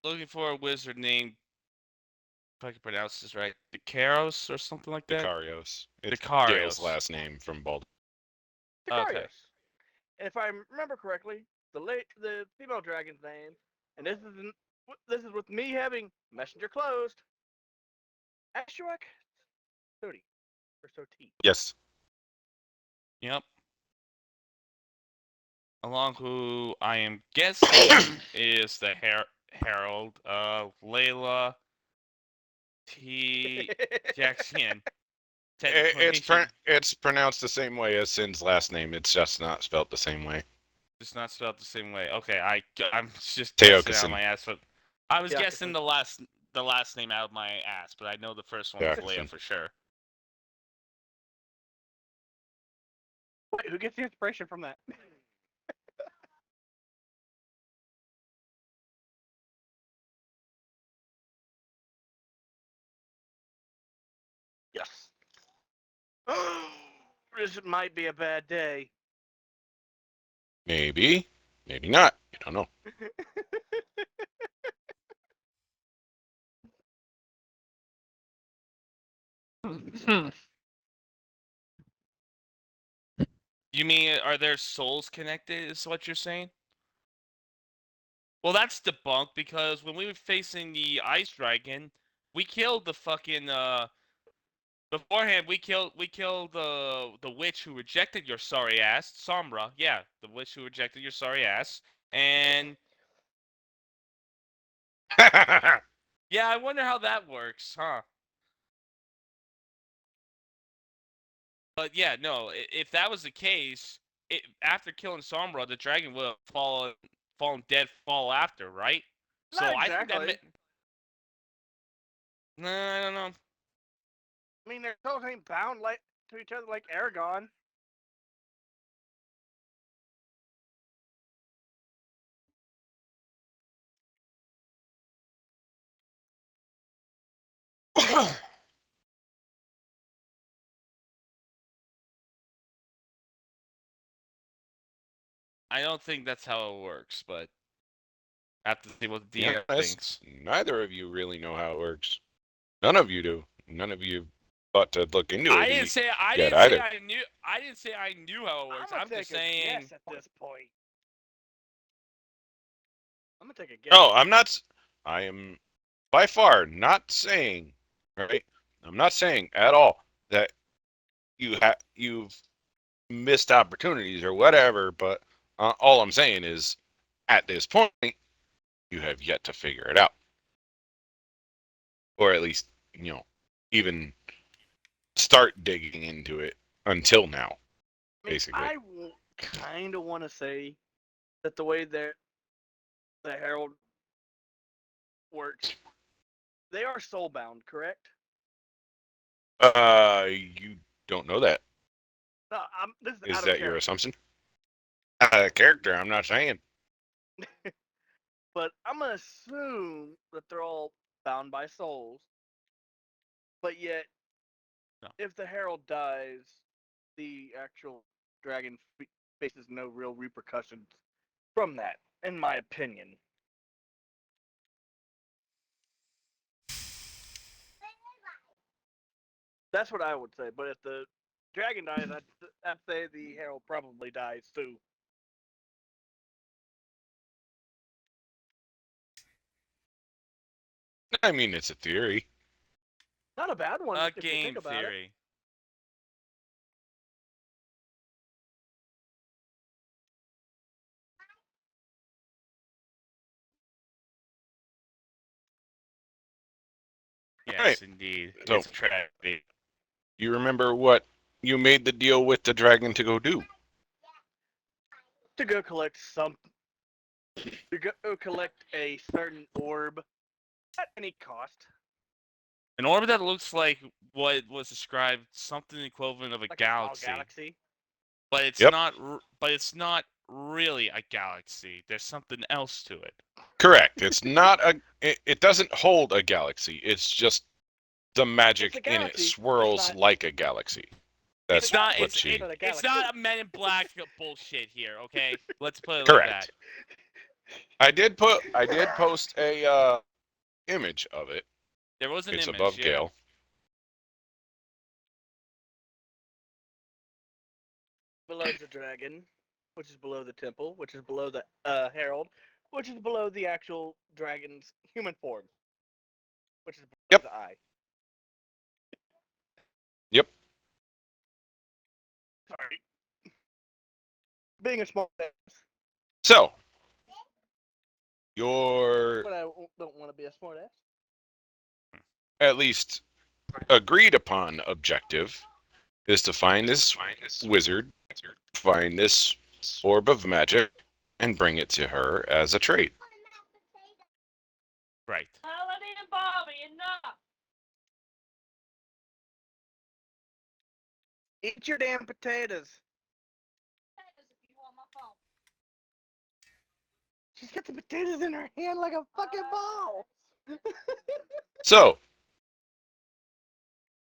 looking for a wizard named, if I can pronounce this right, Dikaros or something like that. Dicarios. It's Gale's Dicarios. last name from Baldur's. Okay. Dicarios. And if I remember correctly, the female dragon's name, and this is with me having messenger closed. Ashuak Soti or Soti. Yes. Yep. Along who I am guessing is the Herald, Layla T. Jackson. It's pronounced the same way as Sin's last name. It's just not spelled the same way. It's not spelled the same way. Okay, I'm just Teokasin. guessing out of my ass, but I was Teokasin. guessing the last name out of my ass, but I know the first one was Leia Teokasin. for sure. Wait, who gets the inspiration from that? Yes. This might be a bad day. Maybe. Maybe not. You don't know. You mean, are their souls connected, is what you're saying? Well, that's debunked, because when we were facing the Ice Dragon, we killed the fucking, beforehand, we killed the witch who rejected your sorry ass, Sombra. Yeah, the witch who rejected your sorry ass. And yeah, I wonder how that works, huh? But yeah, no, if that was the case, after killing Sombra, the dragon would have fallen dead fall after, right? So Not I think exactly. that. Nah, I don't know. I mean, their souls ain't bound like to each other like Aragon. I don't think that's how it works, but I have to see what the Yeah, DM thinks. neither of you really know how it works. None of you do. None of you thought to look into it. I didn't say I yet didn't say either. I knew. I didn't say I knew how it works. I'm just saying. Guess at this point. I'm gonna take a guess. No, I'm not. I am by far not saying. Right. I'm not saying at all that you've missed opportunities or whatever. But all I'm saying is, at this point, you have yet to figure it out, or at least even start digging into it until now. Basically, I kind of want to say that the way that the Herald works, they are soulbound, correct? you don't know that. No, this is Is out that of your character. assumption? Character, I'm not saying. But I'm gonna assume that they're all bound by souls. But yet, No. if the Herald dies, the actual dragon faces no real repercussions from that, in my opinion. That's what I would say. But if the dragon dies, I'd say the Herald probably dies too. I mean, it's a theory. Not a bad one A if you game think about it. theory. Yes, Right. indeed. So- It's a tragedy. You remember what you made the deal with the dragon to go do? To go collect to go collect a certain orb at any cost. An orb that looks like what was described, something equivalent of a Like galaxy. A galaxy. But it's Yep. not. But it's not really a galaxy. There's something else to it. Correct. It's not a. It doesn't hold a galaxy. It's just the magic It's a in it galaxy, swirls it's not- like a galaxy. That's It's not. what It's she. it's not a Men in Black bullshit here. Okay, let's put it Correct. like that. I did post a image of it. There was an It's image. above Yeah. Gale. Below the dragon, which is below the temple, which is below the herald, which is below the actual dragon's human form, which is below Yep. the eye. Yep. Sorry. Being a small ass, So your but I don't want to be a smart ass. at least agreed upon objective is to find this wizard, find this orb of magic, and bring it to her as a trait. Right. Paladin and Bobby, enough! Eat your damn potatoes. Potatoes if you want my phone. She's got the potatoes in her hand like a fucking ball. So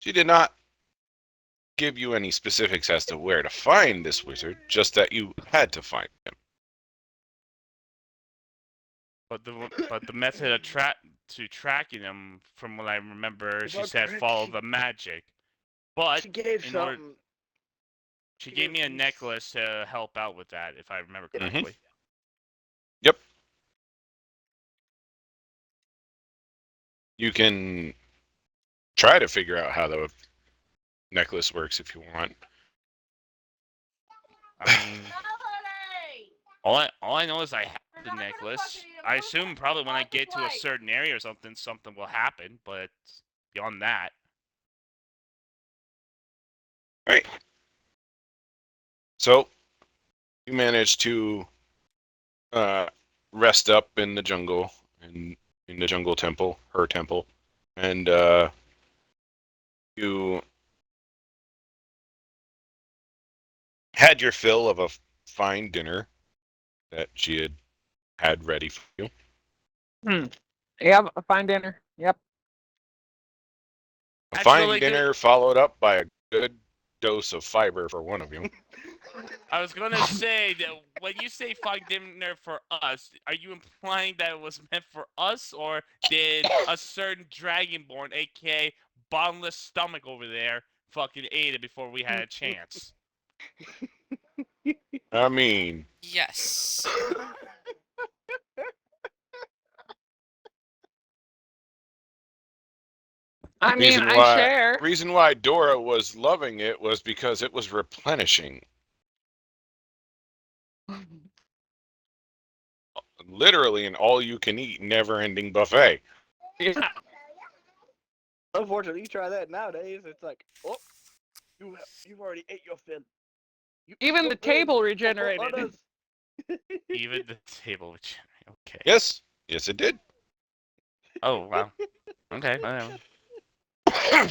she did not give you any specifics as to where to find this wizard, just that you had to find him. But the method of tracking them, from what I remember, Is she that said correct? follow the magic. But She gave in order- something. she She gave me a gave- necklace to help out with that, if I remember Mhm. correctly. Yep. You can try to figure out how the necklace works if you want. I mean, Holiday! all I know is I have We're the not gonna necklace. fucking eat a I moose assume on probably when I the get to a plate. certain area or something, something will happen. But beyond that, Right. So you managed to rest up in the jungle, in the jungle temple, her temple, and you had your fill of a fine dinner that she had ready for you. Yep, a fine dinner. Yep. A That's fine really good. dinner followed up by a good dose of fiber for one of you. I was gonna say that when you say fine dinner for us, are you implying that it was meant for us, or did a certain dragonborn, aka bottomless stomach over there, fucking ate it before we had a chance? I mean, Yes. I mean, reason I why share. reason why Dora was loving it was because it was replenishing. Literally an all-you-can-eat, never-ending buffet. Yeah. Unfortunately, you try that nowadays, it's like, oh, you've already ate your fill. Even Your the fill table for regenerated. others. Even the table, which okay. Yes, it did. Oh wow. Okay. Whatever. Fine.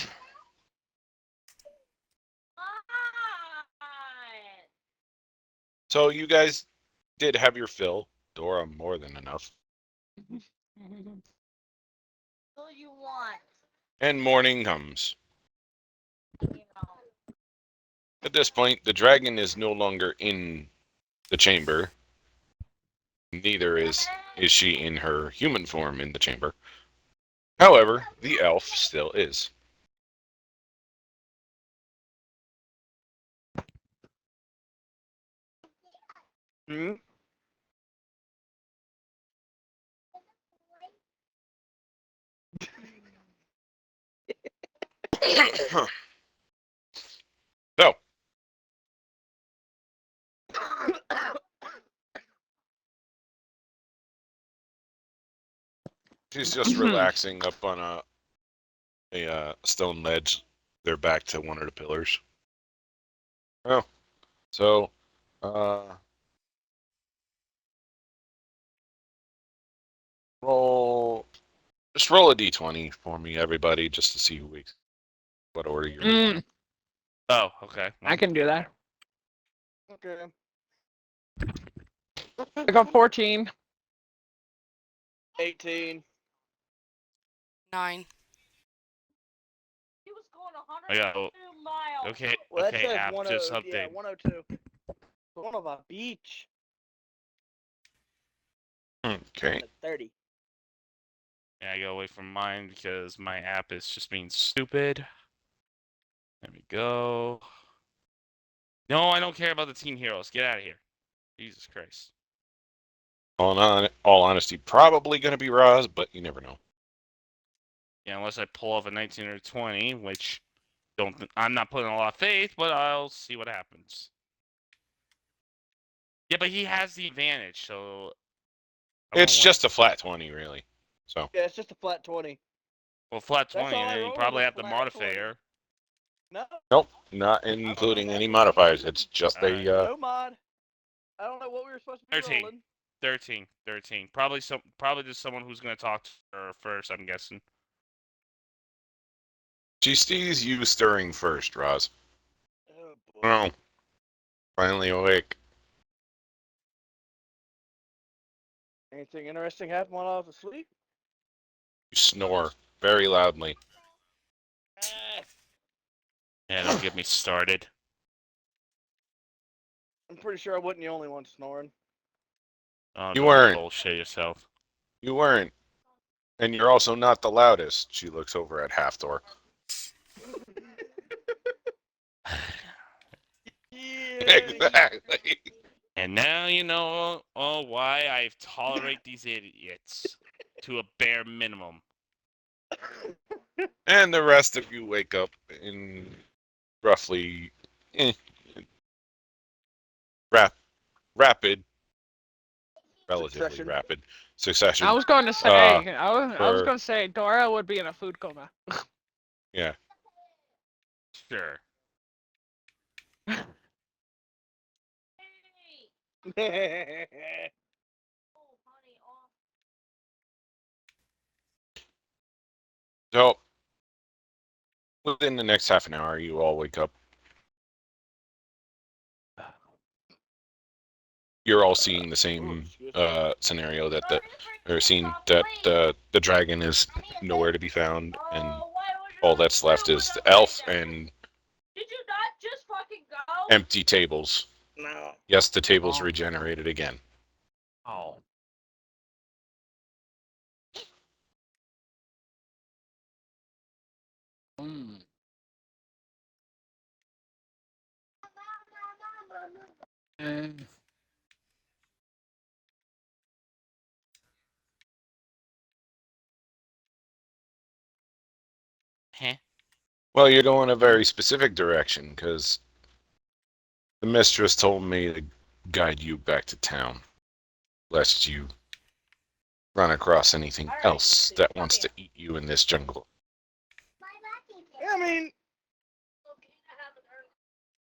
So you guys did have your fill. Dora more than enough. All you want, And morning comes. you know. At this point, the dragon is no longer in the chamber. Neither is she in her human form in the chamber. However, the elf still is. Hmm? So, she's just relaxing up on a stone ledge. They're back to one of the pillars. Oh, so roll. Just roll a d20 for me, everybody, just to see who wakes. What order you're in. Mm, Oh, okay. I can do that. Okay. I got 14. 18. 9. He was going I got- 102 miles. Okay. Well, that Okay. says After 10, something. yeah, 102. Son of a beach. Okay. At 30. Yeah, I go away from mine because my app is just being stupid. There we go. No, I don't care about the team heroes. Get out of here. Jesus Christ. All honesty, probably going to be Roz, but you never know. Yeah, unless I pull off a 19 or 20, which I'm not putting a lot of faith, but I'll see what happens. Yeah, but he has the advantage, so It's just a flat 20, really. So Yeah, it's just a flat 20. well, flat That's 20, all and I then you rolled probably was have the flat 20. modifier. No, nope, not including any modifiers. It's just Alright. a. no mod. I don't know what we were supposed to be 13. rolling. 13. Probably just someone who's gonna talk to her first, I'm guessing. She sees you stirring first, Roz. Oh, boy. Oh, finally awake. Anything interesting happened while I was asleep? You snore very loudly. Yeah, don't get me started. I'm pretty sure I wasn't the only one snoring. Oh, You don't weren't. bullshit yourself. You weren't. And you're also not the loudest. She looks over at Half Door. Yeah. Exactly. And now you know why I tolerate these idiots to a bare minimum. And the rest of you wake up in roughly rapid, relatively Succession. rapid succession. I was going to say, I was for- going to say, Dora would be in a food coma. Yeah. Sure. Hey. Oh, honey, off. So within the next half an hour, you all wake up. You're all seeing the same scenario that seeing that the dragon is nowhere to be found, and all that's left is the elf and Did you not just fucking go? empty tables. No. Yes, the tables Oh. regenerated again. Oh. Mm. Heh. Well, you're going a very specific direction because the mistress told me to guide you back to town, lest you run across anything else that wants to eat you in this jungle. I mean,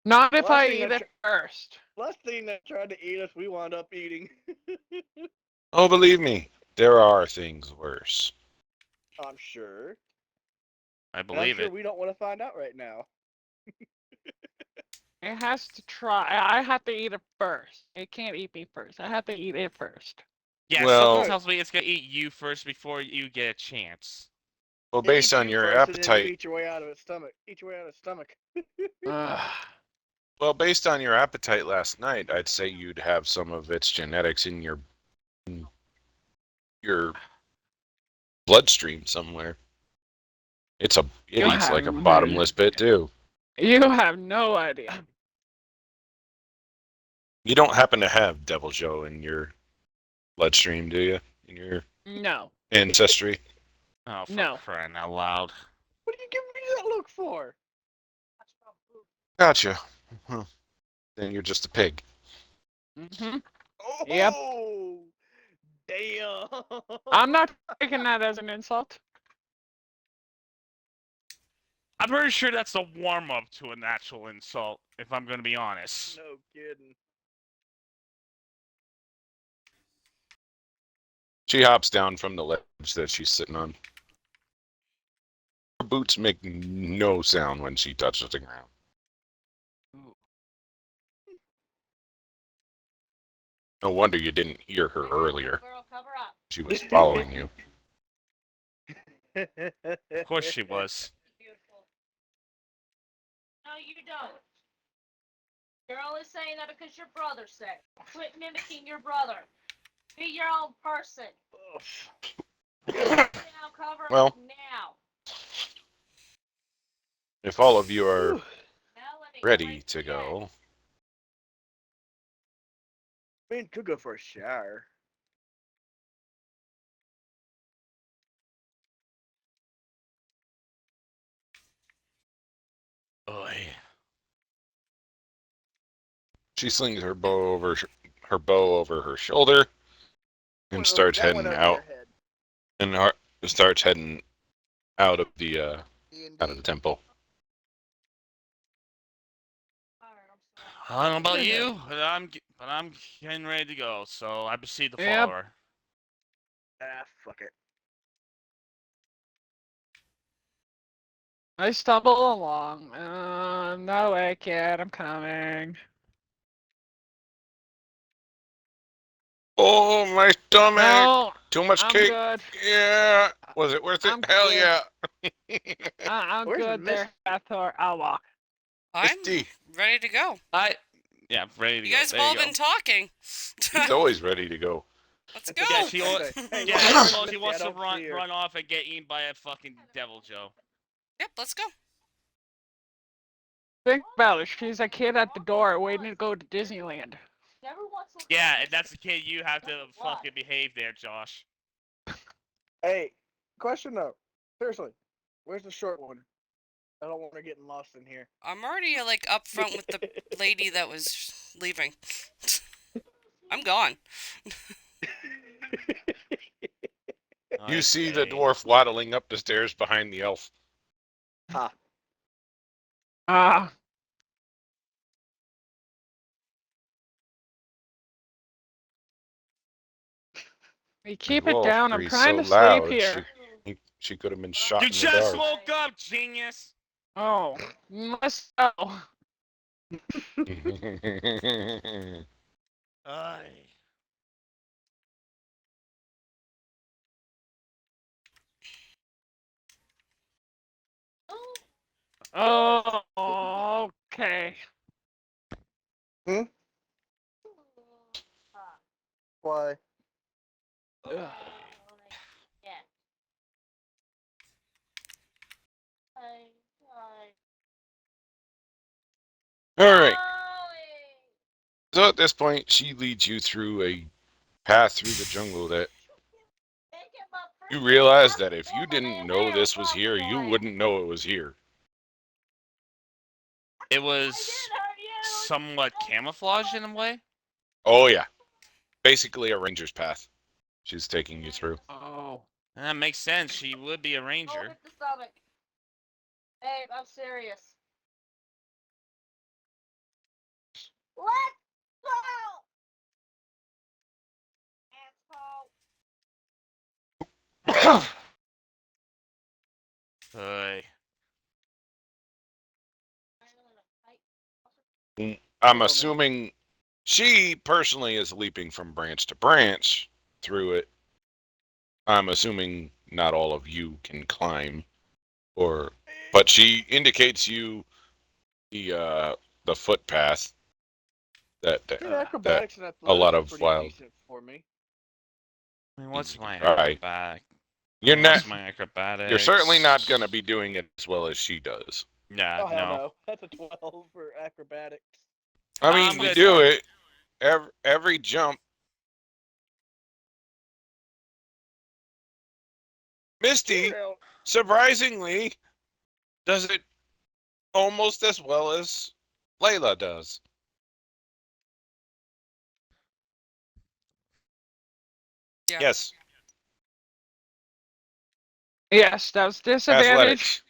Not if Well, I I think eat that's it first. last thing that tried to eat us, we wound up eating. Oh, believe me, there are things worse. I'm sure. I And I'm believe sure it. we don't want to find out right now. It has to try. I have to eat it first. It can't eat me first. I have to eat it first. Yeah, Well- something tells me it's gonna eat you first before you get a chance. Well, It based eats on you your first, and then you appetite, eat your way out of its stomach. Eat your way out of its stomach. based on your appetite last night, I'd say you'd have some of its genetics in your bloodstream somewhere. It You eats like a have- bottomless pit too. You have no idea. You don't happen to have Devil Joe in your bloodstream, do you? In your No. ancestry? Oh, for No. crying out loud. What are you giving me that look for? Gotcha. Huh. Then you're just a pig. Hmm. Oh, Yep. damn. I'm not taking that as an insult. I'm pretty sure that's a warm up to an actual insult, if I'm gonna be honest. No kidding. She hops down from the ledge that she's sitting on. Her boots make no sound when she touches the ground. No wonder you didn't hear her earlier. Girl, cover up. She was following you. Of course she was. Beautiful. No, you don't. You're only saying that because your brother said. Quit mimicking your brother. Be your own person. Ugh. Now, cover Well. now. If all of you are Whew. Melanie, ready like to that. go, Me and could go for a shower. Oy. she slings her bow over her shoulder and starts That went heading over your out head. and starts heading out of the D&D. temple. Alright, I'm sorry. I don't know about you, but I'm getting ready to go. So I proceed to Yep. follow her. Ah, fuck it. I stumble along. I'm not awake yet. I'm coming. Oh, my stomach! No, Too much I'm cake. good. Yeah. Was it worth it? I'm Hell good. yeah. I'm Where's good Miss- there, Hathor. I'll walk. I'm Misty. ready to go. Yeah, ready to You go. guys have There all you go. been talking. She's always ready to go. Let's go. Yeah, she al- Hey, Yeah, where's I suppose Misty? he I wants to don't see her. run off and get eaten by a fucking devil, Joe. Yep, let's go. Think about it. She's a kid at the door waiting to go to Disneyland. Never once looked Yeah, at and that's the kid you have to Why? fucking behave there, Josh. Hey, question though. Seriously, where's the short one? I don't want her getting lost in here. I'm already like up front with the lady that was leaving. I'm gone. You see the Okay. dwarf waddling up the stairs behind the elf. Ah. You keep it Dwarf down. I'm breathes trying so to loud, sleep here. She could have been shot You in the just dark. woke up, genius. Oh, must go. Ay. Oh, okay. Why? Ugh. Yeah. All right. Ollie. So at this point, she leads you through a path through the jungle that Make him a you freaking realize that if woman you didn't and know hair this was from here, you boy. wouldn't know it was here. It I was didn't hurt you. somewhat camouflaged in a way. Oh yeah, basically a ranger's path. She's taking you through. Oh. And that makes sense. She would be a Oh, ranger. hit the stomach. Babe, I'm serious. Let's go. Asshole. Ay. I'm assuming she personally is leaping from branch to branch through it. I'm assuming not all of you can climb, but she indicates you the footpath that Acrobatics and athletics a lot are of pretty wild. decent for me. I mean, what's my All right. acrobatic? You're What's not. my acrobatics? You're certainly not going to be doing it as well as she does. Nah, Oh hell no. no, that's a 12 for acrobatics. I mean, I'm you gonna do try. it every jump. Misty, Real- surprisingly, does it almost as well as Layla does. Yeah. Yes, Yes, that was disadvantage. athletics.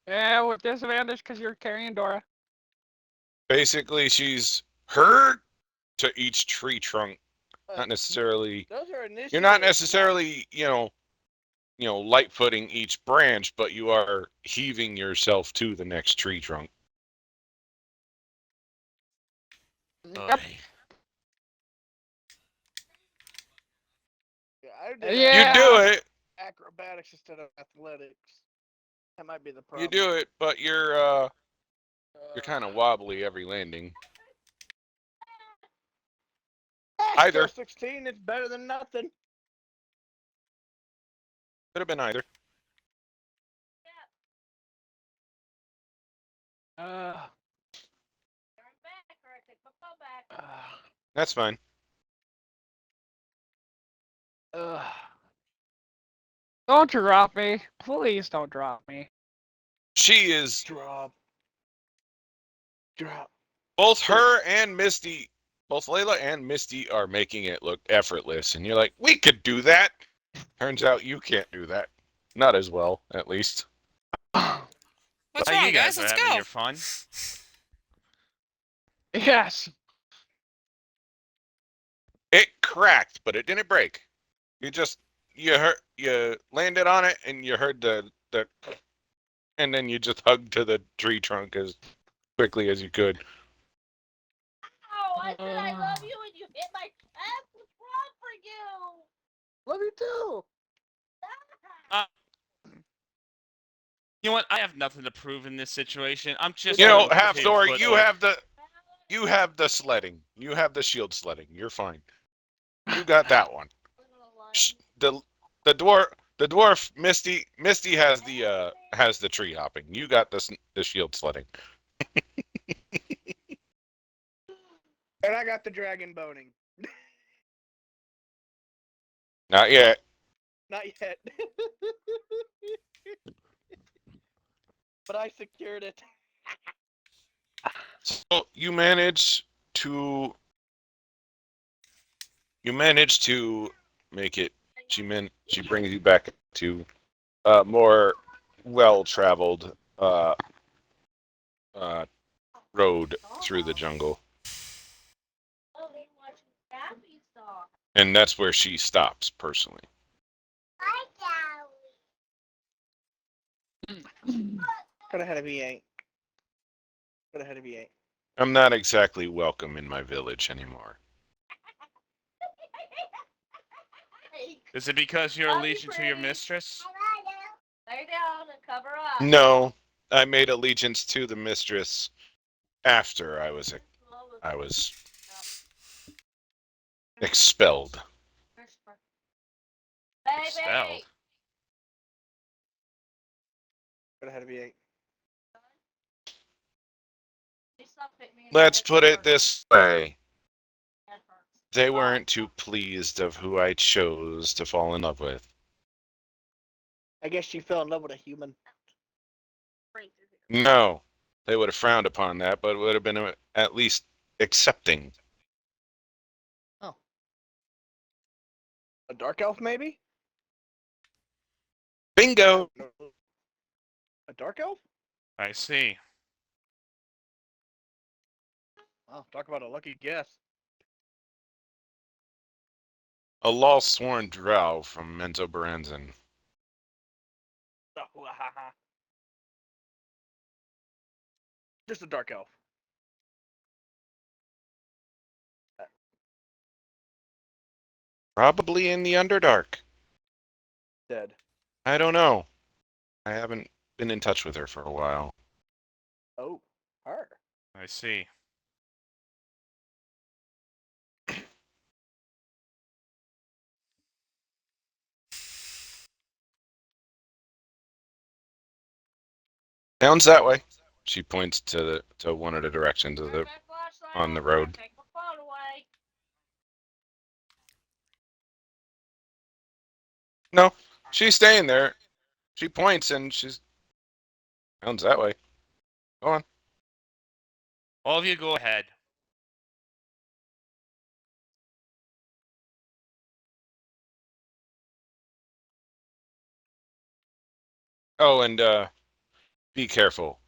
Yeah, with disadvantage because you're carrying Dora. Basically, she's her to each tree trunk. Not necessarily. Those are initiatives. You're not necessarily, light footing each branch, but you are heaving yourself to the next tree trunk. Yep. Ay. Yeah, I did Yeah. You do it. acrobatics instead of athletics. That might be the You problem. do it, but you're kind of wobbly every landing. Either. 16, it's better than nothing. Could have been either. Uh, Turn back or I take my phone back. That's fine. Don't drop me. Please don't drop me. She is Drop. both her and Misty, both Layla and Misty are making it look effortless, and you're like, we could do that. Turns out you can't do that. Not as well, at least. What's Oh, wrong, you guys are Let's having go. your fun. Yes. It cracked, but it didn't break. You landed on it, and you heard the, and then you just hugged to the tree trunk as quickly as you could. Oh, I said I love you and you hit my chest. What's wrong for you? Love you too. You know what? I have nothing to prove in this situation. I'm just. You know, a Half pig Door, foot you old- have the sledding. You have the shield sledding. You're fine. You got that one. The dwarf Misty has the tree hopping. You got the shield sledding. And I got the dragon boning. Not yet. Not yet. But I secured it. So you manage to make it. She brings you back to more well-traveled road through the jungle, Oh, they watching Daffy Star. and that's where she stops personally. Hi, Could have had a V8. Could have had a V8. I'm not exactly welcome in my village anymore. Daddy. Is it because you're Love you, allegiant to your pretty. mistress? Lay down and cover up. No, I made allegiance to the mistress after I was expelled. Expelled. Baby. Could have had a V8. Let's put it this way. They weren't too pleased of who I chose to fall in love with. I guess she fell in love with a human. No, they would have frowned upon that, but would have been at least accepting. A dark elf, maybe? Bingo! A dark elf? I see. Wow, talk about a lucky guess. A law-sworn drow from Menzo Baranzan. Oh, just a dark elf. Probably in the Underdark. Dead. I don't know. I haven't been in touch with her for a while. Oh, her. I see. Sounds that way. She points to one of the directions of Turn the my flashlight on the off, road. Take my phone away. No, she's staying there. She points and she's sounds that way. Go on. All of you go ahead. Oh, and be careful.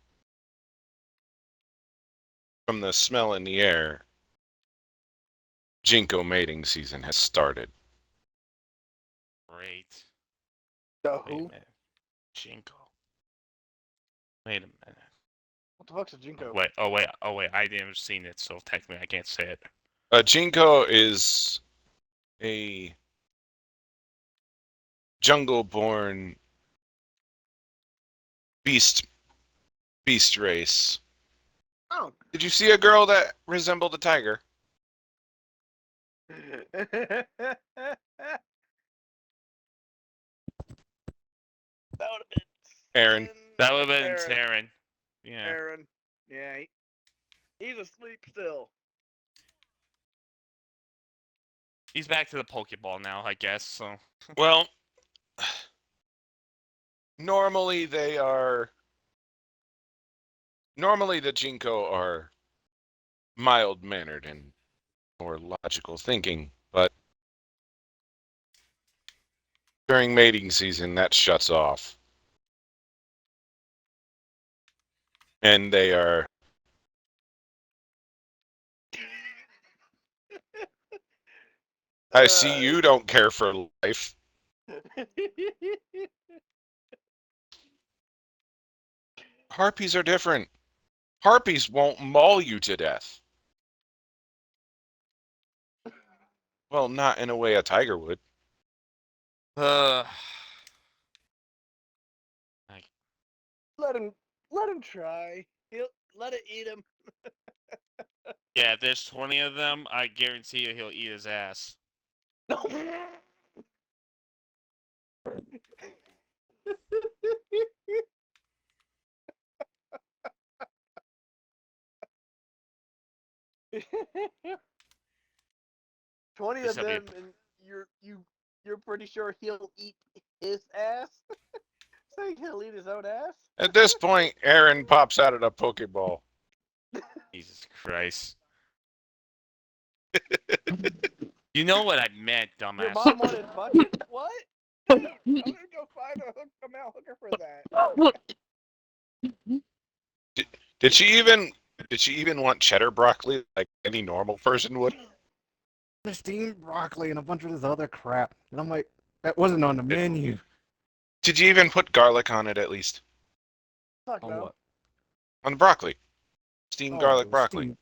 From the smell in the air, Jinko mating season has started. Great. The Wait a who? minute. Jinko. Wait a minute. What the fuck's a Jinko? Wait. Oh wait. I didn't seen it, so technically I can't say it. Jinko is a jungle-born beast race. Oh, Did you see a girl that resembled a tiger? That would have been Aaron. That would have been Aaron. Terran. Yeah. Aaron. Yeah, he's asleep still. He's back to the Pokeball now, I guess. So Well, normally they are. Normally the Jinko are mild mannered and more logical thinking, but during mating season that shuts off. And they are I see you don't care for life. Harpies are different. Harpies won't maul you to death. Well, not in a way a tiger would. uh Let him try. He'll let it eat him. yeah, if there's 20 of them, I guarantee you he'll eat his ass. 20 of This will be a them, and you're pretty sure he'll eat his ass. Saying he'll eat his own ass. At this point, Aaron pops out of the Pokeball. Jesus Christ. You know what I meant, Your dumbass. mom wanted bucket. What? I'm gonna go find a male hooker for that. Did she even want cheddar broccoli like any normal person would? The steamed broccoli and a bunch of this other crap. And I'm like, that wasn't on the menu. Did you even put garlic on it at least? Fuck On no. what? On the broccoli. Steamed garlic broccoli. steamed-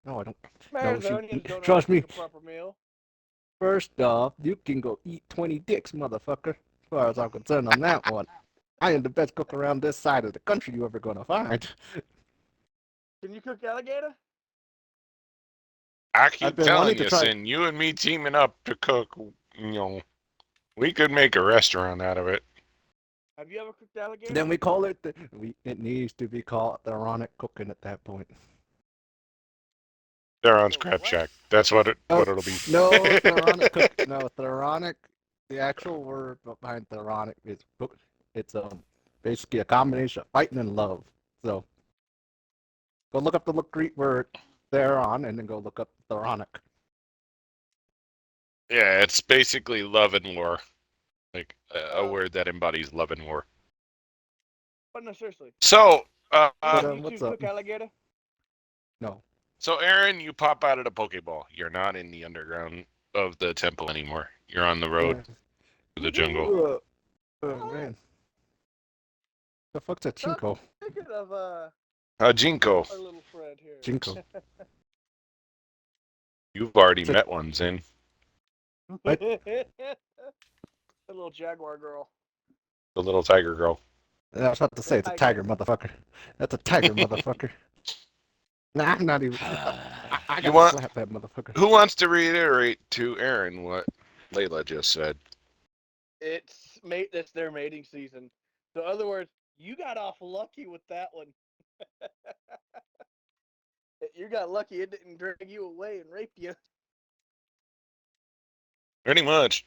No, I don't. Marathonians don't know trust how to me. cook a proper meal. First off, you can go eat 20 dicks, motherfucker. As far as I'm concerned on that one. I am the best cook around this side of the country you ever gonna find. Can you cook alligator? I keep I've been telling wanting to you, try- Sin, you and me teaming up to cook, we could make a restaurant out of it. Have you ever cooked alligator? Then we call it it needs to be called ironic cooking at that point. They're on So Scrap what? Shack. That's what it'll be. No, ironic cook. No, ironic. The actual word behind ironic is it's basically a combination of fighting and love. So go look up the Greek word theron and then go look up ironic. Yeah, it's basically love and war. Like a Oh. word that embodies love and war. But no, seriously. So, But, You what's two up? cook alligator? No. so Aaron, you pop out of the Pokeball. You're not in the underground of the temple anymore. You're on the road to the jungle. Oh man. The fuck's a chinko? Thinking of Jinko, our little friend here. Chinko. you've already It's a- met one, Zin. What? The little jaguar girl. The little tiger girl. I was about to say it's a tiger, motherfucker. That's a tiger, motherfucker. Nah, I'm not even. I You gotta want- slap that motherfucker. Who wants to reiterate to Aaron what Layla just said? It's their mating season. So, in other words, you got off lucky with that one. You got lucky it didn't drag you away and rape you. Pretty much.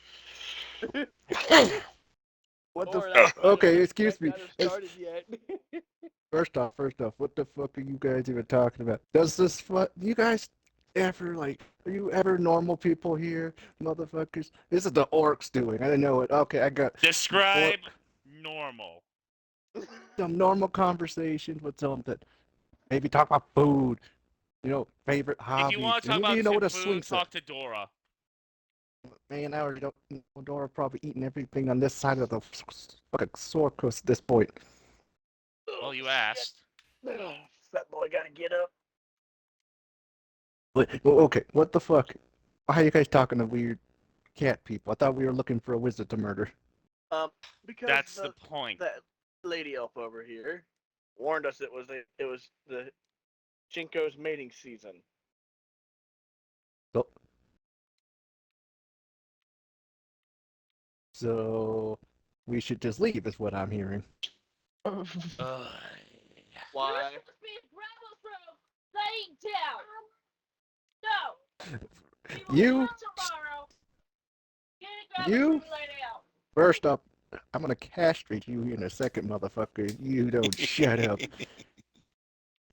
What the? Or that's not Okay, even- excuse that's me. not even started yet. First off, what the fuck are you guys even talking about? Does this you guys ever are you ever normal people here, motherfuckers? This is the orcs doing. I didn't know it. Okay, I got Describe normal. some normal conversations with something. Maybe talk about food. Favorite hobbies. If you want to talk And about you know some what a food, swing set. talk to Dora. Man, I already don't. Dora probably eating everything on this side of the fucking Sorcus at this point. Well, you asked. Fat boy gotta get up. Okay, what the fuck? Why are you guys talking to weird cat people? I thought we were looking for a wizard to murder. Because That's the point. that lady elf over here warned us it was the Jinko's mating season. So, So we should just leave, is what I'm hearing. Ugh. Why? You're supposed to be in Bravo's room, laying down. No. We will You, come tomorrow. Get in Bravo's You? room and lay down. first up, I'm gonna castrate you in a second, motherfucker. You don't shut up.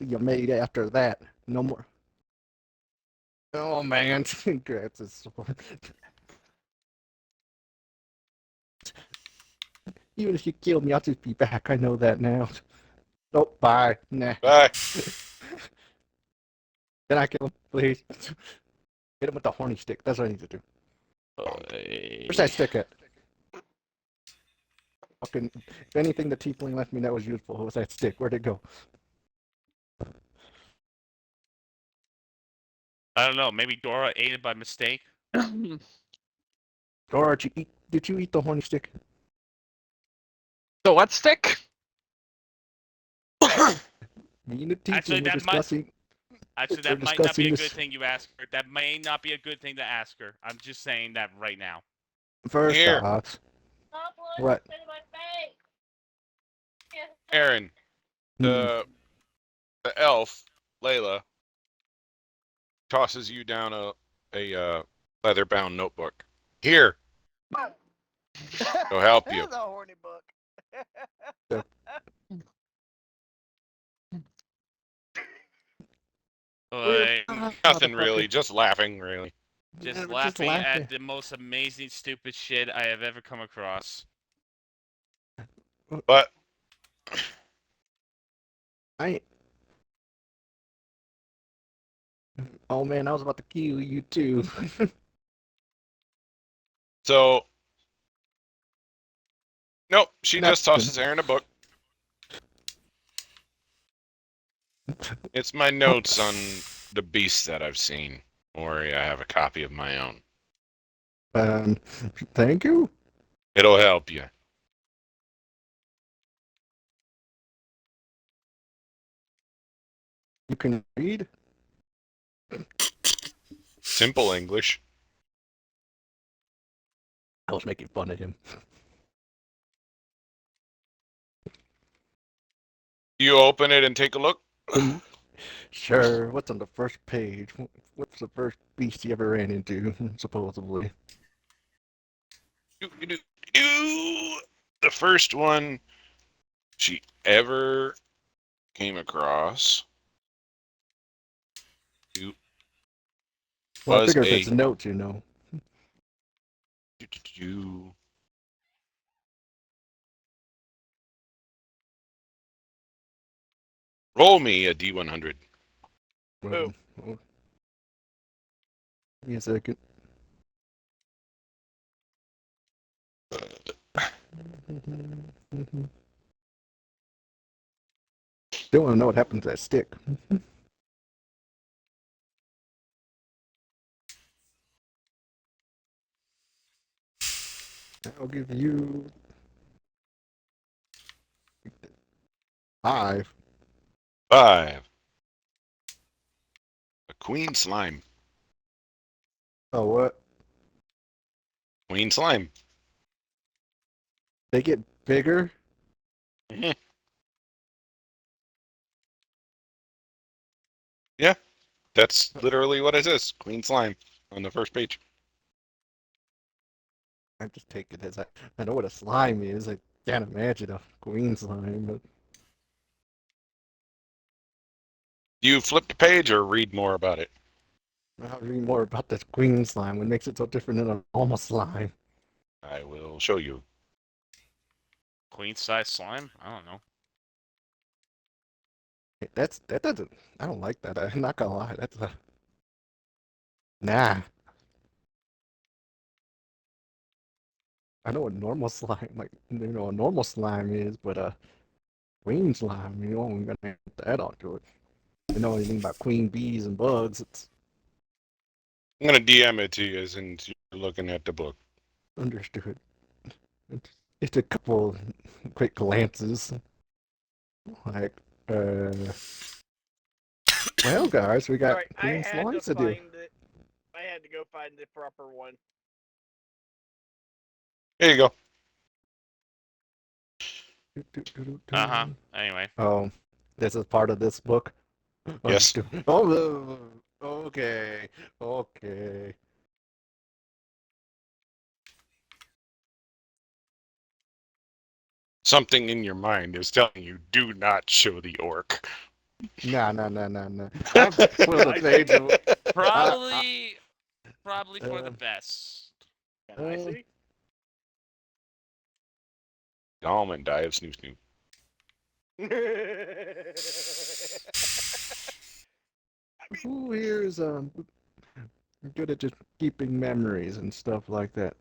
You're made after that. No more. Oh man, grabs his sword. Even if you kill me, I'll just be back. I know that now. Nope, bye. Nah. Bye. Then I kill him, please. Hit him with the horny stick. That's what I need to do. Where's that stick at? Fucking, if anything the tiefling left me that was useful, was that stick. Where'd it go? I don't know. Maybe Dora ate it by mistake. Or did you eat the horny stick? The what stick? Me and the Actually, tiefling were that might- discussing. Actually, We're that might not be a discussing good this- thing you ask her. That may not be a good thing to ask her. I'm just saying that right now. First Here. off, Stop looking What? in my face. Yes. Aaron, the elf, Layla, tosses you down a leather-bound notebook. Here, it'll help you. This is a horny book. Like, Nothing really, just laughing, really. Yeah, just we're laughing laughing. at the most amazing, stupid shit I have ever come across. But I. Oh man, I was about to kill you too. so, nope, she just Nothing. tosses Aaron a book. It's my notes on the beasts that I've seen, or I have a copy of my own. Thank you. It'll help you. You can read. Simple English. I was making fun of him. You open it and take a look. Sure. What's on the first page? What's the first beast you ever ran into, supposedly? The first one she ever came across Well, I was figure if a- it's notes, you know. Roll me a D100. Well, give me a second. Still want to know what happened to that stick. I'll give you 5. 5. A queen slime. Oh, what? Queen slime. They get bigger? Yeah, that's literally what it is. Queen slime on the first page. I just take it as I know what a slime is. I can't imagine a queen slime, but You flip the page or read more about it. I'll read more about this queen slime. What makes it so different than a normal slime? I will show you. Queen size slime? I don't know. That doesn't. I don't like that. I'm not gonna lie. That's a nah. I know what normal slime, like a normal slime is, but queen slime, I'm gonna add that onto it. You know anything about queen bees and bugs? It's I'm gonna DM it to you since you're looking at the book. understood. It's a couple quick glances. Like, well, guys, we got Sorry, I queen had slimes to to do. find it. I had to go find the proper one. There you go. Anyway. Oh, this is part of this book. Yes. Oh, okay, okay. Something in your mind is telling you, do not show the orc. No. I've filled a page of. Probably for the Um, best. Can I see? Almond die of Snoop Snoop. Who here is good at just keeping memories and stuff like that?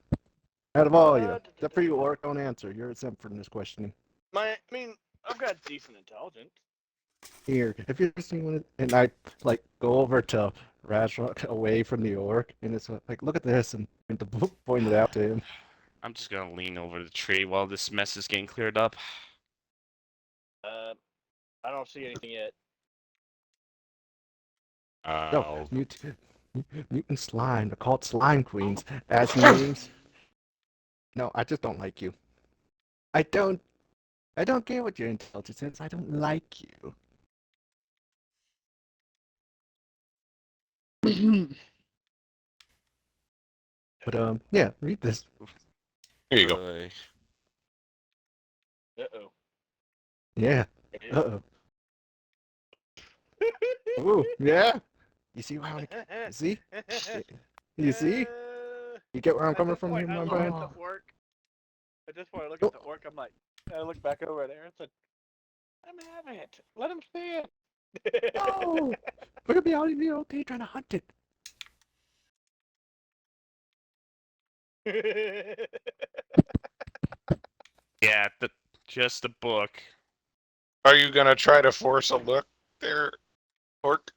Out of all you, except for you, Orc, don't answer. You're exempt from this questioning. I mean, I've got decent intelligence. Here, if you're seeing one, and I like go over to Razrock away from the Orc, and it's like, look at this, and to point it out to him. I'm just gonna lean over the tree while this mess is getting cleared up. I don't see anything yet. No, mutant slime. They're called slime queens. As names. No, I just don't like you. I don't care what your intelligence is. I don't like you. But yeah, read this. Here you go. Boy. Uh-oh. Yeah. Uh-oh. Ooh, yeah. You see how? You see? You see? You get where I'm coming from here, my friend? At the orc. At this point, I look at the orc. I'm like, I look back over there and said, "Let him have it. Let him see it." Oh, we're gonna be out in the okay trying to hunt it. Yeah, just the book. Are you gonna try to force a look there, orc?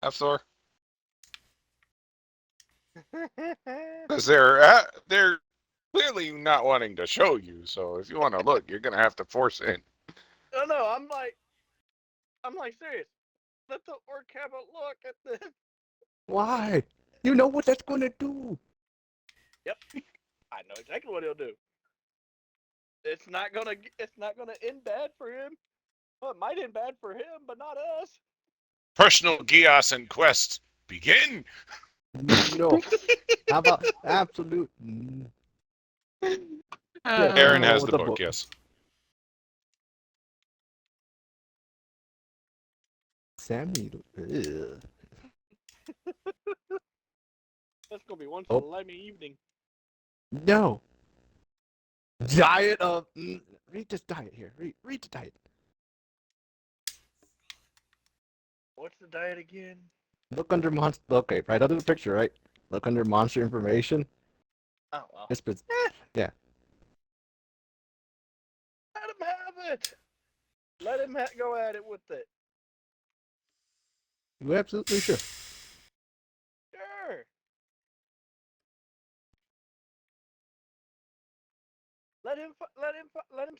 Hafthor? Because they're clearly not wanting to show you. So if you want to look, you're gonna have to force in. No, I'm like serious. Let the orc have a look at this. Why? You know what that's gonna do. I know exactly what he'll do. It's not gonna end bad for him. Well, it might end bad for him, but not us. Personal Gios and quest begin. No. How about absolute? Aaron has Oh, the the book. book. Yes. Sammy. Ugh. That's gonna be one Oh. slimy evening. No. Diet of. Read this diet here. Read the diet. What's the diet again? Look under monster. Okay, right under the picture, right? Look under monster information. Oh well. It's been, yeah. Let him have it. Let him go at it with it. You absolutely sure. Sure. Let him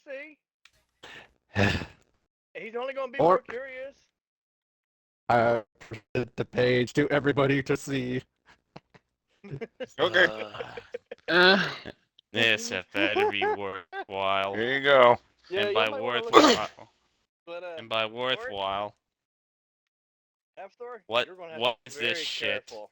see. He's only gonna be more Orc. curious. I presented the page to everybody to see. Okay. This had better be worthwhile. Here you go. Yeah, and you by might wanna look worthwhile, But and by worthwhile, Hafthor, What- you're gonna have what to be is this very shit? careful.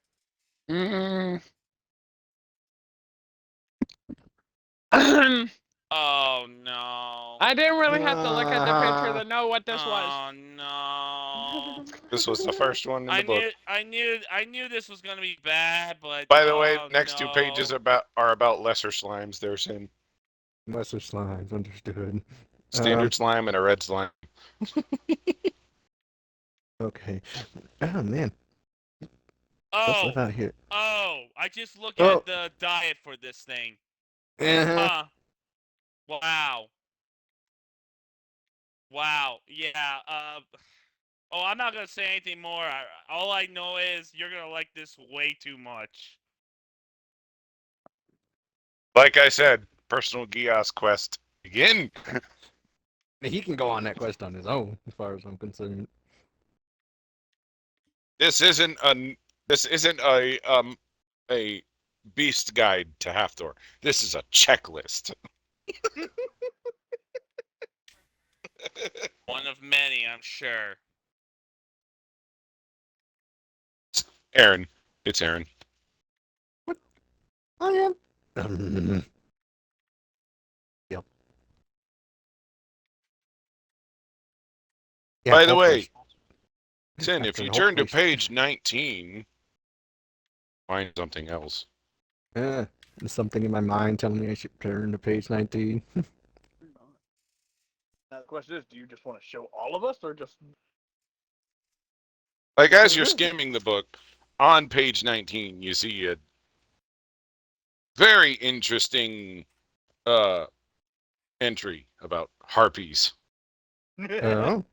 oh no. I didn't really have to look at the picture to know what this was. Oh no. This was the first one in the book. I knew this was gonna be bad, but By the way, oh, next two pages are about lesser slimes. There's in Lesser slimes, understood. standard slime and a red slime. Okay. Oh man. Oh, What's out here? I just looked Oh. at the diet for this thing. Uh-huh. Huh. Wow. Wow. Yeah. Oh, I'm not gonna say anything more. All I know is you're gonna like this way too much. Like I said, personal Gios quest begin. He can go on that quest on his own, as far as I'm concerned. This isn't a Beast Guide to Hathor. This is a checklist. One of many, I'm sure. Aaron. It's Aaron. I am. Yep. Yeah, By the hopefully- way, Sin, if Actually, you turn to hopefully- page 19, find something else. There's something in my mind telling me I should turn to page 19. Now the question is, do you just want to show all of us, or just? Like, as you're skimming the book, on page 19, you see a very interesting entry about harpies. Oh,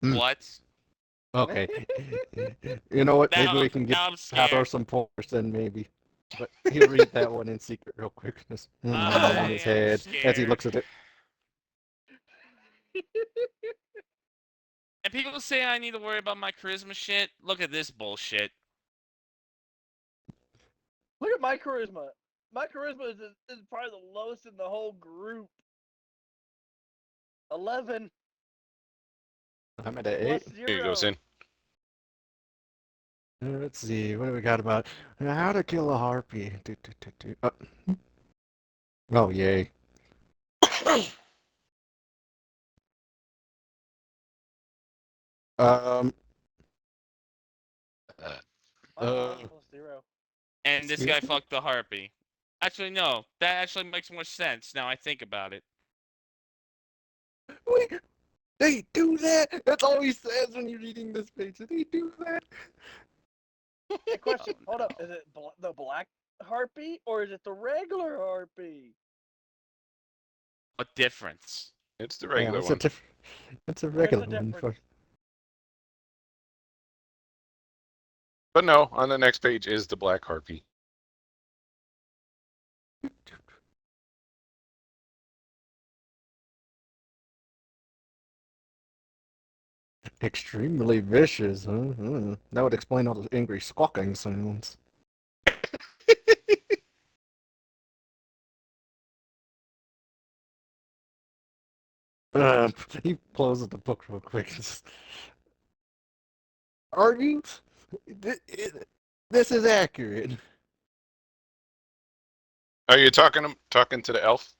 Hmm. What? okay. You know what? Now, Maybe we can get now I'm Hathor scared. some pointers then, maybe. But he'll read that one in secret real quick. Just I in his am head as he scared. looks at it. And people say I need to worry about my charisma shit. Look at this bullshit. Look at my charisma. My charisma is probably the lowest in the whole group. 11 I'm at an plus 8. 0. Here you go, Sin. Let's see. What do we got about how to kill a harpy? Oh, yay. Um. Plus Uh, 1 plus 0. And this Excuse guy me? fucked the harpy. Actually, no. That actually makes more sense now I think about it. Wait, they do that? That's all he says when you're reading this page. They do that? Hey, question. Oh, Hold up. no. Is it the black harpy or is it the regular harpy? What difference? It's the Yeah, regular it's one. it's a Where's regular the one. difference? But no, on the next page is the black harpy. Extremely vicious, huh? That would explain all the angry squawking sounds. He closes the book real quick. Are you? This is accurate. Are you talking to the elf?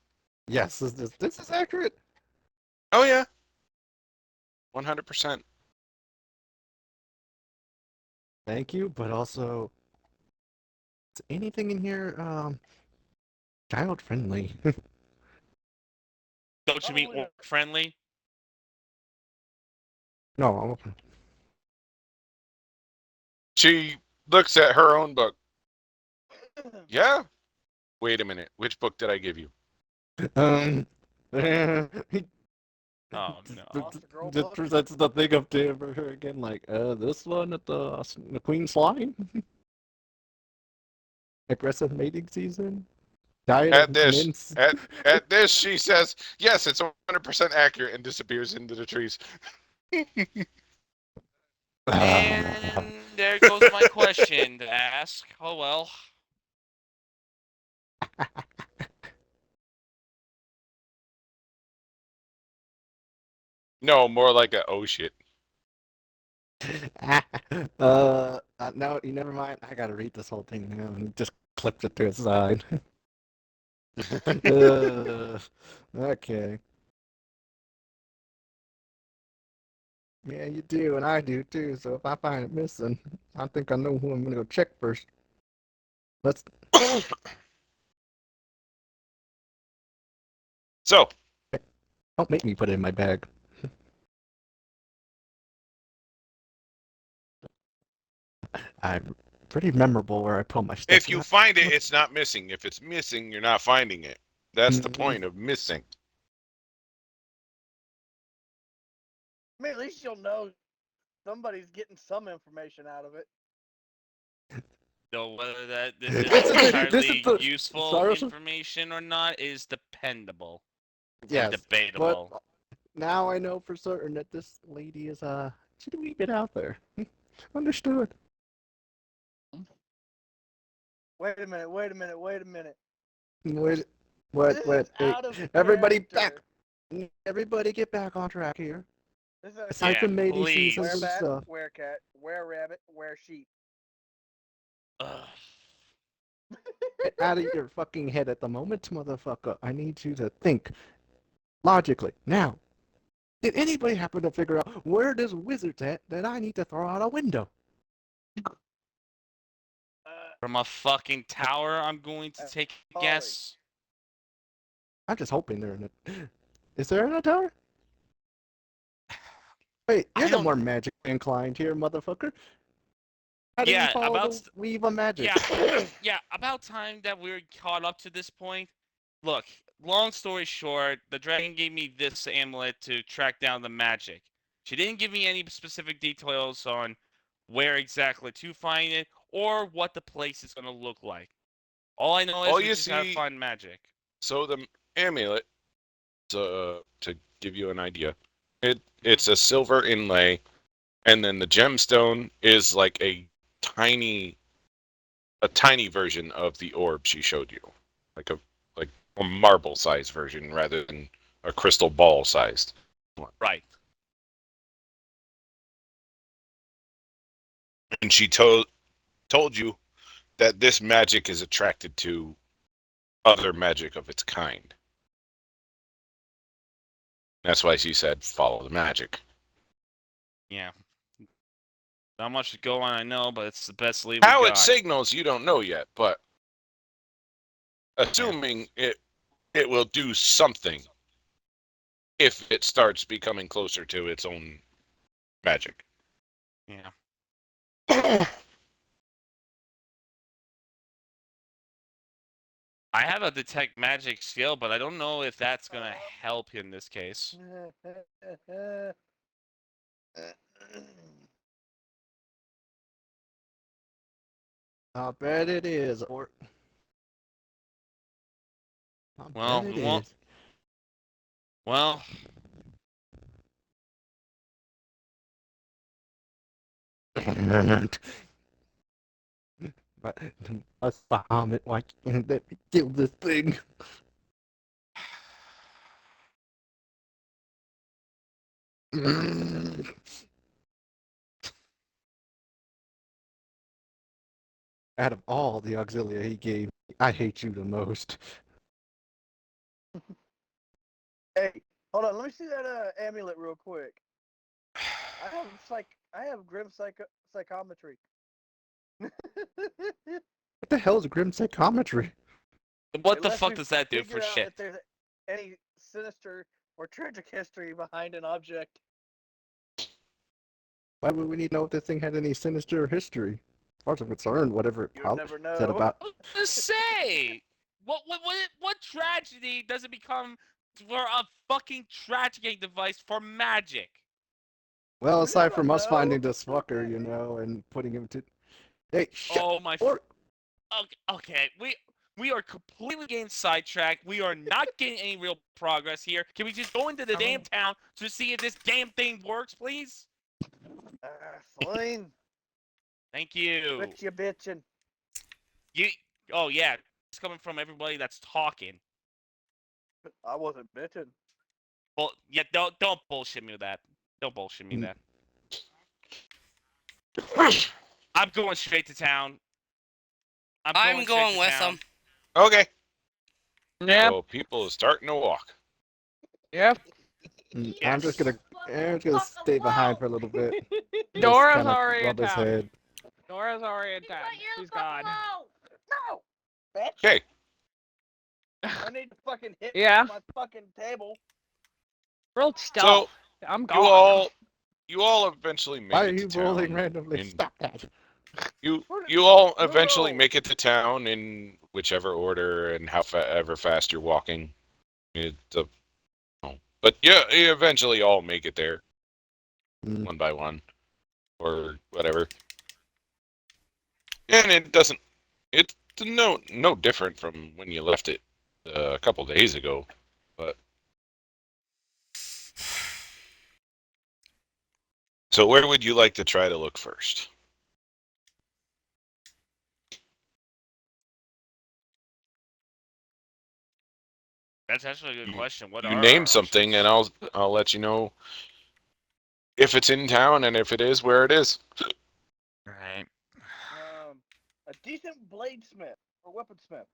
Yes, this is accurate. Oh yeah. 100%. Thank you, but also, is anything in here child friendly? Don't you mean Probably orc friendly? No. She looks at her own book. Yeah. Wait a minute. Which book did I give you? He Oh no. Monster Girl just book? presents the thing up to her again, like, this one at the Queen's Line? Aggressive mating season? Diet At of this, mince? at this, she says, "Yes, it's 100% accurate," and disappears into the trees. And there goes my question to ask. Oh well. No, more like a oh shit. No, you never mind. I gotta read this whole thing now. And just clipped it to his side. Okay. Yeah, you do, and I do too. So if I find it missing, I think I know who I'm gonna go check first. Let's. So, Don't make me put it in my bag. I'm pretty memorable where I put my stuff. if you find it, it's not missing. If it's missing, you're not finding it. That's the Mhm. point of missing. I mean, at least you'll know somebody's getting some information out of it. So whether that this This is is entirely the- useful Cyrus- information or not is dependable. Yes, Debatable. but now I know for certain that this lady is she's a wee bit out there. Understood. Wait a minute. Wait a minute. Wait a minute. Wait, This what? is out of Everybody back. character. Everybody get back on track here. This is Aside Yeah, from matey please. seasons where and bat, stuff. where cat, where rabbit, where sheep. Ugh. Get out of your fucking head at the moment, motherfucker. I need you to think logically. Now, did anybody happen to figure out where this wizard's at that I need to throw out a window? From a fucking tower, I'm going to take a Polly. guess. I'm just hoping they're in it. Is there in a tower? Wait, I you're the don't- more magic inclined here, motherfucker. How do Yeah, you follow about the weave of magic? Yeah, about time that we're caught up to this point. Look, long story short, the dragon gave me this amulet to track down the magic. She didn't give me any specific details on where exactly to find it or what the place is going to look like. All I know is All we you just gotta see- find magic. So the amulet, to give you an idea, it's a silver inlay, and then the gemstone is like a tiny version of the orb she showed you, like a marble sized version rather than a crystal ball sized. Right. And she told you that this magic is attracted to other magic of its kind. That's why she said follow the magic. Yeah. Not much to go on, I know, but it's the best lead How we it got. signals you don't know yet, but assuming it will do something if it starts becoming closer to its own magic. Yeah. I have a detect magic skill, but I don't know if that's gonna help in this case. I bet it is, or I Well, bet we it won't- is. Well, But us Bahamut, why can't let me kill this thing? Out of all the auxilia he gave me, I hate you the most. Hey, hold on. Let me see that amulet real quick. I have grim psychometry. What the hell is grim psychometry? what It the lets fuck me does that do figure for out shit? If there's any sinister or tragic history behind an object. Why would we need to know if this thing had any sinister history? As far as I'm concerned, whatever it You'll never know. said about Just say what tragedy does it become for a fucking tracking device for magic? well, You aside never from us know. finding this fucker, you know, and putting him to hey, shut Oh my! or Okay, we are completely getting sidetracked. We are not getting any real progress here. Can we just go into the damn town to see if this damn thing works, please? Fine. Thank you. Quit you bitching. You. Oh yeah, it's coming from everybody that's talking. I wasn't bitching. Well, yeah, don't bullshit me with that. Don't bullshit me with that. I'm going straight to town. I'm straight going to with town. them. Okay. Yep. So people are starting to walk. Yep. I'm just gonna stay behind for a little bit. Just Dora's kinda already in rub his town. head. Dora's already in town. She's gone. No, bitch. Okay. I need to fucking hit Yeah. my fucking table. Real So stealth. I'm gone. you all eventually make Why are it you to rolling town. randomly? in- Stop that. You all No, eventually no. make it to town in whichever order and however fast you're walking. But yeah, you eventually all make it there, Mm. one by one, or whatever. And it's no different from when you left it a couple days ago. But so where would you like to try to look first? That's actually a good question. What You are our name something, and options? I'll let you know if it's in town, and if it is, where it is. Right. A decent bladesmith or weaponsmith.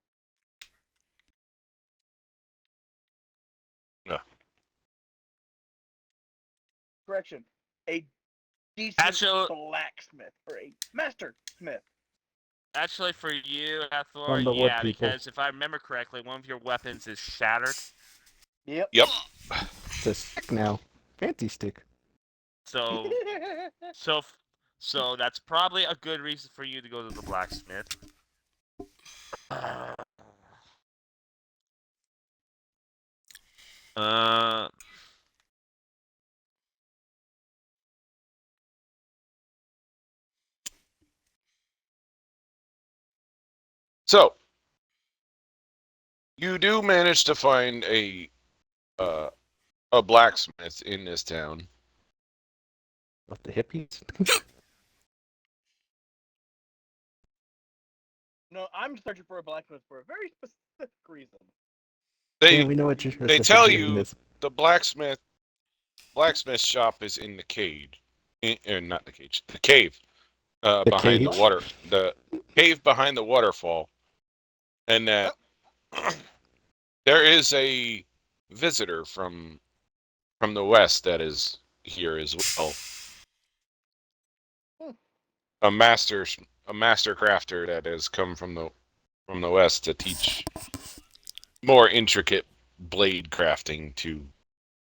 No. Correction. A decent Actually, blacksmith or a master smith. actually, for you, Hathor, From the wood yeah, people. because if I remember correctly, one of your weapons is shattered. Yep. Yep. It's a stick now. Fancy stick. So, so, so that's probably a good reason for you to go to the blacksmith. Uh, So you do manage to find a blacksmith in this town. Of the hippies. No, I'm searching for a blacksmith for a very specific reason. They Yeah, we know what your they specific tell reason you is. the blacksmith shop is in the cage, not the cage, the cave, The behind cage? the cave behind the waterfall, and that there is a visitor from the west that is here as well. A master crafter that has come from the west to teach more intricate blade crafting to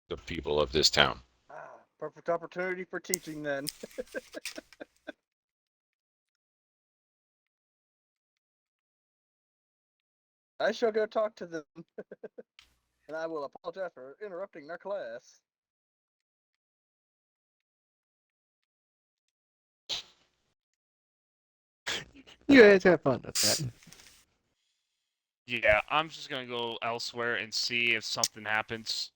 the people of this town. Perfect opportunity for teaching then. I shall go talk to them. And I will apologize for interrupting their class. You guys have fun with that. yeah, I'm just gonna go elsewhere and see if something happens.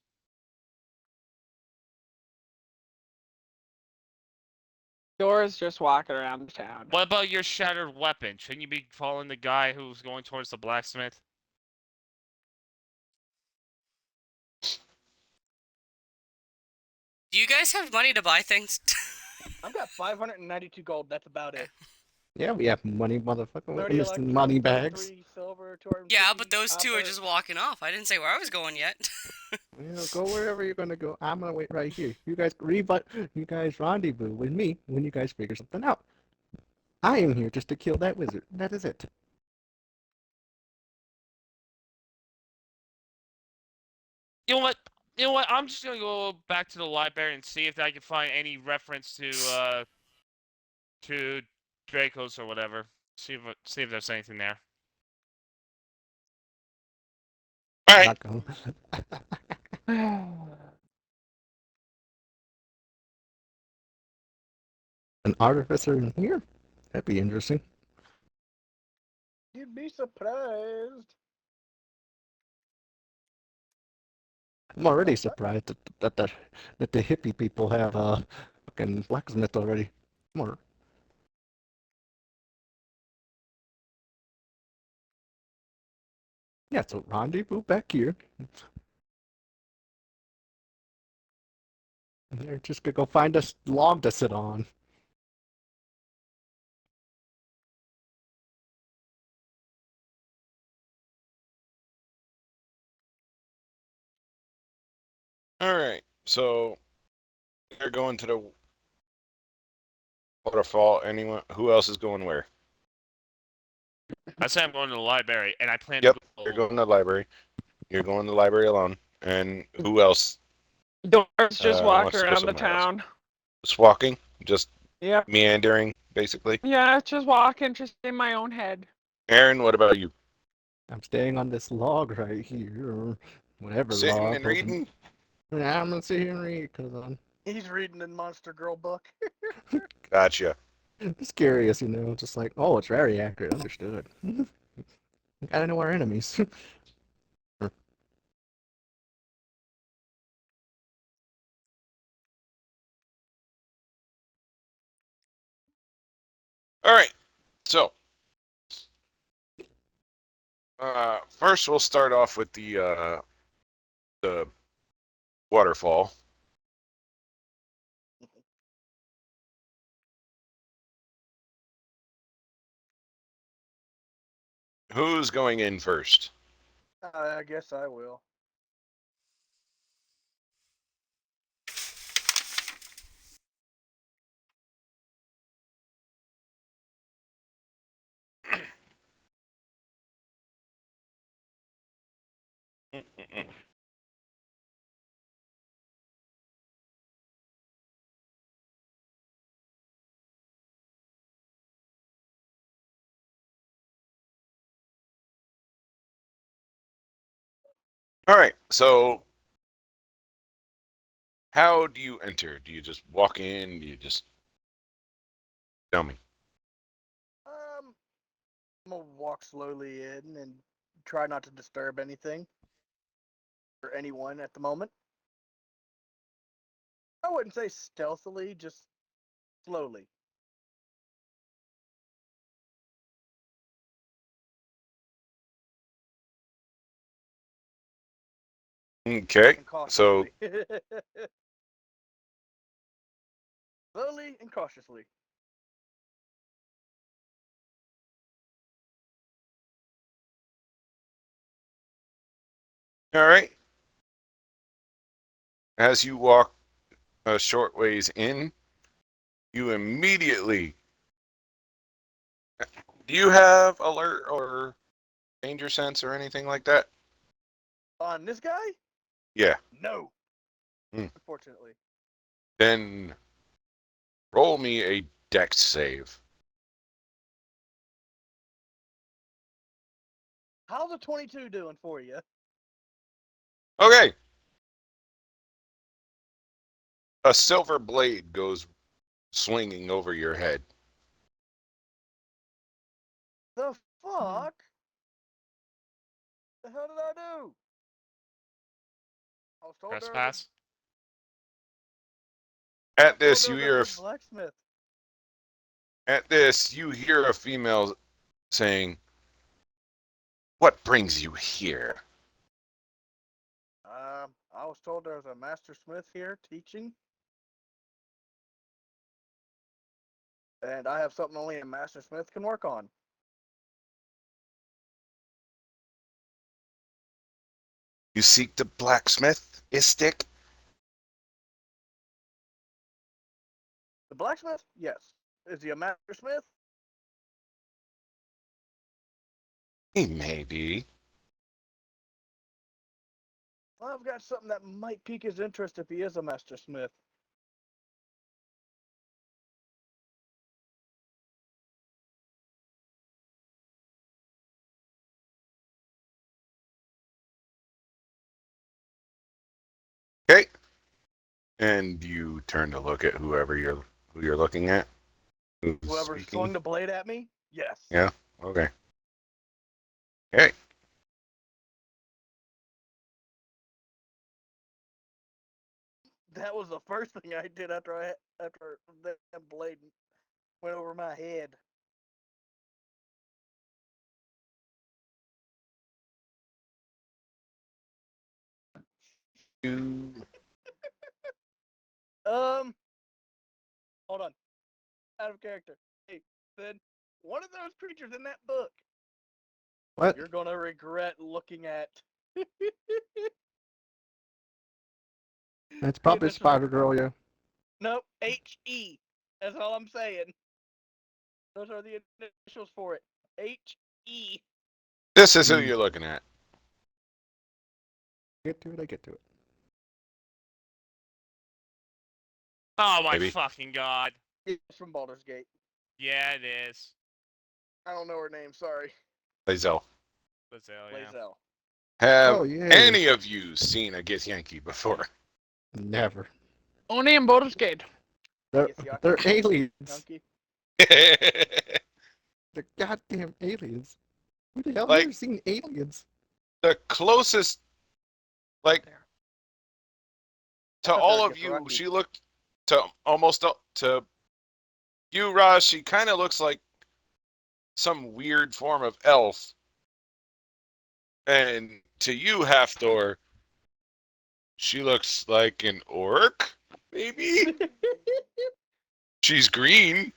Dora's just walking around the town. What about your shattered weapon? Shouldn't you be following the guy who's going towards the blacksmith? Do you guys have money to buy things? I've got 592 gold. That's about it. Yeah, we have money, motherfucker. We're 30 in this electrical, money bags. 23 silver, 250 Yeah, but those two are copper. just walking off. I didn't say where I was going yet. You know, go wherever you're gonna go. I'm gonna wait right here. You guys rendezvous with me when you guys figure something out. I am here just to kill that wizard. That is it. You know what? You know what? I'm just gonna go back to the library and see if I can find any reference to Dracos or whatever. See if there's anything there. All right. Not gonna. An artificer in here? That'd be interesting. You'd be surprised. I'm already surprised that the hippie people have a fucking blacksmith already. More. Yeah, so rendezvous back here. And they're just gonna go find a log to sit on. All right. So they're going to the waterfall. Anyone? Who else is going where? I say I'm going to the library, and I plan Yep, to go. you're going to the library. You're going to the library alone. And who else? Dora's just wants walking to go around the somewhere else? town. Just walking, just Yep. meandering, basically. Yeah, just walking, just in my own head. Aaron, what about you? I'm staying on this log right here, or whatever Sitting log. and reading? Yeah, I'm gonna sit here and read because He's reading the Monster Girl book. Gotcha. I'm just curious, just like, oh, it's very accurate. Understood. Gotta know our enemies. All right. So, first we'll start off with the waterfall. Who's going in first? I guess I will. All right. So, how do you enter? Do you just walk in? Do you just tell me? I'm gonna walk slowly in and try not to disturb anything or anyone at the moment. I wouldn't say stealthily, just slowly. Okay. And So, cautiously. Slowly and cautiously. all right. As you walk a short ways in, you immediately. Do you have alert or danger sense or anything like that? On this guy? Yeah. No. Hmm. Unfortunately. Then roll me a dex save. How's a 22 doing for you? Okay. A silver blade goes swinging over your head. The fuck? The hell did I do? I was told there was Trespass. I was At told this, there you was a hear. good blacksmith. At this, you hear a female saying, "What brings you here?" I was told there was a master smith here teaching. And I have something only a master smith can work on. You seek the blacksmith, Istik? The blacksmith? Yes. Is he a master smith? He may be. Well, I've got something that might pique his interest if he is a master smith. Okay. And you turn to look at who you're looking at. Who's Whoever speaking? swung the blade at me? Yes. Yeah. Okay. Okay. That was the first thing I did after that blade went over my head. You. Hold on. Out of character. Hey, Ben, one of those creatures in that book, What? you're gonna regret looking at. It's probably this is- Spider Girl, yeah. Nope, HE. That's all I'm saying. Those are the initials for it. HE. This is who Hmm. you're looking at. Get to it, I get to it. Oh my Maybe. fucking god. It's from Baldur's Gate. Yeah, it is. I don't know her name. Sorry. Lazel. Lae'zel, yeah. Lae'zel. Have Oh, yeah. any of you seen a Githyanki before? Never. Only in Baldur's Gate. They're, Githyanki. they're aliens. Yankee. They're goddamn aliens. Who the hell Like- never seen aliens? The closest, like, There. to I thought all they were of you, Githyanki. she looked to almost to you, Raj. She kind of looks like some weird form of elf, and to you, Halfdoor, She looks like an orc, maybe? She's green.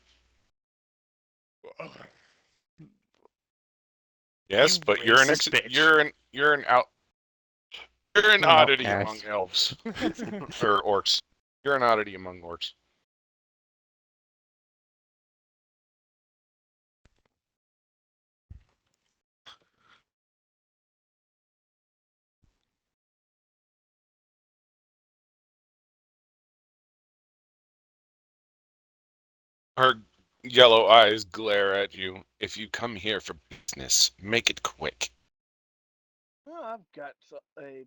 Yes, You but racist bitch. you're an An oddity outcast. among elves or orcs. You're an oddity among orcs. Her yellow eyes glare at you. If you come here for business, make it quick. Well, I've got a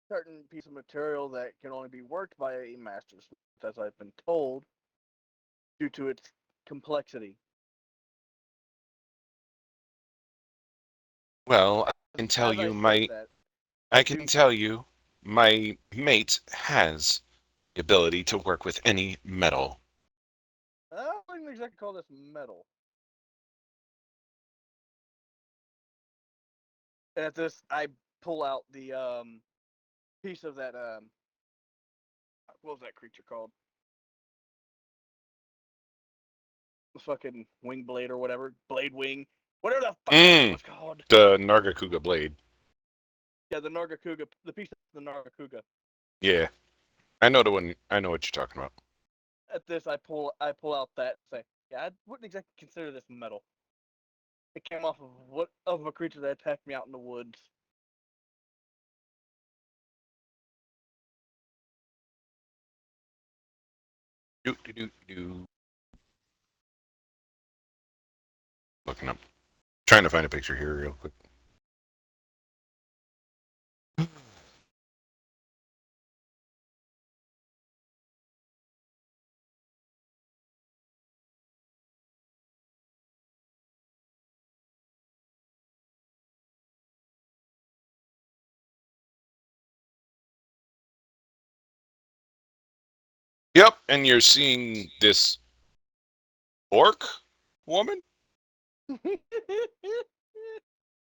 certain piece of material that can only be worked by a master's, as I've been told, due to its complexity. Well, I can tell As I you say that, I can tell you my mate has the ability to work with any metal. I wouldn't exactly call this metal. And at this, I pull out the piece of that what was that creature called? The fucking wing blade or whatever, blade wing, whatever the fuck that was called. The Nargacuga blade. Yeah, the Nargacuga, the piece of the Nargacuga. Yeah. I know the one. I know what you're talking about. At this, I pull out that say, yeah, I wouldn't exactly consider this metal. It came off of a creature that attacked me out in the woods. Do do do do. Looking up. Trying to find a picture here real quick. Yep, and you're seeing this orc woman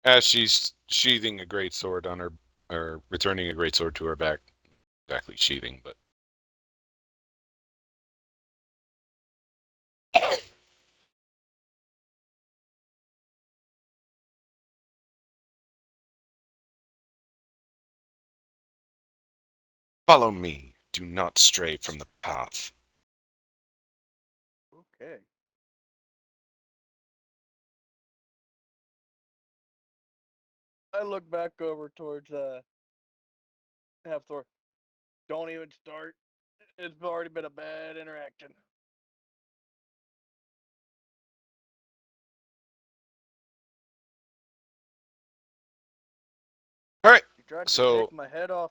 as she's sheathing a great sword on her, or returning a great sword to her back. Exactly sheathing, but follow me. Do not stray from the path. Okay. I look back over towards Halfthor. Don't even start. It's already been a bad interaction. All right. You tried to So take my head off.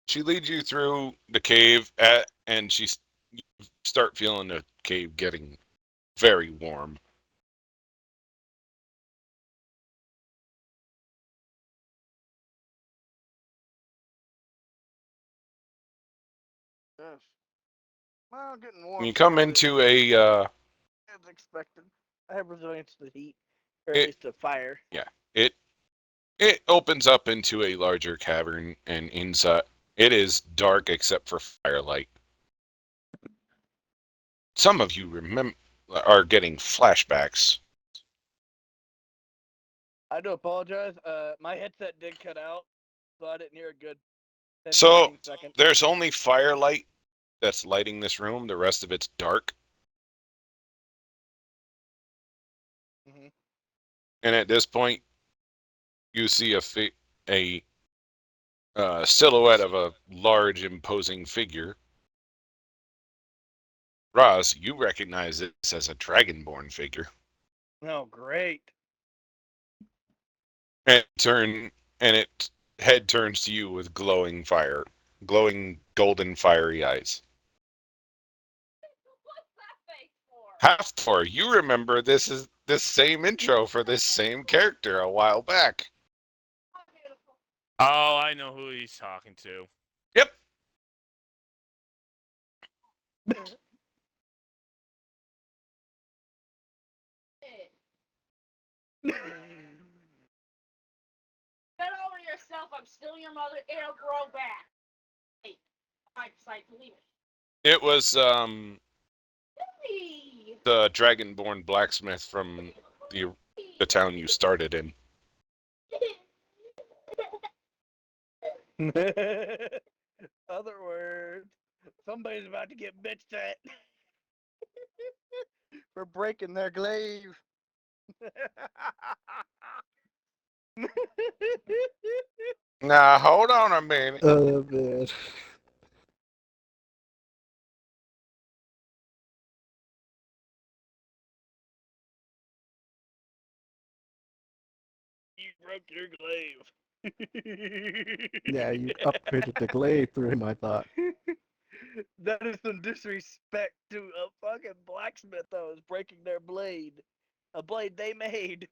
she leads you through the cave, and you start feeling the cave getting very warm. Yes. Well, getting warm. When you come slowly, into a, as expected. I have resilience to heat, or at it least to fire. yeah, it opens up into a larger cavern, and inside it is dark except for firelight. Some of you are getting flashbacks. I do apologize. My headset did cut out, so I didn't hear a good 10, So 15 seconds. there's only firelight that's lighting this room. The rest of it's dark. Mhm. And at this point, you see a silhouette of a large, imposing figure. Roz, you recognize this as a dragonborn figure. Oh, great. And its head turns to you with glowing golden fiery eyes. What's that face for? Halftor, you remember this same intro for this same character a while back. Oh, beautiful. Oh, I know who he's talking to. Yep. Get over here, yourself. I'm still your mother. It'll grow back. Hey, I decide to leave it. It was Hey. the Dragonborn blacksmith from the town you started in. Other words, somebody's about to get bitched at for breaking their glaive. Now hold on a minute. Man. You broke your glaive. Yeah, you upgraded the glaive through him, I thought. That is some disrespect to a fucking blacksmith that was breaking their blade. A blade they made.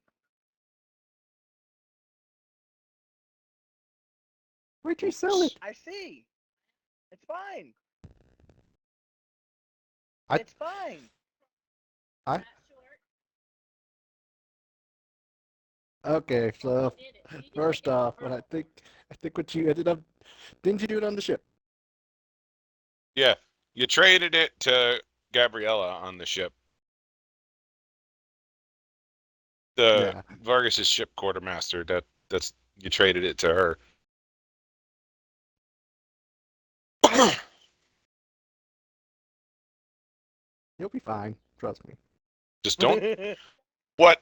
Where'd you sell it? I see. It's fine. I- It's fine. I- Okay, so first off, what I think what you ended up, didn't you do it on the ship? Yeah, you traded it to Gabriella on the ship. The Yeah. Vargas's ship quartermaster. That's you traded it to her. You'll be fine. Trust me. Just don't. What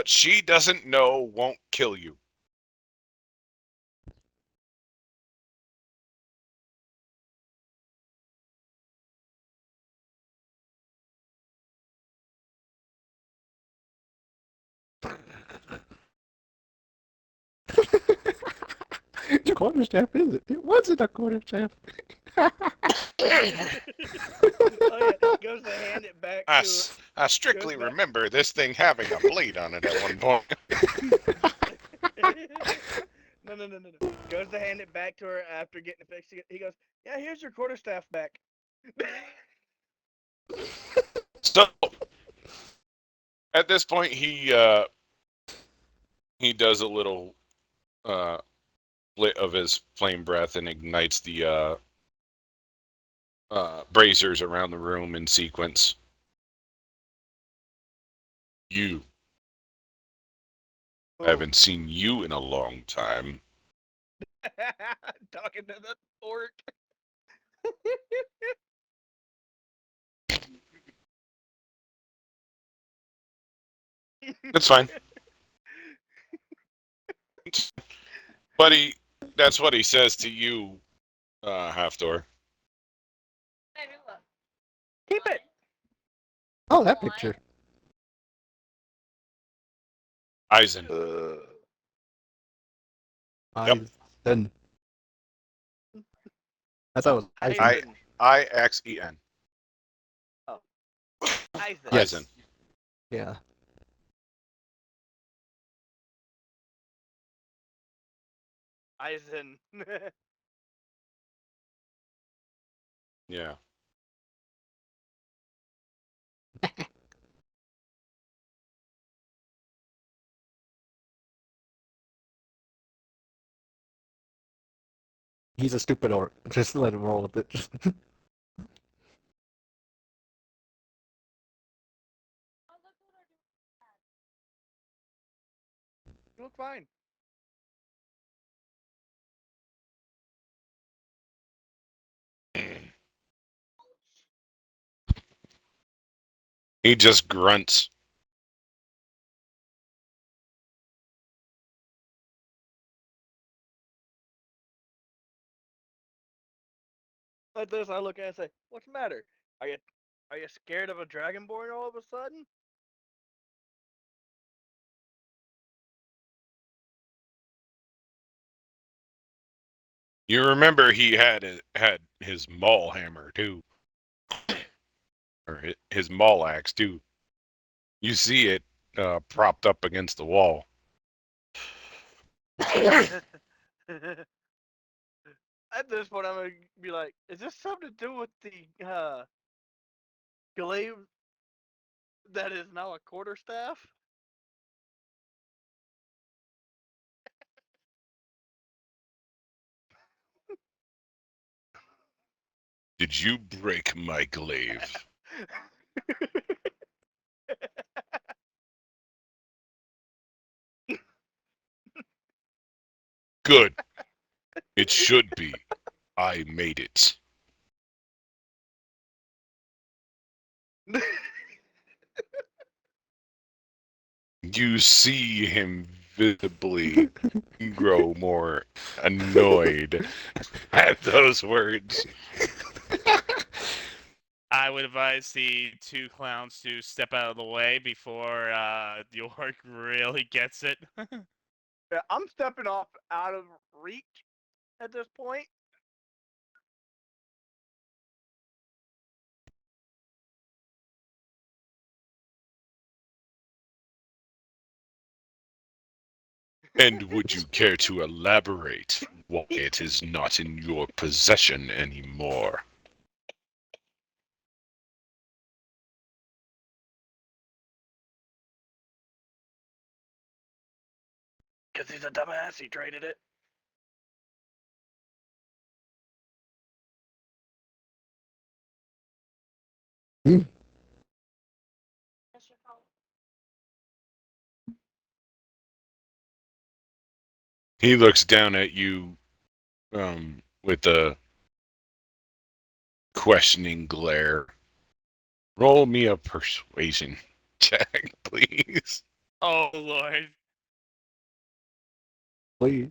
she doesn't know won't kill you. The quarterstaff is it? It wasn't a quarterstaff. Oh yeah, goes to hand it back I, to. I strictly Goes back- remember this thing having a blade on it at one point. No. Goes to hand it back to her after getting it fixed. He goes, "Yeah, here's your quarterstaff back." So at this point, he does a little lit of his flame breath and ignites the braziers around the room in sequence. You. I haven't seen you in a long time. Talking to the orc. It's fine. But that's what he says to you, Halfdoor. Baby, look. Keep it. Oh, that picture. Eisen. Yep. Then that's how it was. Eisen. Ixen. Eisen. Yes. Eisen. Yeah. Eisen. Yeah. He's a stupid orc. Just let him roll with it. You look fine. He just grunts. Like this, I look at it and say, "What's the matter? Are you scared of a dragonborn all of a sudden?" You remember he had his maul hammer too, or his maul axe too. You see it propped up against the wall. At this point, I'm gonna be like, "Is this something to do with the glaive that is now a quarterstaff?" Did you break my glaive? Good. It should be. I made it. You see him visibly grow more annoyed at those words. I would advise the two clowns to step out of the way before the orc really gets it. Yeah, I'm stepping off out of reach at this point. And would you care to elaborate why it is not in your possession anymore? Because he's a dumbass, he traded it. He looks down at you with a questioning glare. Roll me a persuasion check, please. Oh lord. Please,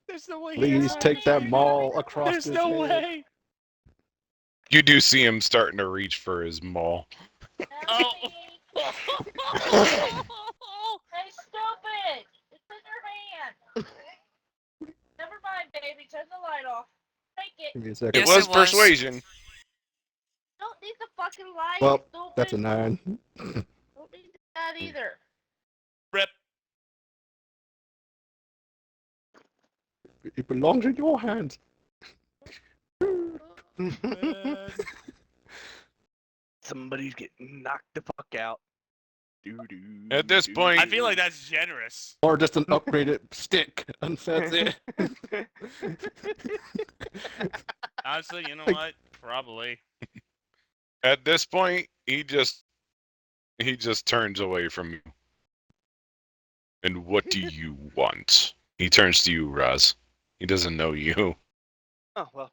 There's no way. he please has take that persuasion. maul across There's his no head. way. You do see him starting to reach for his maul. Oh. Hey, stupid! It's in your hand. Never mind, baby. Turn the light off. Take it. Give me a second. It Yes, was it was. persuasion. Don't need the fucking light. Well, stupid. that's a 9. Don't need that either. Rip. It belongs in your hands. Man. Somebody's getting knocked the fuck out. Doo-doo, At this point- I feel like that's generous. Or just an upgraded stick. And that's it. Honestly, you know Like- what? Probably. At this point, he just turns away from you. And what do you want? He turns to you, Raz. He doesn't know you. Oh, well.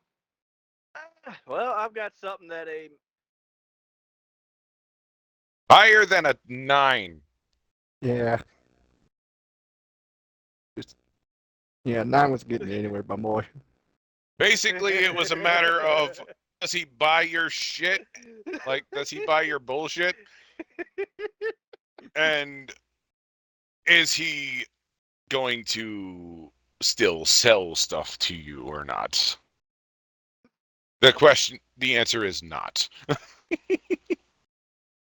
Well, I've got something that a Higher than a 9. Yeah. Yeah, 9 was getting you anywhere, my boy. Basically, it was a matter of, does he buy your shit? Like, does he buy your bullshit? And is he going to still sell stuff to you or not? The answer is not.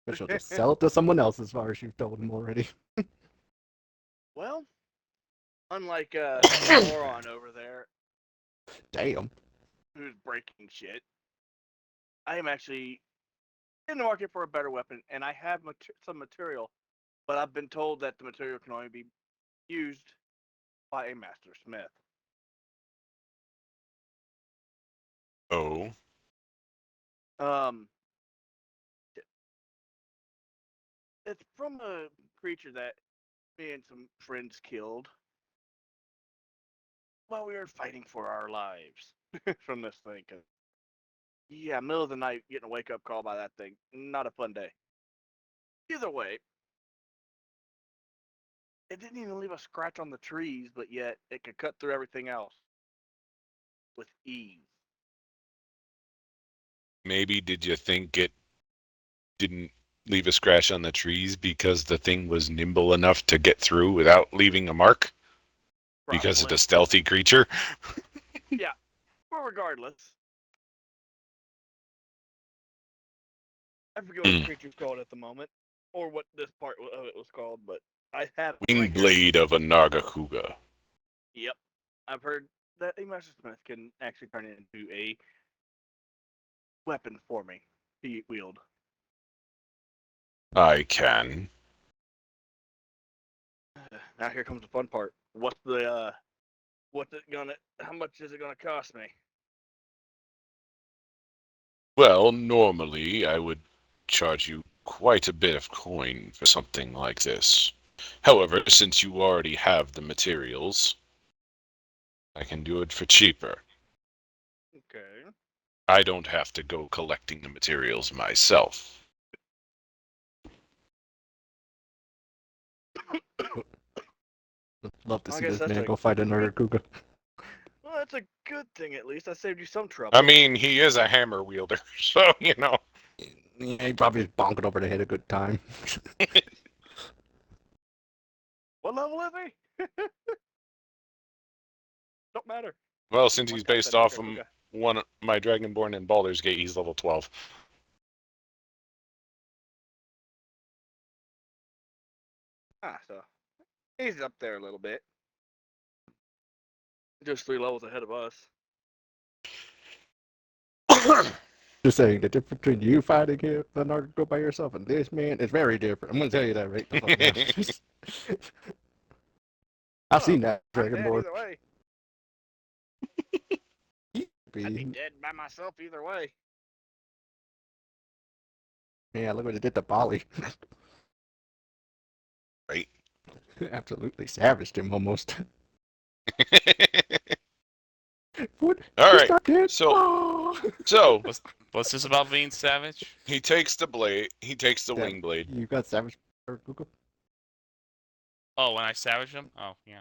But she'll just sell it to someone else as far as you've told him already. Well, unlike moron over there Damn. who's breaking shit, I am actually in the market for a better weapon, and I have some material, but I've been told that the material can only be used by a master smith. Oh. It's from a creature that me and some friends killed while we were fighting for our lives from this thing. 'Cause, yeah, middle of the night, getting a wake up call by that thing. Not a fun day. Either way, it didn't even leave a scratch on the trees, but yet it could cut through everything else with ease. Maybe did you think it didn't leave a scratch on the trees because the thing was nimble enough to get through without leaving a mark? Because it's Probably. a stealthy creature? But regardless, I forget what the creature's called at the moment, or what this part of it was called, but I have it right here. Wingblade of a Nagakuga. Yep. I've heard that a Master Smith can actually turn it into a weapon for me to wield. I can. Now here comes the fun part. What's it gonna, how much is it gonna cost me? Well, normally I would charge you quite a bit of coin for something like this. However, since you already have the materials, I can do it for cheaper. Okay. I don't have to go collecting the materials myself. Love to I see guess this that's man a go fight another Kuga. well, that's a good thing at least. I saved you some trouble. I mean, he is a hammer wielder, so, you know. Yeah, he probably just bonked over the head a good time. What level is he? Don't matter. Well, since One he's cut based that off Nakakuga. one of my Dragonborn in Baldur's Gate, he's level 12. So he's up there a little bit. Just 3 levels ahead of us. Just saying, the difference between you fighting him, the Naruto by yourself, and this man is very different. I'm gonna tell you that right the fuck now. I've seen that I'm Dragon dead Ball. either way. I'd be dead by myself either way. Yeah, look what it did to Bali. Right. Absolutely savaged him almost. What? All He's right. not dead. So, Oh. so What's this about being savage? he takes the blade. He takes the Yeah, wing blade. You got savage Google? Oh, when I savage him? Oh, yeah.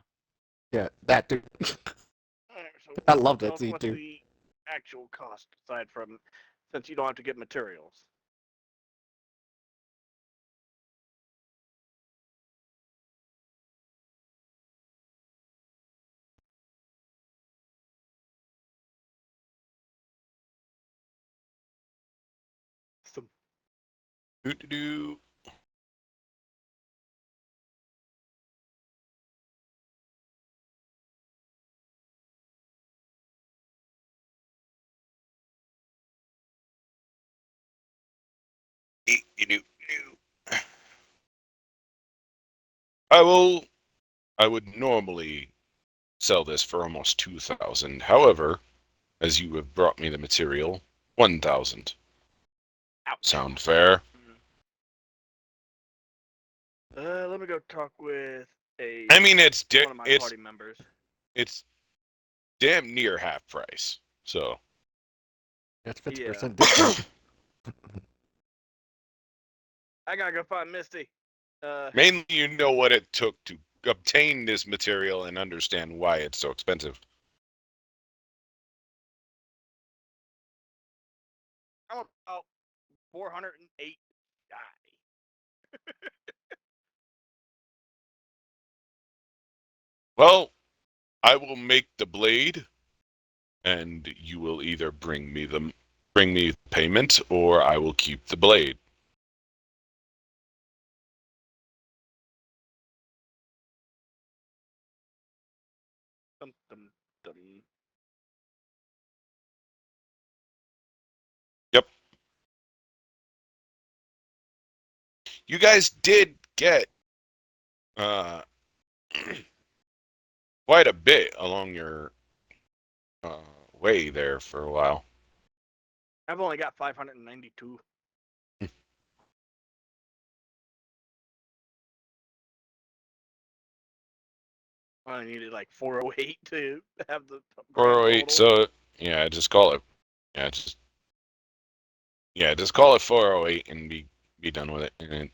Yeah, that dude. Alright, so I love that tell us scene what's too. the actual cost aside from since you don't have to get materials. Some Doo-doo-doo. Doo-doo-doo. I would normally sell this for almost 2,000. However, as you have brought me the material, 1,000. ouch. Sound fair? Let me go talk with I mean, it's one of my party members. it's damn near half price. So That's Yeah. 50% discount. I gotta go find Misty. mainly, you know what it took to obtain this material and understand why it's so expensive. I'm about 408 die. Well, I will make the blade, and you will either bring me the payment, or I will keep the blade. Dum, dum, dum. Yep. You guys did get quite a bit along your way there for a while. I've only got 592. I needed like 408 to have the grand 408. total. So yeah, just call it. Just call it 408 and be done with it, and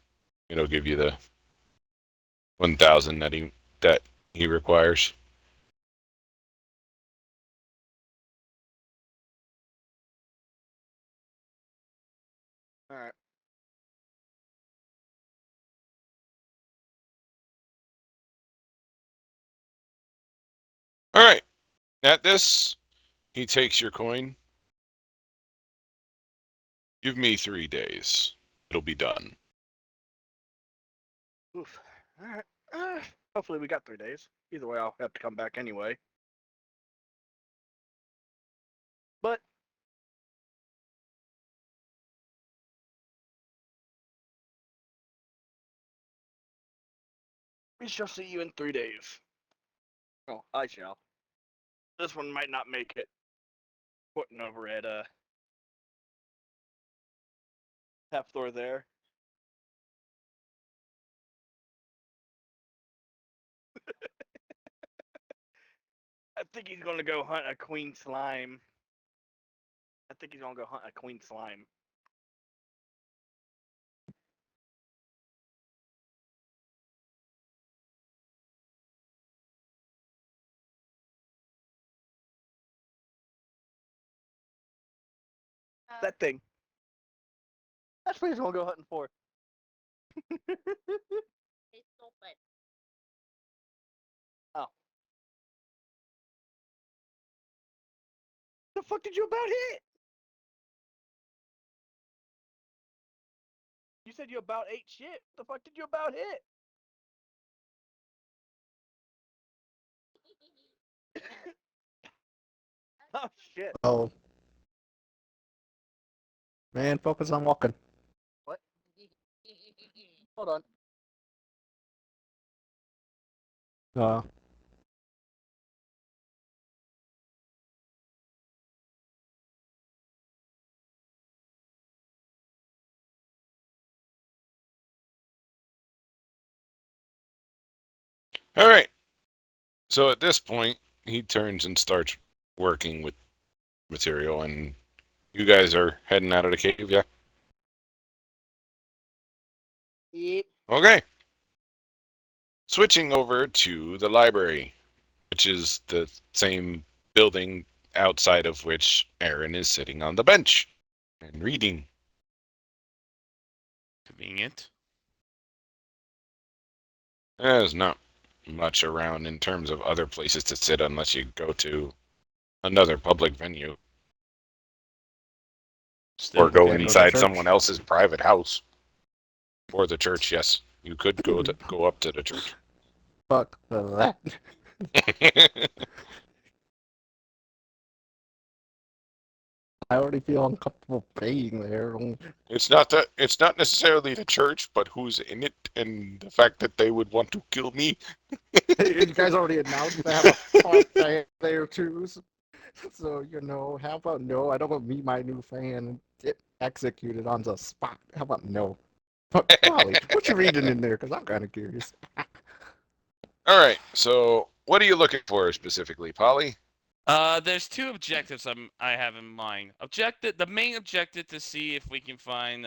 it'll give you the 1,000 that he requires. All right. All right. At this, he takes your coin. Give me 3 days. It'll be done. Oof. All right. Hopefully we got 3 days. Either way, I'll have to come back anyway. But we shall see you in 3 days. Oh, I shall. This one might not make it. Putting over at Half Thor there. I think he's gonna go hunt a queen slime. I think he's gonna go hunt a queen slime. That thing. That's what he's gonna go hunting for. Hey, stupid. The fuck did you about hit? You said you about ate shit. The fuck did you about hit? Oh shit. Oh, man, focus on walking. What? Hold on. Uh, All right. So at this point, he turns and starts working with material, and you guys are heading out of the cave, yeah? Yep. Okay. Switching over to the library, which is the same building outside of which Aaron is sitting on the bench and reading. Convenient. There's not much around in terms of other places to sit unless you go to another public venue Still or go Can't go to inside church? someone else's private house. Or the church, yes. You could go up to the church. fuck that. I already feel uncomfortable being there. It's not necessarily the church, but who's in it and the fact that they would want to kill me. You guys already announced to have a fight there too. So, how about no? I don't want to meet my new fan and get executed on the spot. How about no? But Polly, what you reading in there? Because I'm kind of curious. All right. So, what are you looking for specifically, Polly? There's two objectives I have in mind. The main objective to see if we can find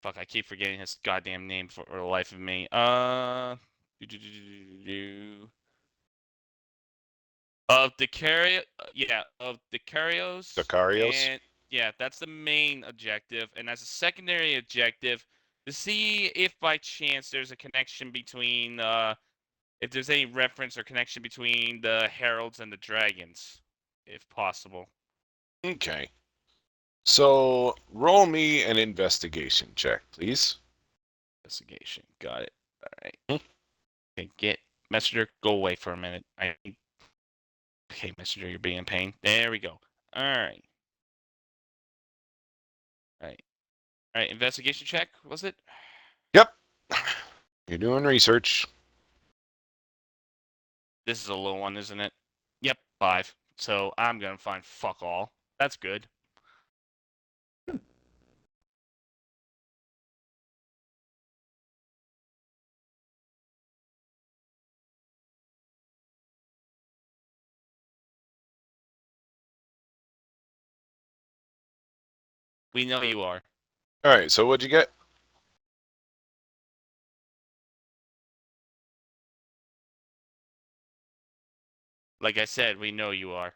fuck, I keep forgetting his goddamn name for the life of me. Of the of the Carios. Sicarios? And yeah, that's the main objective. And as a secondary objective, to see if by chance there's a connection between if there's any reference or connection between the heralds and the dragons, if possible. Okay. So, roll me an investigation check, please. Investigation. Got it. All right. Hmm? Okay, get Messenger. Go away for a minute. Okay, Messenger, you're being a pain. There we go. All right. All right. All right. Investigation check. Was it? Yep. You're doing research. This is a low one, isn't it? Yep, 5. So I'm gonna find fuck all. That's good. We know you are. All right. So, what'd you get? Like I said, we know you are.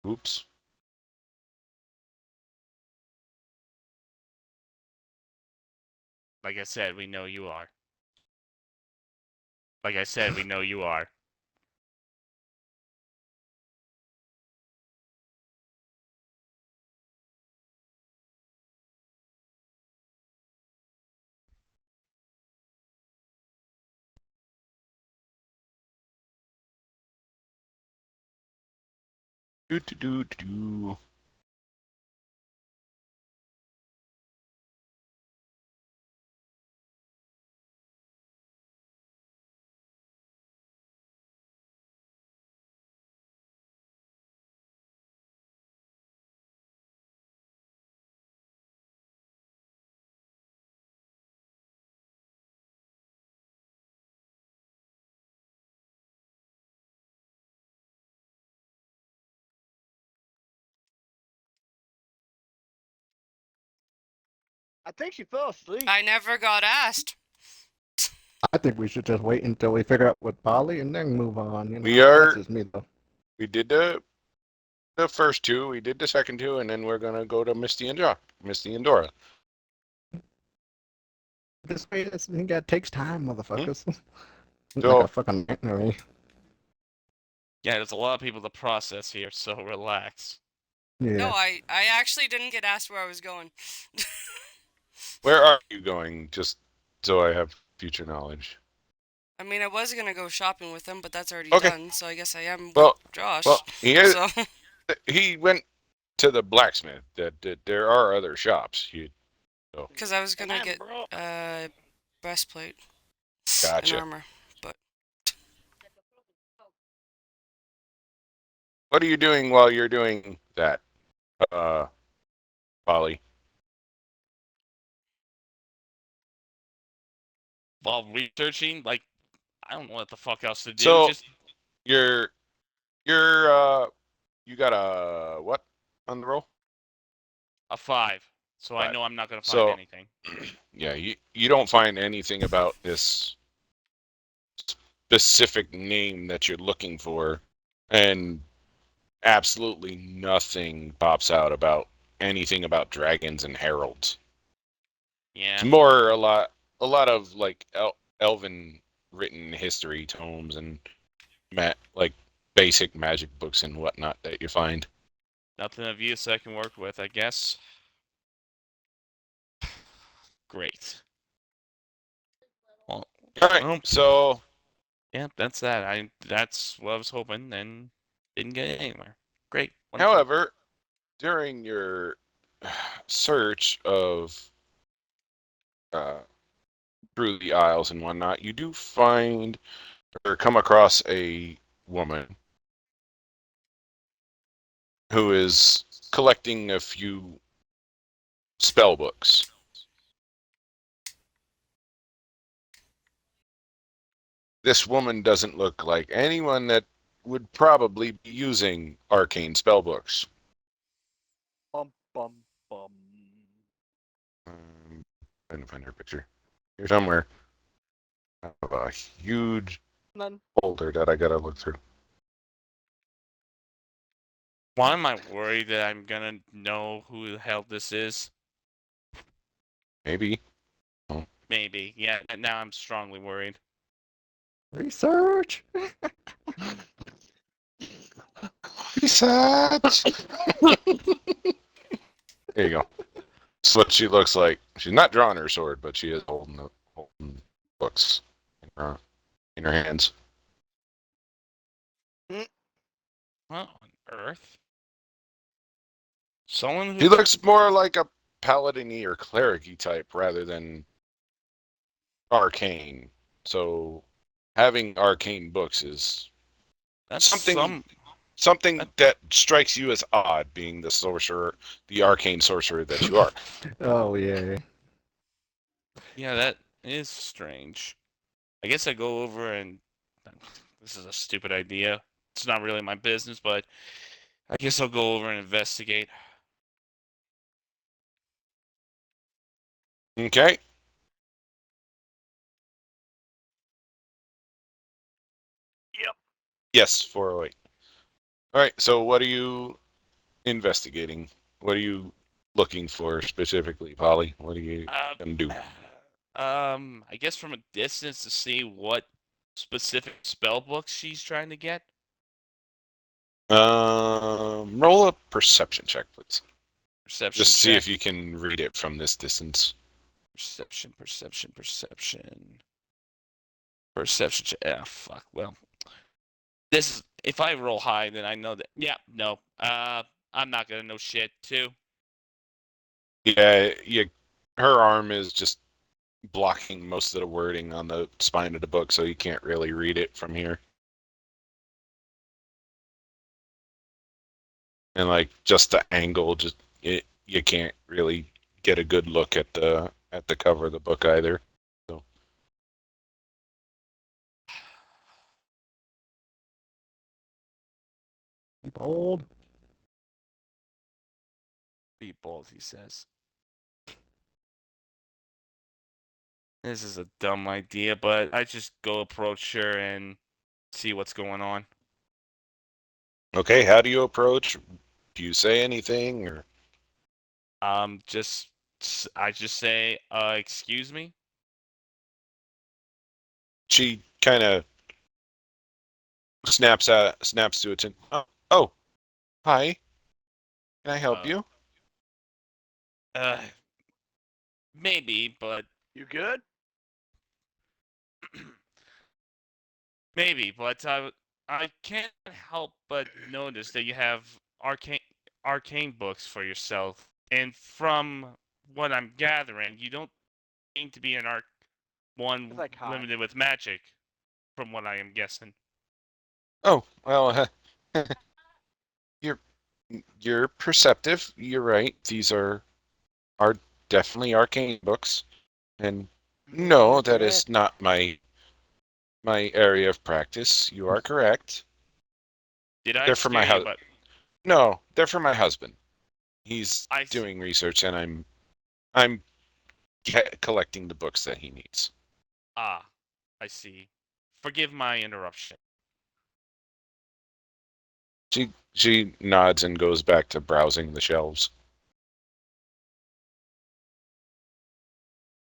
Oops. Like I said, we know you are. Like I said, we know you are. Do do do do. I think she fell asleep. I never got asked. I think we should just wait until we figure out with Polly and then move on. You know, We are- that's just me though. We did the first two, we did the second two, and then we're gonna go to Misty and Dora. This way, this thing that takes time, motherfuckers. Like So- a fucking nightmare. Yeah, there's a lot of people to process here, so relax. Yeah. No, I actually didn't get asked where I was going. Where are you going? Just so I have future knowledge. I mean, I was gonna go shopping with him, but that's already Okay. done. So I guess I am Well- with Josh. Well, so he went to the blacksmith. That there are other shops. because I was gonna Damn, get bro. breastplate Gotcha. and armor. What are you doing while you're doing that, Polly? While researching, like, I don't know what the fuck else to do. So- Just You got a what on the roll? a 5. So I 5. know I'm not gonna find So- anything. Yeah, you don't find anything about this specific name that you're looking for, and absolutely nothing pops out about anything about dragons and heralds. Yeah. It's more a lot of like elven written history tomes and like basic magic books and whatnot that you find. Nothing of use I can work with, I guess. Great. Well, All right, Well- so yeah, that's that. That's what I was hoping, and didn't get anywhere. Great. Wonderful. however, during your search of through the aisles and whatnot, you do find or come across a woman who is collecting a few spell books. This woman doesn't look like anyone that would probably be using arcane spell books. Bum bum bum. Trying to find her picture here somewhere. I have a huge None. folder that I gotta look through. Why am I worried that I'm gonna know who the hell this is? Maybe. Maybe. Yeah, now I'm strongly worried. Research. Research. There you go. That's what she looks like. She's not drawing her sword, but she is holding books in her hands. What on earth? Someone who She looks more like a paladin-y or cleric-y type rather than arcane. So having arcane books is that's something- something that strikes you as odd, being the sorcerer, the arcane sorcerer that you are. Oh yeah. Yeah, that is strange. I guess I go over and this is a stupid idea. It's not really my business, but I guess I'll go over and investigate. Okay. Yep. Yes, 408. All right. So, what are you investigating? What are you looking for specifically, Polly? What are you gonna do? I guess from a distance to see what specific spell books she's trying to get. Roll a perception check, please. Perception. Just see check. if you can read it from this distance. Perception. Perception check. Ah, fuck. Well, this is if I roll high, then I know that. Yeah, no. I'm not gonna know shit too. Yeah, her arm is just blocking most of the wording on the spine of the book, so you can't really read it from here. And like just the angle, you can't really get a good look at the cover of the book either. So Be bold. Be bold, he says. This is a dumb idea, but I just go approach her and see what's going on. Okay, how do you approach? Do you say anything or? I just say, excuse me. She kind of snaps to attention. Oh, hi. Can I help Uh, you? Uh, maybe, but You good? maybe, but I can't help but notice that you have arcane books for yourself, and from what I'm gathering, you don't seem to be one It's like hot. limited with magic, from what I am guessing. Oh, well, you're you're perceptive. You're right. These are definitely arcane books, and no, that is not my area of practice. You are correct. Did I They're for my scare you? house. But No, they're for my husband. He's I doing research, and I'm collecting the books that he needs. ah, I see. Forgive my interruption. She nods and goes back to browsing the shelves.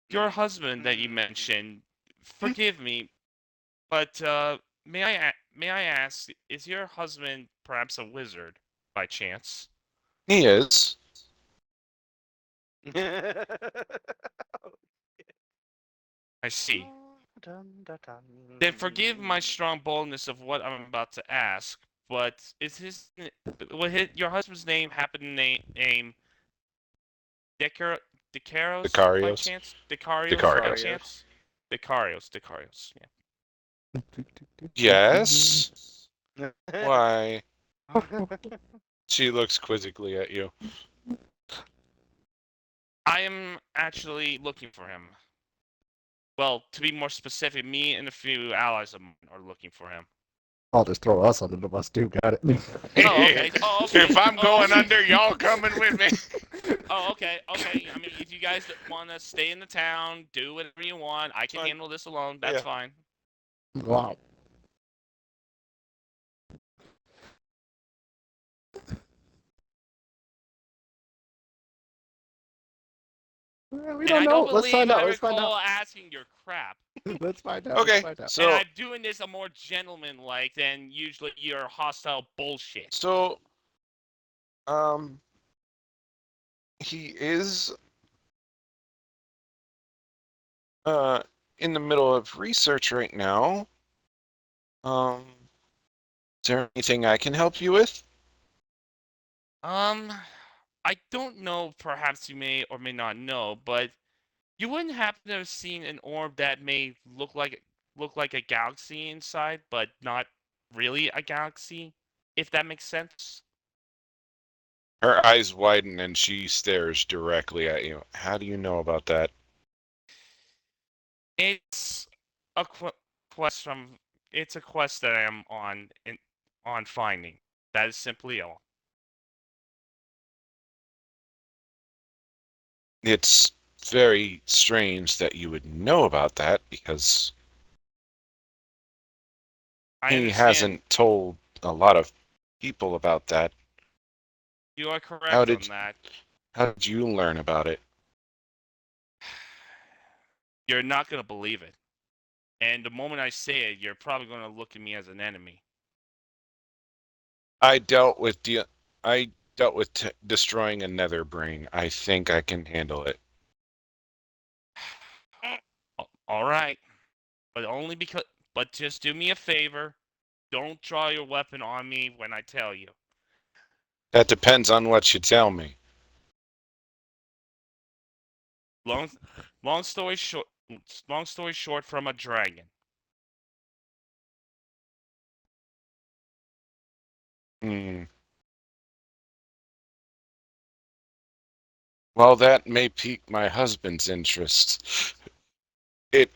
Your husband that you mentioned, forgive me, but may I ask, is your husband perhaps a wizard by chance? He is. I see. Dun, dun, dun. Then forgive my strong boldness of what I'm about to ask, but your husband's name happen to name Decar Decaros by Dicarios. chance? Decarios by Decarios. chance? Decarios, yeah. Yes. Why? She looks quizzically at you. I am actually looking for him. Well, to be more specific, me and a few allies of mine are looking for him. I'll just throw us under the bus too. Got it. Oh, okay. Oh, okay. If I'm Oh, going okay. under, y'all coming with me. Oh, okay. Okay. I mean, if you guys want to stay in the town, do whatever you want. I can Fine. handle this alone. That's Yeah. fine. Wow. Well, we And don't I know. don't Let's believe find out. I Let's find recall out. asking your crap. Let's find out. Okay, Let's find out. And so I'm doing this a more gentleman-like than usually your hostile bullshit. so he is in the middle of research right now. Um, is there anything I can help you with? I don't know. Perhaps you may or may not know, but you wouldn't happen to have seen an orb that may look like a galaxy inside, but not really a galaxy, if that makes sense. Her eyes widen and she stares directly at you. How do you know about that? It's a quest from. It's a quest that I am on finding. That is simply all. It's very strange that you would know about that because I he understand. hasn't told a lot of people about that. You are How correct did on that. how did you learn about it? You're not gonna believe it, and the moment I say it, you're probably gonna look at me as an enemy. I dealt with destroying a nether brain. I think I can handle it. All right, but only because. But just do me a favor. Don't draw your weapon on me when I tell you. That depends on what you tell me. Long, long story short. Long story short, from a dragon. Hmm. Well, that may pique my husband's interest. It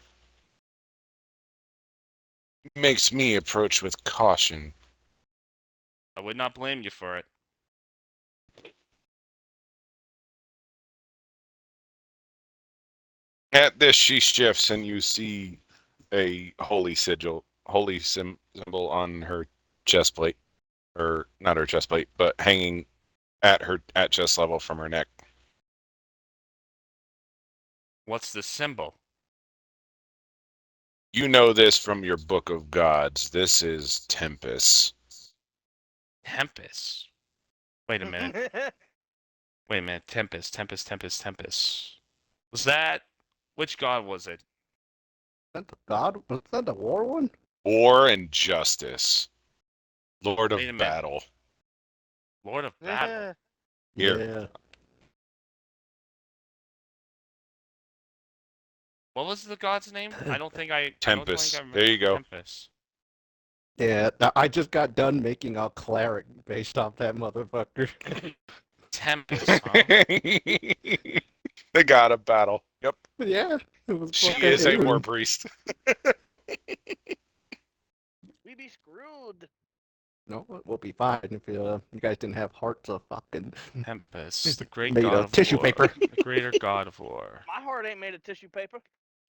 makes me approach with caution. I would not blame you for it. At this, she shifts, and you see a holy symbol on her chest plate, or not her chest plate, but hanging at chest level from her neck. What's the symbol? You know this from your Book of Gods. This is Tempest. Tempest. Wait a minute. Wait a minute. Tempest. Tempest. Tempest. Tempest. Was that? Which god was it? That the God? Was that the war one? War and Justice. Lord of Wait a minute. Battle. Lord of Battle. Here. Yeah. What was the god's name? I don't think I. Tempest. I don't think I There you go. Tempest. Yeah, I just got done making a cleric based off that motherfucker. Tempest. Huh? The god of battle. Yep. Yeah, it was She fucking is a war Aaron. priest. We be screwed. No, we'll be fine if you guys didn't have hearts of fucking Tempest, the great made god of of tissue war. paper. The greater god of war. My heart ain't made of tissue paper.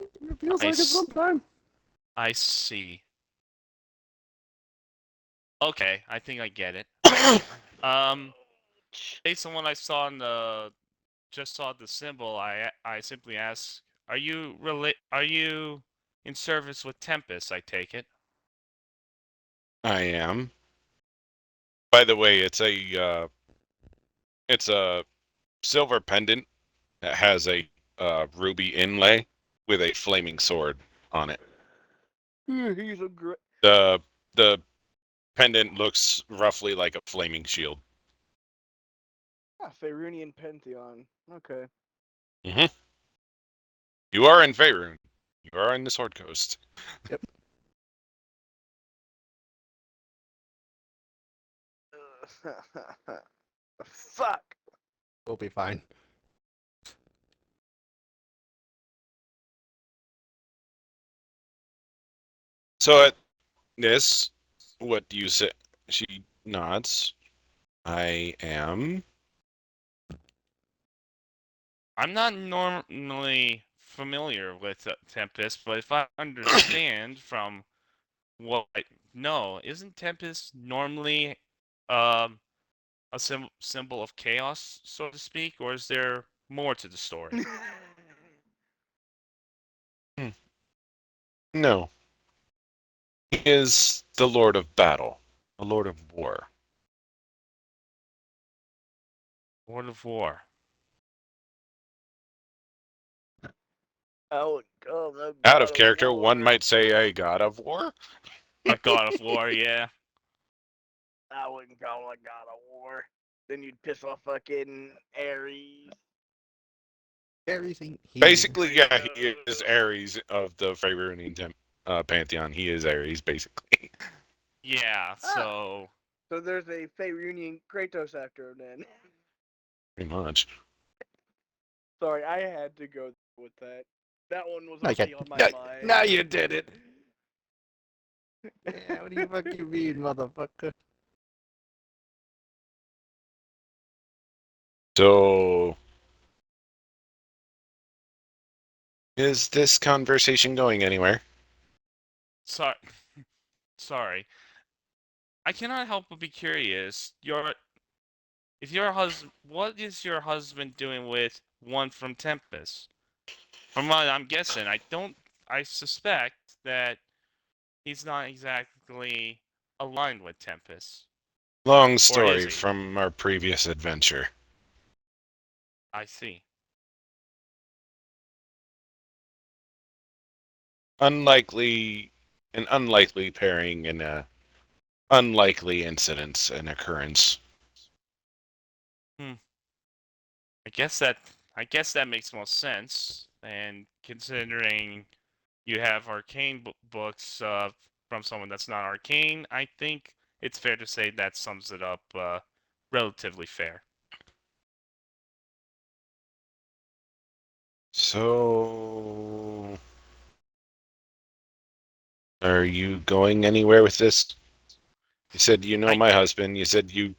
It feels like it Nice. sometimes. I see. Okay, I think I get it. Based on what I saw in the, just saw the symbol, I simply ask, are you in service with Tempest? I take it. I am. By the way, it's a silver pendant that has a ruby inlay with a flaming sword on it. He's a great. The pendant looks roughly like a flaming shield. Faerunian Pantheon. Okay. You are in Faerun. You are in the Sword Coast. Fuck. We'll be fine. So at this, what do you say? She nods. I am. I'm not normally familiar with Tempest, but if I understand from what I know, isn't Tempest normally a symbol of chaos, so to speak, or is there more to the story? No. He is the Lord of Battle, the Lord of War. Lord of War. Oh, God, no Out God of character, one war. might say a god of war. A god of war, yeah. I wouldn't call him a God of War. Then you'd piss off fucking Ares. Ares ain't here. Basically, yeah, he is Ares of the Faerunian pantheon. He is Ares, basically. Yeah, so So there's a Faerunian Kratos actor then. Pretty much. Sorry, I had to go with that. That one was No, already you- on my no, mind. no, you did it. Yeah, what do you fucking mean, motherfucker? So, is this conversation going anywhere? sorry. Sorry. I cannot help but be curious. What is your husband doing with one from Tempest? From what I'm guessing, I suspect that he's not exactly aligned with Tempest. Long is story he? from our previous adventure. I see. An unlikely pairing in a unlikely incidents and occurrence. I guess that makes most sense. And considering you have arcane books from someone that's not arcane, I think it's fair to say that sums it up relatively fair. So, are you going anywhere with this? You said you know my husband. You said you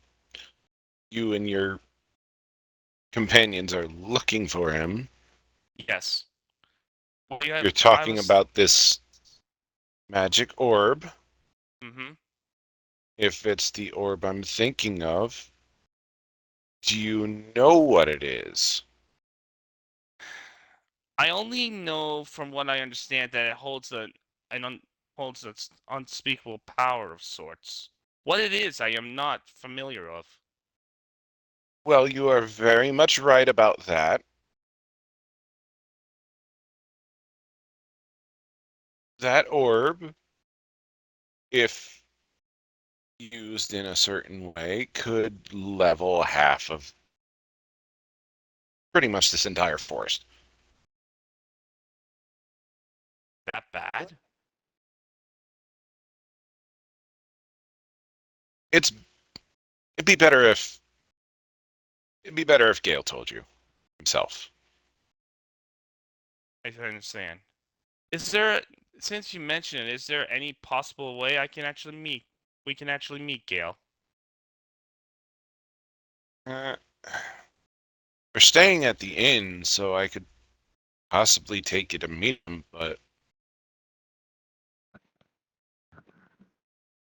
and your companions are looking for him. Yes. Well, you have, You're talking about this magic orb. Mm-hmm. If it's the orb I'm thinking of, do you know what it is? I only know from what I understand that it holds holds an unspeakable power of sorts. What it is, I am not familiar of. Well, you are very much right about that. That orb, if used in a certain way, could level half of pretty much this entire forest. That bad? It's it'd be better if Gale told you himself. I understand. Is there, since you mentioned it, is there any possible way we can actually meet Gale? Uh, we're staying at the inn, so I could possibly take you to meet him, but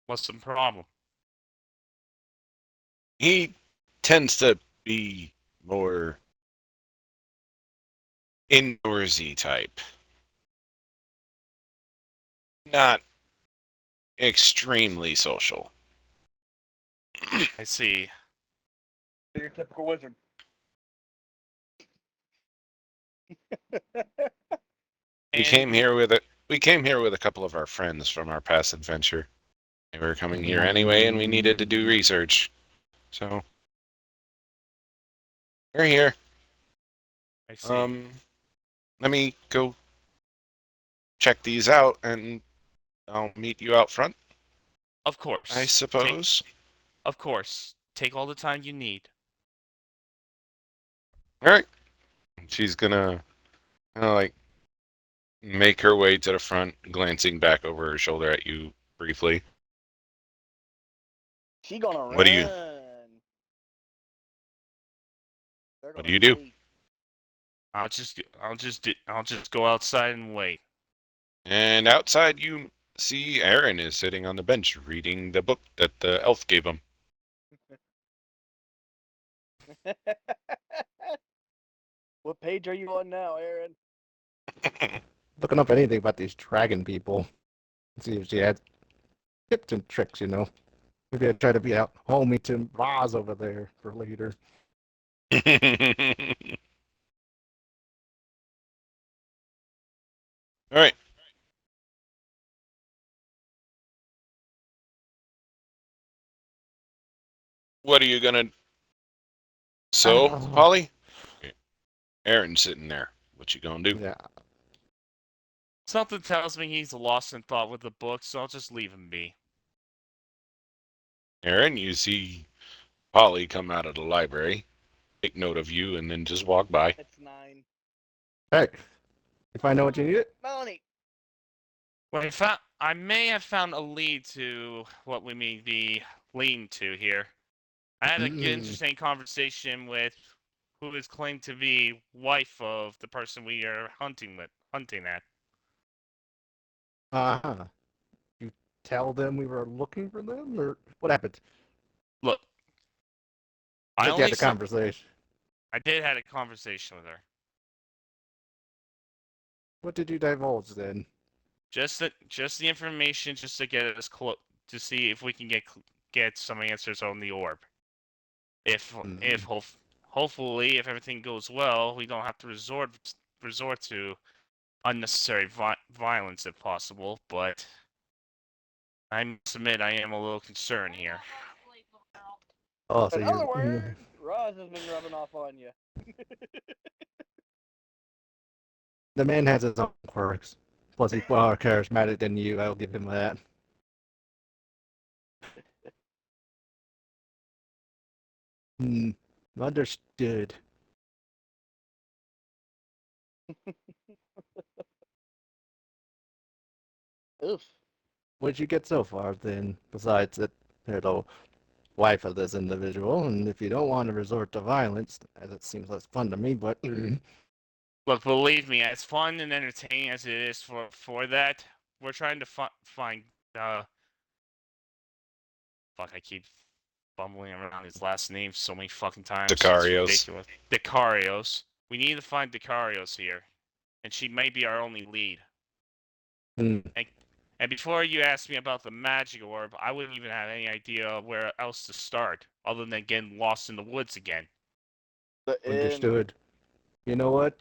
What's the problem? he tends to be more indoorsy type. Not extremely social. I see. Your typical wizard. We came here with a couple of our friends from our past adventure. They were coming here anyway, and we needed to do research. So we're here. I see. Let me go check these out, and I'll meet you out front, Of course. I suppose. Of course. Take all the time you need. All right. She's gonna like make her way to the front, glancing back over her shoulder at you briefly. She gonna run. What do you- What do you do? I'll just go outside and wait. And outside, you see Aaron is sitting on the bench reading the book that the elf gave him. What page are you on now, Aaron? Looking up anything about these dragon people. See if she had tips and tricks, you know. Maybe I'd try to be out homie to Roz over there for later. All right. What are you gonna? So, Oh. Polly, Aaron's sitting there. What you gonna do? Yeah. Something tells me he's lost in thought with the book, so I'll just leave him be. Aaron, you see Polly come out of the library, take note of you, and then just walk by. It's 9. Hey, if I know what you need, Melanie. Well, I may have found a lead to what we may be leading to here. I had a good, interesting conversation with who is claimed to be wife of the person we are hunting at. uh-huh. You tell them we were looking for them, or what happened? Look, I I think you only had a conversation. I did had a conversation with her. What did you divulge then? Just the information, just to get us close, to see if we can get some answers on the orb. If hopefully, if everything goes well, we don't have to resort to unnecessary violence if possible. But I must admit, I am a little concerned here. Oh, so In other you. words, Roz has been rubbing off on you. The man has his own quirks. Plus, he's far more charismatic than you. I'll give him that. Understood. Oof. What'd you get so far then? Besides that, you're the wife of this individual, and if you don't want to resort to violence, as it seems less fun to me, but Look, believe me, as fun and entertaining as it is for that, we're trying to find. Fuck, I keep bumbling around his last name so many fucking times. It's Dicarios. ridiculous. Dicarios. We need to find Dicarios here, and she may be our only lead. Hmm. And before you ask me about the magic orb, I wouldn't even have any idea where else to start, other than getting lost in the woods again. The inn. Understood. You know what?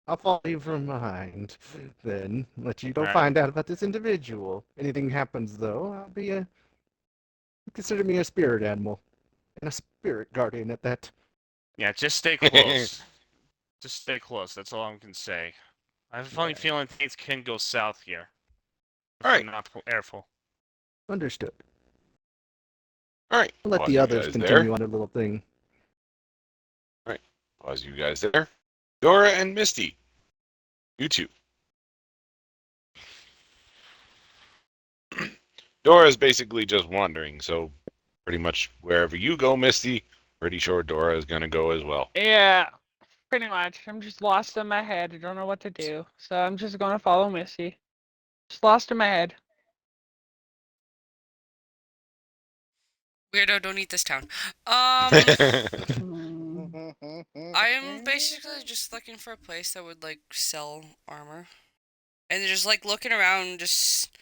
I'll follow you from behind, then let you go Alright. find out about this individual. Anything happens, though, I'll be consider me a spirit animal and a spirit guardian at that. Yeah, just stay close. Just stay close. That's all I can say. I have a funny Yeah. feeling things can go south here. If Alright. we're not careful. Understood. All right. I'll let pause the you others guys continue there. on their little thing. Pause you guys there. Dora and Misty. You two. Dora's basically just wandering, so pretty much wherever you go, Misty, pretty sure Dora is gonna go as well. Yeah, pretty much. I'm just lost in my head. I don't know what to do. So I'm just gonna follow Missy. Just lost in my head. Weirdo, don't eat this town. Hmm. I am basically just looking for a place that would like sell armor, and just like looking around, just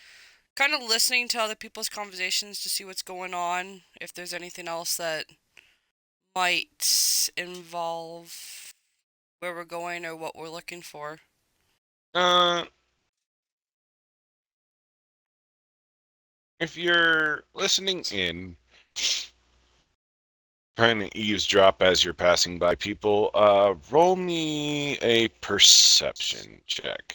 kind of listening to other people's conversations to see what's going on. If there's anything else that might involve where we're going or what we're looking for. If you're listening in, trying to eavesdrop as you're passing by people, roll me a perception check.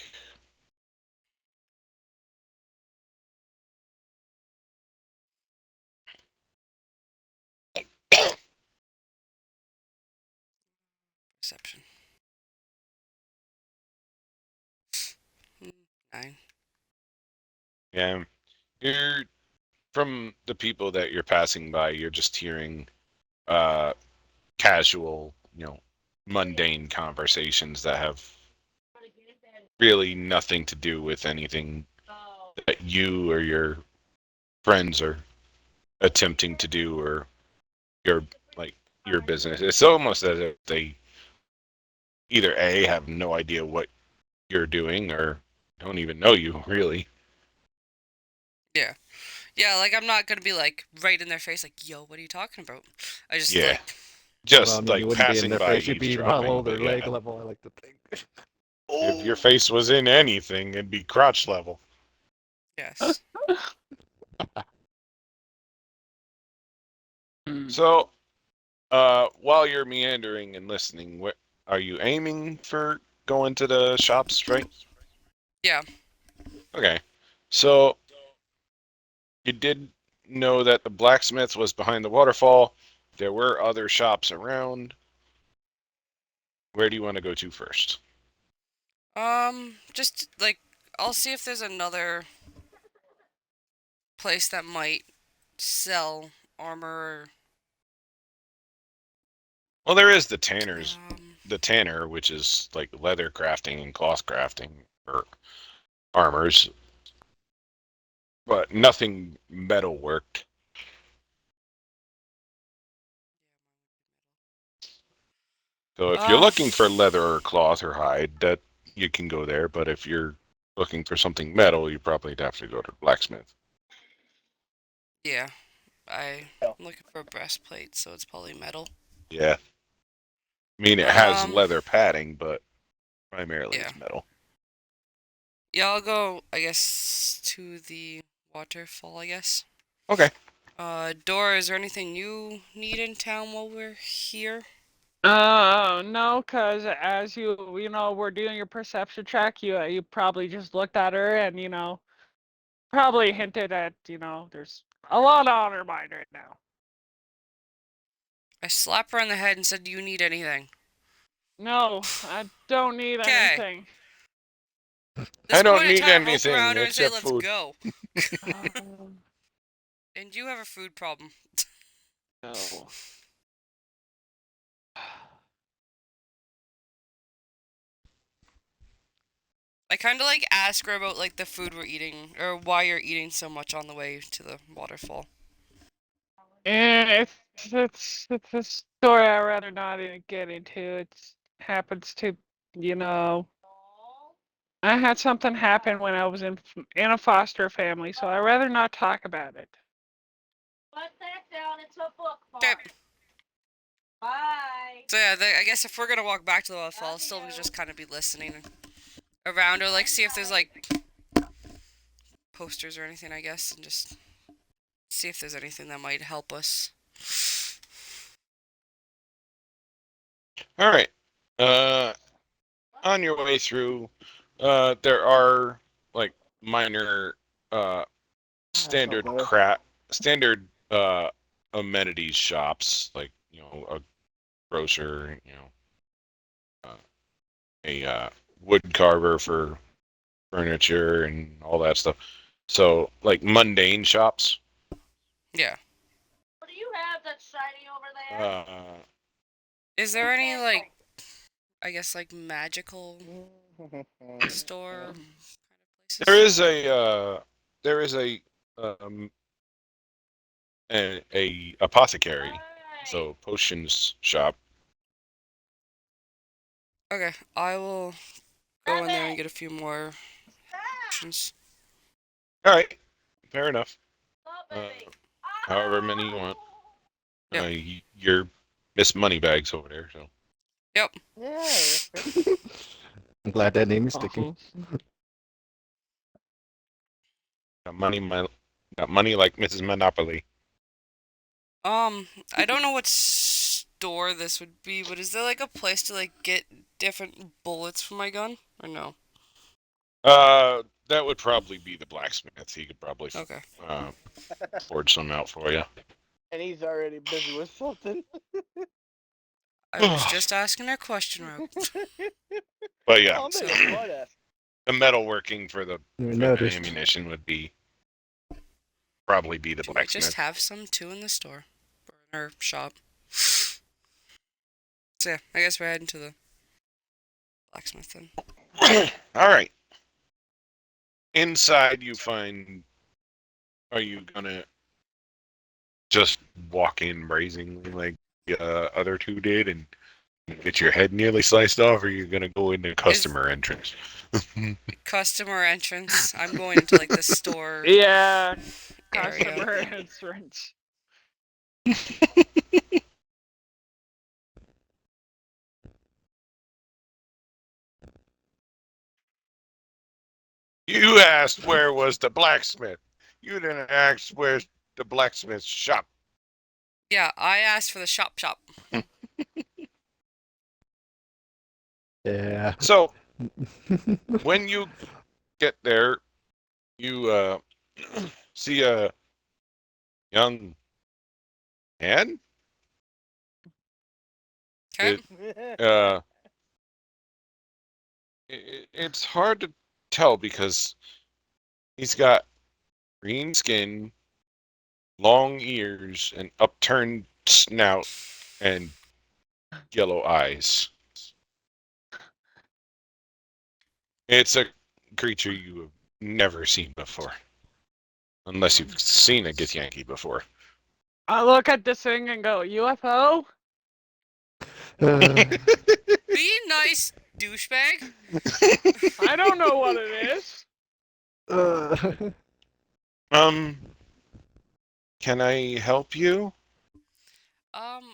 Perception. 9. Yeah, you're from the people that you're passing by. You're just hearing casual, mundane conversations that have really nothing to do with anything that you or your friends are attempting to do or your your business. It's almost as if they either A, have no idea what you're doing, or don't even know you really. Yeah, like I'm not gonna be like right in their face, like, yo, what are you talking about? I just Yeah. like, Just Well, I mean, like you wouldn't be in passing their by face, you'd be eavesdropping. below their but yeah. leg level, I like to think. If your face was in anything, it'd be crotch level. yes. So, while you're meandering and listening, what are you aiming for going to the shops, right? Yeah. Okay. So, you did know that the blacksmith was behind the waterfall. There were other shops around. Where do you want to go to first? Just like I'll see if there's another place that might sell armor. Well, there is the tanner's, Um, the tanner, which is like leather crafting and cloth crafting for armors, but nothing metal worked. So if you're looking for leather or cloth or hide, that you can go there. But if you're looking for something metal, you probably have to go to the blacksmith. yeah, I'm looking for a breastplate, so it's probably metal. Yeah. I mean, it has Um, leather padding, but primarily yeah. it's metal. Yeah, I'll go, I guess, to the waterfall, I guess. Okay. Dora, is there anything you need in town while we're here? No, cause as you know, we're doing your perception check. You probably just looked at her and probably hinted at there's a lot on her mind right now. I slapped her on the head and said, do you need anything? No, I don't need 'Kay. anything. This I don't point in need time, rope anything around her and say, except let's food. go. Um, And you have a food problem. no. I kind of like ask her about like the food we're eating or why you're eating so much on the way to the waterfall. It's a story I'd rather not even get into. It happens to, you know, I had something happen when I was in a foster family, so I'd rather not talk about it. Put that down into a bookmark. Okay. Bye. So yeah, I guess if we're gonna walk back to the waterfall, I'll still just kind of be listening around or like see if there's like posters or anything, I guess, and just see if there's anything that might help us. All right. On your way through, there are like minor, standard standard amenities shops, like a grocer, a wood carver for furniture and all that stuff. So like mundane shops. Yeah. What do you have that's shiny over there? Is there any like, I guess like magical store kind of places? There is um a apothecary, so potions shop. Okay, I will go in there and get a few more options. All right, fair enough. Stop, baby. However many you want. Yep. You're Miss Moneybags over there, so. Yep. Yeah. I'm glad that name is sticking. Got money like Mrs. Monopoly. I don't know what store this would be, but is there like a place to like get different bullets for my gun, or no? That would probably be the blacksmith. He could probably Okay. forge some out for you. And he's already busy with something. I was just asking a question, Rogue. But yeah, I'm so being a smart ass. the metalworking for the Noticed. ammunition would probably be the Do we blacksmith. just have some too in the store or in our shop? So yeah, I guess we're heading to the blacksmith then. All right. Inside, you find. Are you gonna just walk in brazenly like other two did and get your head nearly sliced off, or are you gonna go in the customer entrance? Customer entrance. I'm going into like the store Yeah, area. customer entrance. You asked where was the blacksmith. You didn't ask where's the blacksmith's shop. Yeah, I asked for the shop. Yeah. So when you get there, you see a young man. Okay. It's hard to tell because he's got green skin, long ears, an upturned snout, and yellow eyes. It's a creature you have never seen before. Unless you've seen a Githyanki before. I look at this thing and go, UFO? Be nice, douchebag. I don't know what it is. Can I help you?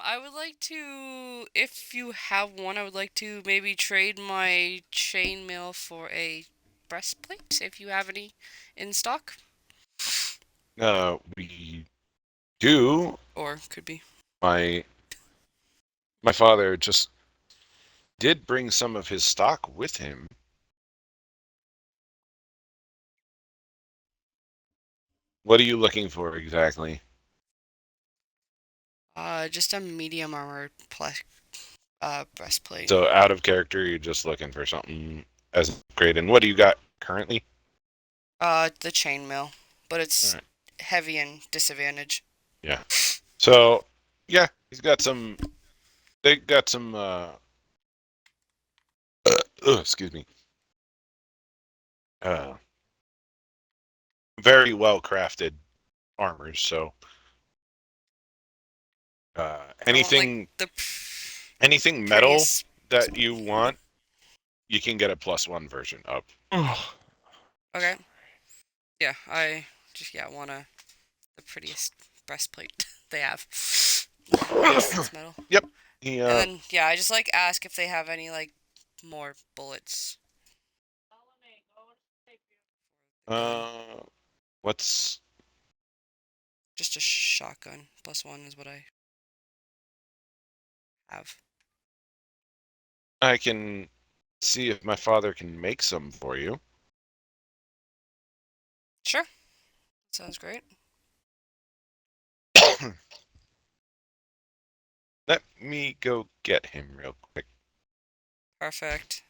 I would like to, if you have one, I would like to maybe trade my chainmail for a breastplate, if you have any in stock. We do. Or could be. My father just did bring some of his stock with him. What are you looking for exactly? Just a medium armor breastplate. So out of character, you're just looking for something as great. And what do you got currently? The chainmail, but it's Alright. heavy and disadvantage. Yeah. So, yeah, he's got some. They got some. Excuse me. very well crafted armors. So anything the anything metal prettiest. that you want, you can get a +1 version of. Okay. Yeah, I just want the prettiest breastplate they have. Yes, it's metal. He, And then I just like ask if they have any like more bullets. what's Just a shotgun +1 is what I have. I can see if my father can make some for you. Sure. Sounds great. Let me go get him real quick. Perfect.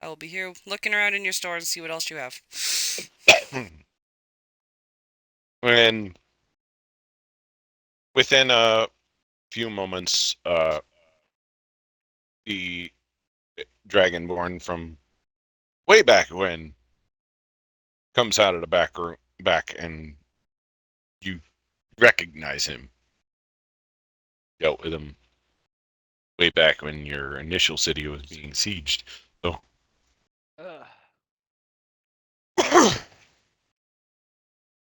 I will be here looking around in your store and see what else you have. And within a few moments, the Dragonborn from way back when comes out of the back, and you recognize him. Dealt with him way back when your initial city was being sieged. So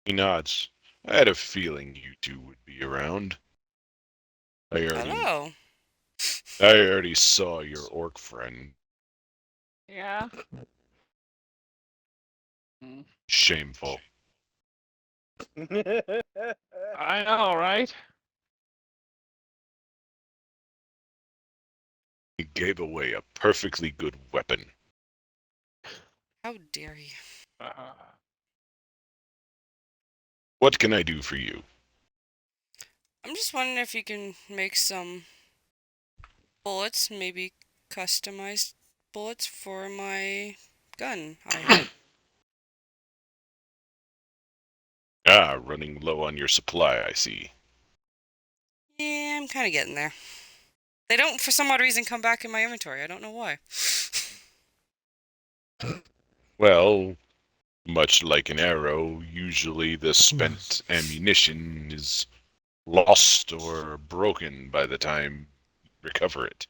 he nods. I had a feeling you two would be around. I Hello. already saw your orc friend. Yeah. Shameful. I know, right? He gave away a perfectly good weapon. How dare you? What can I do for you? I'm just wondering if you can make some bullets, maybe customized bullets for my gun. Running low on your supply, I see. Yeah, I'm kind of getting there. They don't, for some odd reason, come back in my inventory. I don't know why. Well, much like an arrow, usually the spent ammunition is lost or broken by the time you recover it.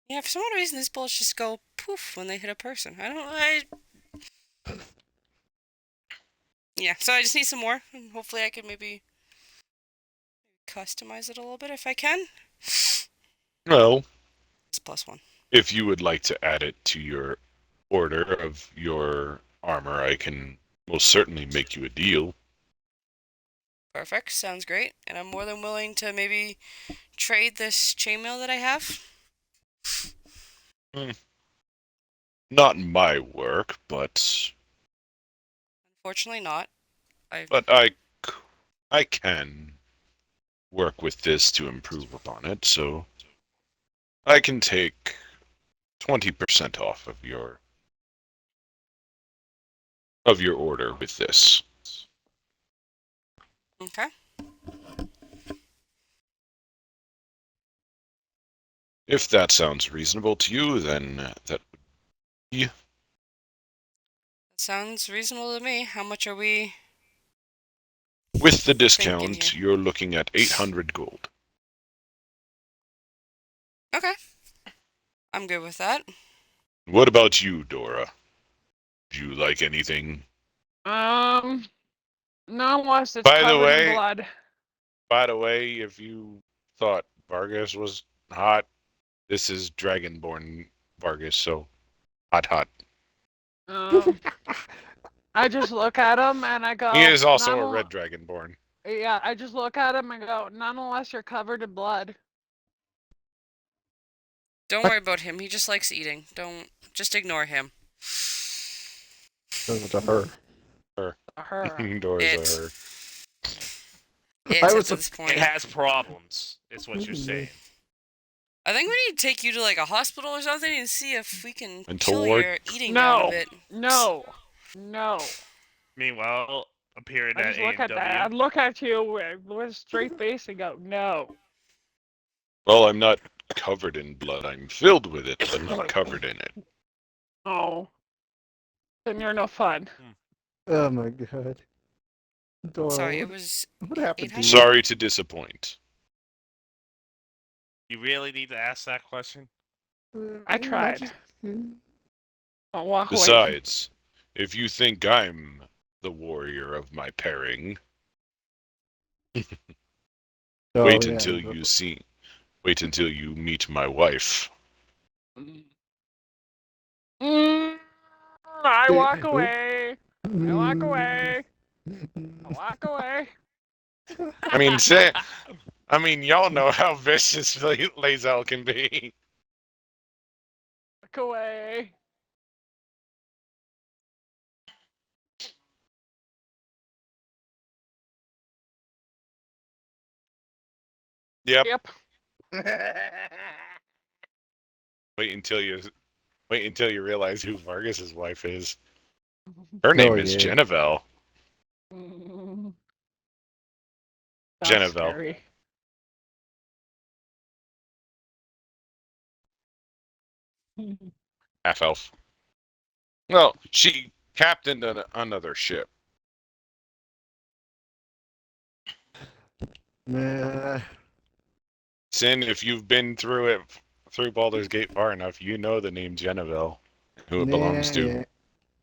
Yeah, for some odd reason, these bullets just go poof when they hit a person. Yeah, so I just need some more, and hopefully I can maybe customize it a little bit if I can. Well, It's +1. if you would like to add it to your order of your armor, I can most certainly make you a deal. Perfect, sounds great. And I'm more than willing to maybe trade this chainmail that I have. Not my work, but Unfortunately not. I can work with this to improve upon it, so I can take 20% off of your order with this. Okay. If that sounds reasonable to you, then that would be. That sounds reasonable to me. How much are we? With the Thinking discount, here. you're looking at 800 gold. Okay. I'm good with that. What about you, Dora? Do you like anything? Not unless it's By the covered way- in blood. By the way, if you thought Vargas was hot, this is Dragonborn Vargas, so hot. I just look at him and I go. He is also "Not a unle- red Dragonborn. Yeah, I just look at him and go, not unless you're covered in blood. Don't worry about him. He just likes eating. Just ignore him. To her. Her. Dora's a her. It I at was this point. It has problems. Is what you're saying. I think we need to take you to like a hospital or something and see if we can Mental kill ward? your eating down a No. bit. No. Meanwhile, appearing I at just look at that. I AMW. look at you with a straight face and go, no. Well, I'm not covered in blood. I'm filled with it, but not covered in it. Oh. then you're no fun. Oh my god. Dora, Sorry, it what, was what happened to 800. you? Sorry to disappoint. You really need to ask that question? I tried. I'll walk away. Besides, if you think I'm the warrior of my pairing, Oh, wait yeah, until you see. Wait until you meet my wife. I walk away. I walk away. I walk away. I mean, y'all know how vicious Lae'zel can be. Walk away. Yep. Yep. Wait until you realize who Vargas's wife is. Her name is yeah. Genevieve. That's Genevieve. scary. Half elf. Well, she captained another ship. Nah. Sin, if you've been through Baldur's Gate far enough, you know the name Genevieve, who it belongs to.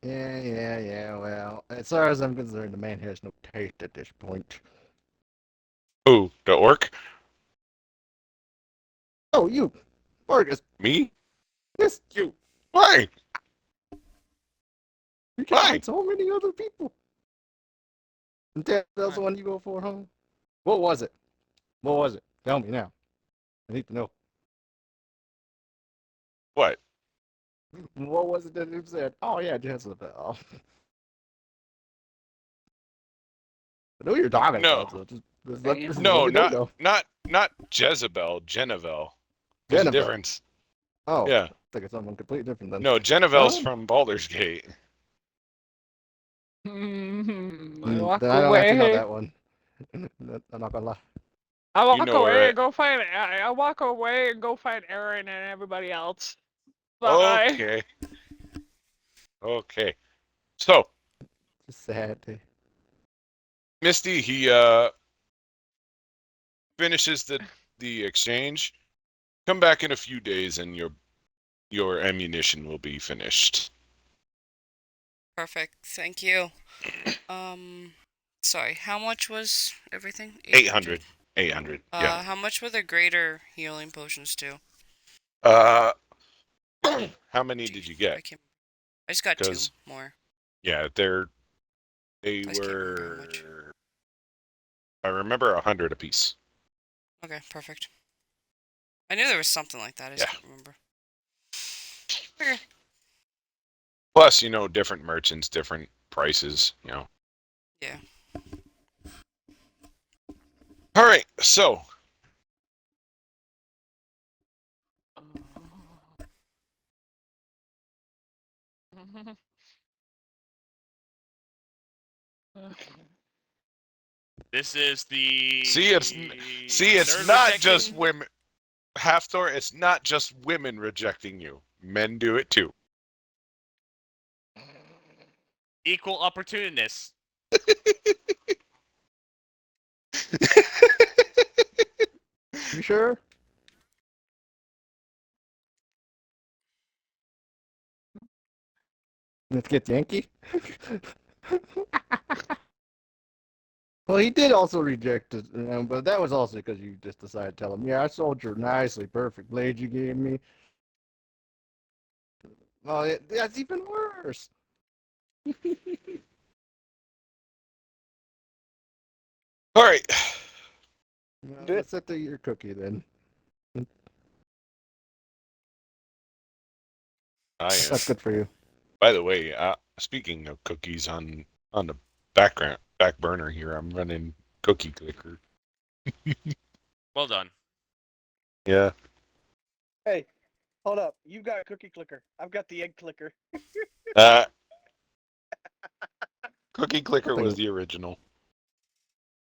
Yeah. Well, as far as I'm concerned, the man has no taste at this point. Who? The orc? Oh, you, Vargas. Me? Yes, you. Why? You can Why? find so many other people. And that's the one you go for, huh? What was it? What was it? Tell me now. I need to know. What? What was it that you said? Oh yeah, Jezebel. I know what you're talking No. about. So just let No, me know. not Jezebel. Genevieve. There's a Genevieve. difference. Oh, Yeah. I think it's something completely different then. No, Genevieve's Oh. from Baldur's Gate. I Then walk I don't actually know away. that one. I'm not gonna lie. I You walk know away where and go find. I walk away and go find Aaron and everybody else. Bye. Okay. Okay. So, It's sad. Misty, he finishes the exchange. Come back in a few days and your ammunition will be finished. Perfect. Thank you. Sorry. How much was everything? 800. 800. Yeah. How much were the greater healing potions too? How many did you get? I just got 2 'Cause- more. Yeah, they just can't remember how much. were. I remember 100 apiece. Okay, perfect. I knew there was something like that. I just Yeah. can't remember. Okay. Plus, different merchants, different prices. Yeah. All right. So, This is the. see, it's third not rejection? just women. Halfthor, it's not just women rejecting you. Men do it too. Equal opportunists. You sure? Let's get Yankee. Well, he did also reject it, but that was also because you just decided to tell him, "Yeah, I sold your nicely perfect blade you gave me." Well, that's even worse. All right. Let's set to your cookie then. That's good for you. By the way, speaking of cookies, on the back burner here, I'm running Cookie Clicker. Well done. Yeah. Hey, hold up. You've got cookie clicker. I've got the egg clicker. Cookie Clicker Something- was the original.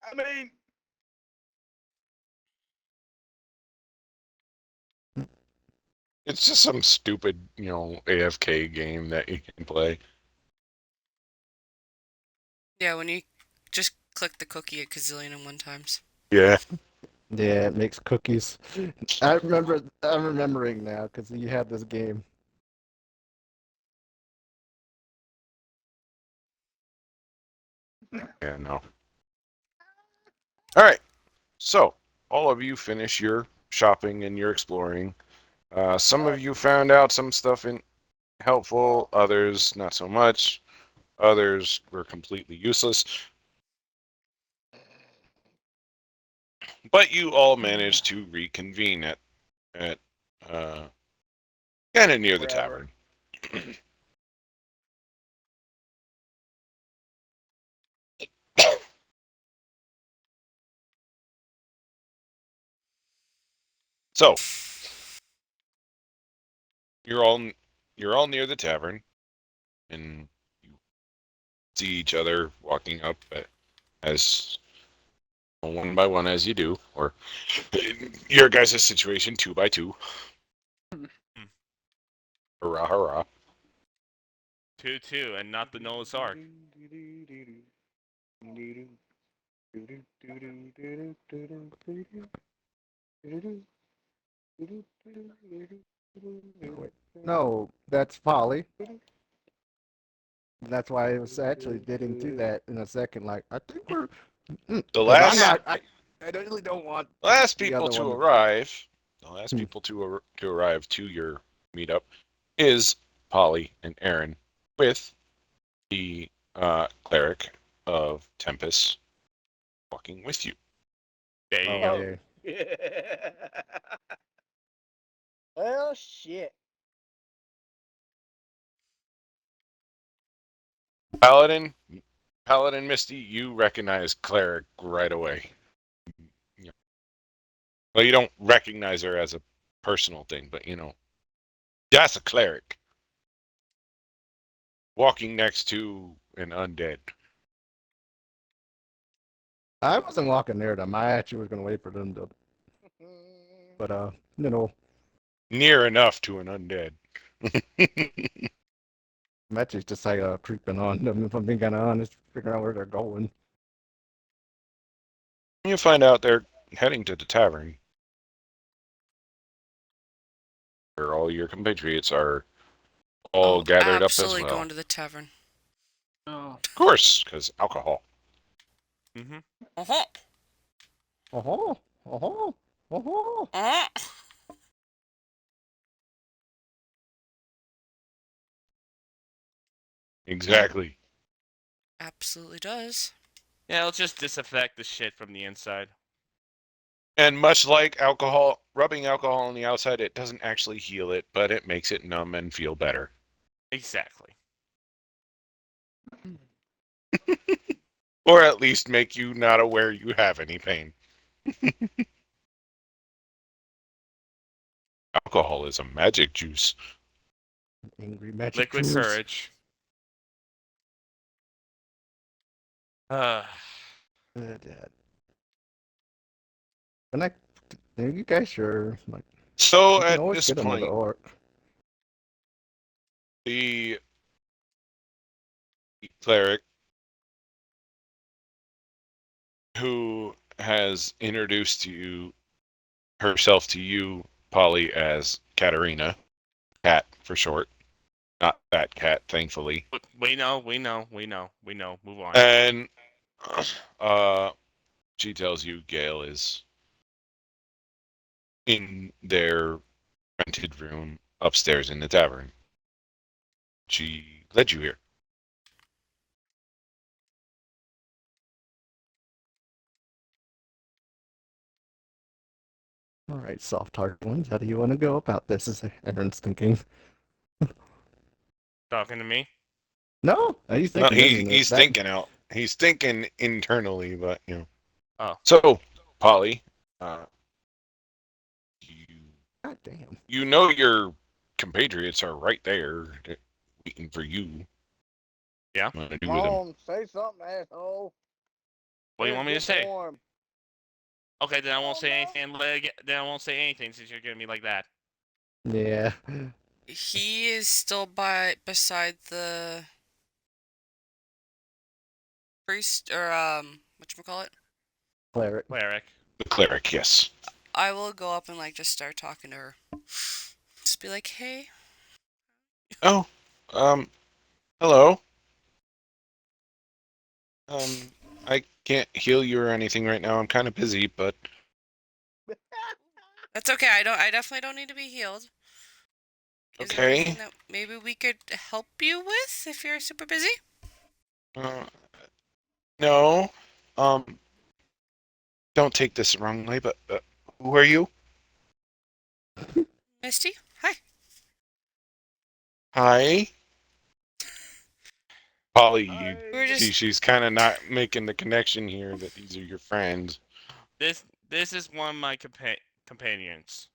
I mean, It's just some stupid, AFK game that you can play. Yeah, when you just click the cookie a gazillion and one times. Yeah. Yeah, it makes cookies. I'm remembering now because you had this game. Yeah, no. All right. So, all of you finish your shopping and your exploring. Some of you found out some stuff helpful, others not so much. Others were completely useless. But you all managed to reconvene at kind of near the Wherever. tavern. So, you're all near the tavern, and you see each other walking up as one by one as you do, or your guys' situation 2 by 2. Hurrah, hurrah. 2-2, and not the Noah's Ark. No, that's Polly. That's why I was actually getting to that in a second. Like, I think we're. The Because I'm last not. I really don't want last the people other to one. arrive, the last Hmm. people to arrive to your meetup is Polly and Aaron with the cleric of Tempest walking with you. There you Oh, go. yeah. Well, shit. Paladin Misty, you recognize cleric right away. Yeah. Well, you don't recognize her as a personal thing, but that's a cleric walking next to an undead. I wasn't walking near them. I actually was going to wait for them to. But, you know, Near enough to an undead. I'm actually just like creeping on them, if I'm being kind of honest, figuring out where they're going. You find out they're heading to the tavern, where all your compatriots are all Oh, gathered up as absolutely well. going to the tavern. Oh. Of course, because alcohol. Mm-hmm. Uh-huh. Oh, oh, oh. Uh-huh. Exactly. Absolutely does. Yeah, let's just disaffect the shit from the inside. And much like alcohol, rubbing alcohol on the outside, it doesn't actually heal it, but it makes it numb and feel better. Exactly. Or at least make you not aware you have any pain. Alcohol is a magic juice. Angry magic Liquid juice. courage. Uh, Dad. And are you guys sure? Like, So you can at always this get another point, orc. the cleric who has introduced herself to you, Polly, as Katarina, Cat for short, not that cat, thankfully. we know. Move on. And she tells you Gale is in their rented room upstairs in the tavern. She led you here. All right, soft-hearted ones. How do you want to go about this? Is Aaron's thinking. Talking to me. No, he's No, thinking. I mean, he's that. thinking out. He's thinking internally, but Oh. So, Polly, you God damn. you know your compatriots are right there, waiting for you. Yeah? What to do Come with them? on, say something, asshole. What do you want me to Get say? warm. Okay, then I won't Oh, say no. anything. Then I won't say anything since you're giving me like that. Yeah. He is still beside the priest or whatchamacallit? Cleric. Cleric. The cleric, yes. I will go up and like just start talking to her. Just be like, hey. Oh, hello. I can't heal you or anything right now. I'm kind of busy, but That's okay. I definitely don't need to be healed. Is there okay. anything that maybe we could help you with if you're super busy? Uh, no. Don't take this the wrong way, but who are you? Misty? Hi. Hi. Polly, you We were see, just she's kind of not making the connection here that these are your friends. This is one of my companions.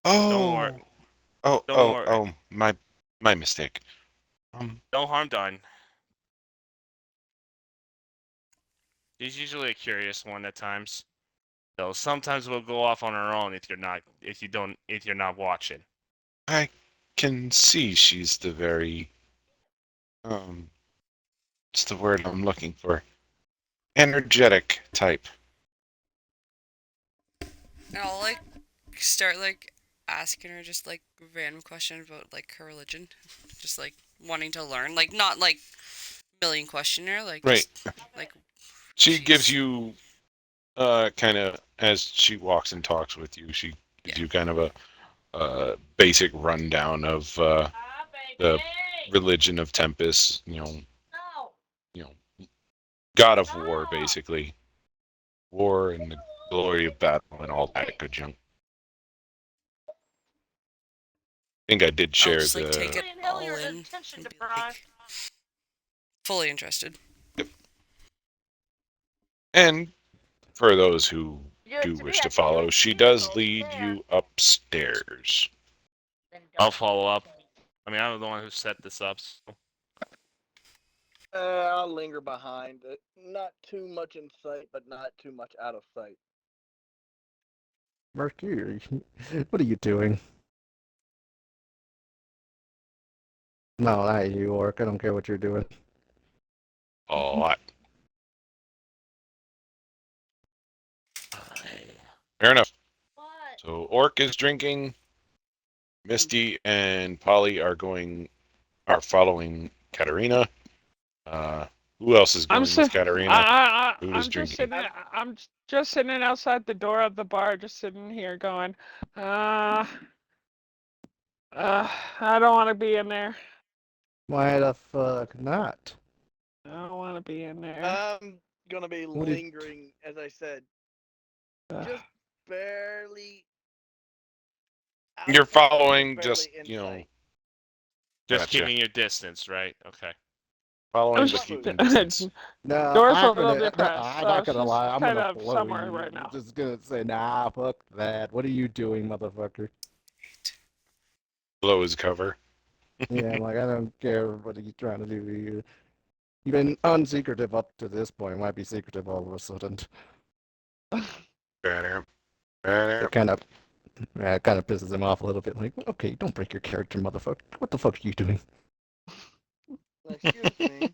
Oh, worry. oh, Don't oh, worry. oh, my mistake. No harm done. She's usually a curious one at times. So sometimes we'll go off on our own if you're not watching. I can see she's the very, what's the word I'm looking for? Energetic type. and I'll like start like asking her just like random questions about like her religion. Just like wanting to learn. Like not like million questioner, like Right. just like She gives she's- you, kind of, as she walks and talks with you, she gives Yeah. you kind of a basic rundown of Ah, the baby. religion of Tempest. No. God of War, basically. War and the glory of battle and all that good junk. I think I did I'll share just like take the. it Julian all Hilliard, in attention and be deprived. like fully interested. And for those who Good do to wish me, to I see follow, you she in the does vehicle lead there. you upstairs. Then I'll don't follow up. speak to me. I mean, I'm the one who set this up. So. I'll linger behind. Not too much in sight, but not too much out of sight. Mercury, what are you doing? No, not you, Orc. I don't care what you're doing. A lot. Fair enough. What? So Orc is drinking. Misty and Polly are following Katarina. Who else is going with Katarina? Who is I'm just drinking? sitting. I'm just sitting outside the door of the bar, just sitting here, going, I don't want to be in there. Why the fuck not? I don't want to be in there. I'm gonna be What did- lingering, as I said, Ugh. just barely. Out You're of sight, but following barely just, in you know, sight. Just Gotcha. keeping your distance, right? Okay. following I'm but What keeping movie? distance. No, Door's a I'm little gonna. depressed, I'm so not gonna she's lie. I'm kind gonna of blow somewhere you. right now. Just gonna say, nah, fuck that. What are you doing, motherfucker? Blow his cover. Yeah, I'm like, I don't care what are you trying to do. You've been unsecretive up to this point. Why be secretive all of a sudden? Better. Better. It kind of pisses him off a little bit. Like, okay, don't break your character, motherfucker. What the fuck are you doing? Excuse me.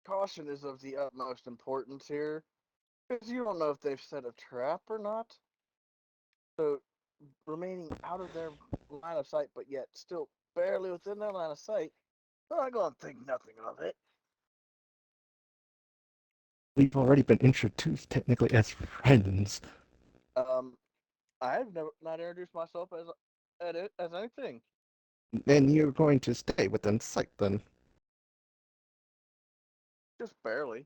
Caution is of the utmost importance here, because you don't know if they've set a trap or not. So, remaining out of their line of sight, but yet still barely within their line of sight, they're not going to think nothing of it. We've already been introduced technically as friends. I've never not introduced myself as anything. And you're going to stay within sight then. Just barely.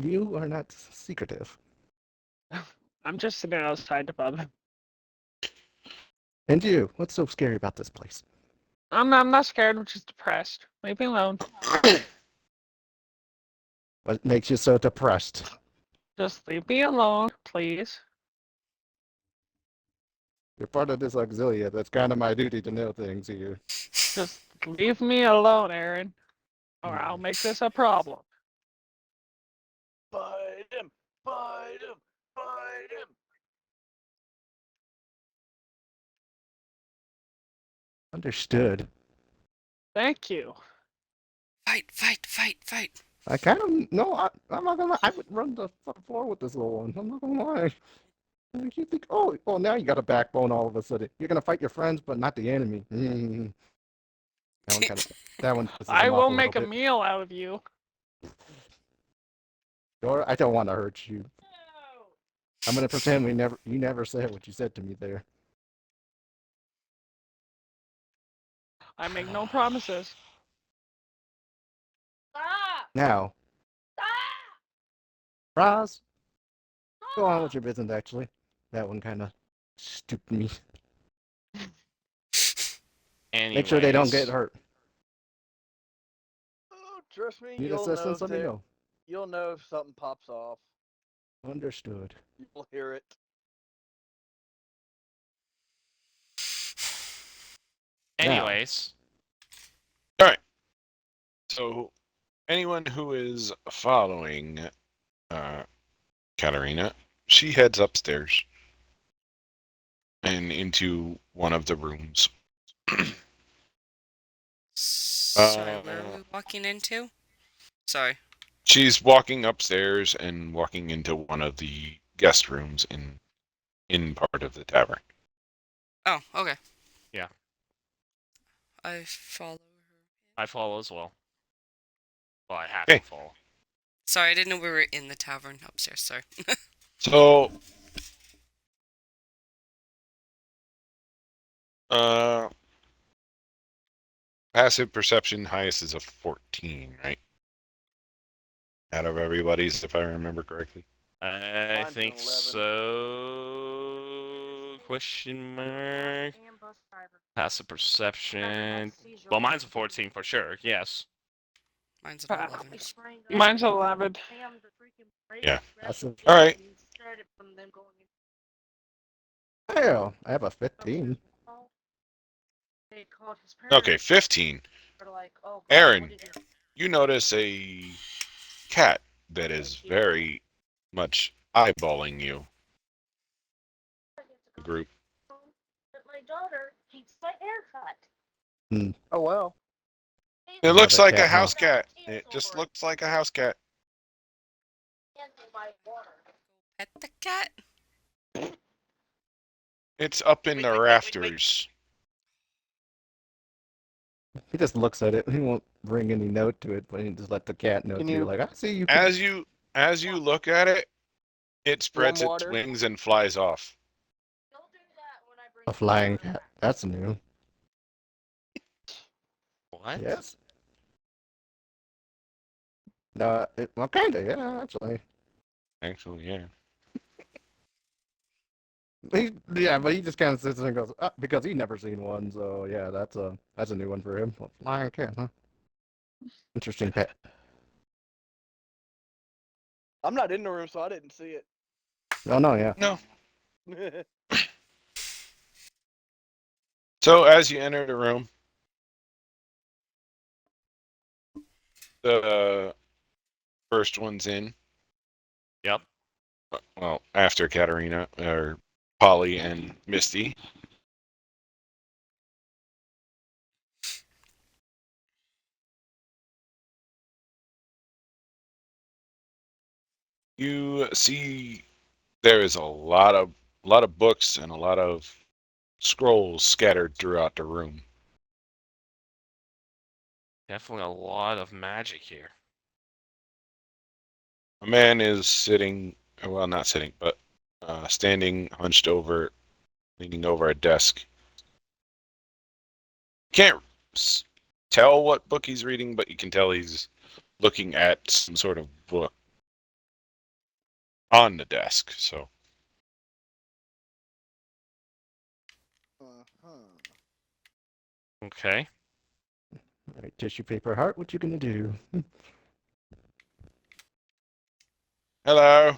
You are not secretive. I'm just sitting outside the pub. And you, what's so scary about this place? I'm not scared. I'm just depressed. Leave me alone. What makes you so depressed? Just leave me alone, please. You're part of this auxilia. That's kind of my duty to know things here. Just leave me alone, Aaron, or I'll make this a problem. Fight him! Fight him! Fight him! Understood. Thank you. Fight, fight, fight, fight. I kind of no. I'm not gonna lie. I would run the fucking floor with this little one. I'm not gonna lie. Like, you think, oh, now you got a backbone all of a sudden. You're gonna fight your friends, but not the enemy. That one pisses I him off will a make a little bit. meal out of you. Dora, I don't want to hurt you. No. I'm gonna pretend you never said what you said to me there. I make no promises. Stop. Now, Stop. Roz, go on Stop. with your business. Actually, that one kind of stupid me. Make sure they don't get Anyways. hurt. Oh, trust me, Need you'll know assistance? if Let me know. you'll know if something pops off. Understood. You'll hear it. Now. Anyways. So, anyone who is following Katarina, she heads upstairs and into one of the rooms. Sorry, where are we walking into? Sorry. She's walking upstairs and walking into one of the guest rooms in part of the tavern. Oh, okay. Yeah. I follow her. I follow as well. Well, I have Okay. to follow. Sorry, I didn't know we were in the tavern upstairs. Sorry. So, passive perception highest is a 14, right? Out of everybody's, if I remember correctly. I Mine's think an 11. so. Question mark. And bus driver. Passive perception. Everybody sees your Well, mine's a face. 14 for sure. Yes. Mine's an Ah. 11. We sprang up Mine's and 11. jammed the freaking brake, Yeah. grabbed That's the a- gate, All right. and started from them going in. Hell, I have a 15. They called his parents. Okay, 15. They're like, oh, God, Aaron. what did you- You notice a cat that is very much eyeballing you. The group. But my daughter hates my haircut. Oh well. It looks Another like a cat, huh? house cat. It just looks like a house cat. Pet the cat? It's up in Wait, the wait, wait, wait, wait. rafters. He just looks at it. He won't bring any note to it, but he just let the cat know Can too. you- Like, I see you. As you look at it, it spreads its water? wings and flies off. Don't do that when I bring A the flying water. cat. That's new. What? Yes. No, well, kinda, yeah, actually. Actually, yeah. Yeah, but he just kind of sits there and goes, because he's never seen one. So yeah, that's a new one for him. A flying cat, huh? Interesting pet. I'm not in the room, so I didn't see it. Oh no, yeah. No. So as you enter the room, the first one's in. Yep. Well, after Katarina or Polly and Misty. You see there is a lot of books and a lot of scrolls scattered throughout the room. Definitely a lot of magic here. A man is sitting, well, not sitting, but standing hunched over, leaning over a desk. Can't tell what book he's reading, but you can tell he's looking at some sort of book on the desk. So Okay. All right, tissue paper heart. What you gonna do? hello,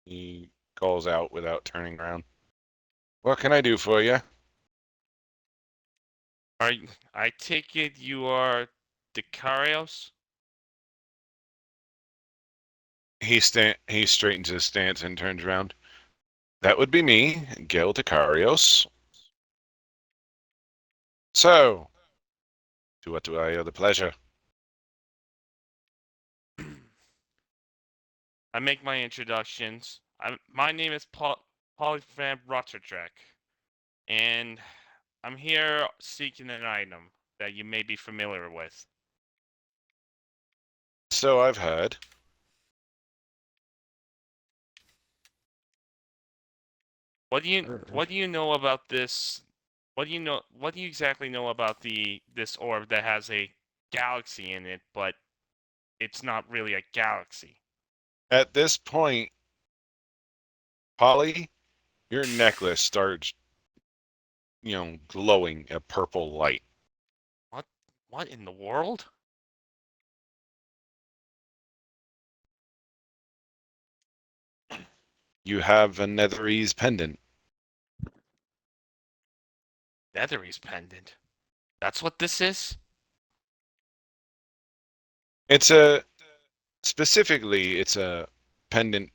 he calls out without turning around. What can I do for you? I take it you are Dicarios? He straightens his stance and turns around. That would be me, Gil Dicarios. So, to what do I owe the pleasure? I make my introductions. My name is Polyfam Rottertrek, and I'm here seeking an item that you may be familiar with. So I've heard. What do you know about this? What do you exactly know about this orb that has a galaxy in it, but it's not really a galaxy? At this point, Polly, your necklace starts, glowing a purple light. What in the world? You have a Netherese pendant. Netherese pendant. That's what this is? It's specifically a pendant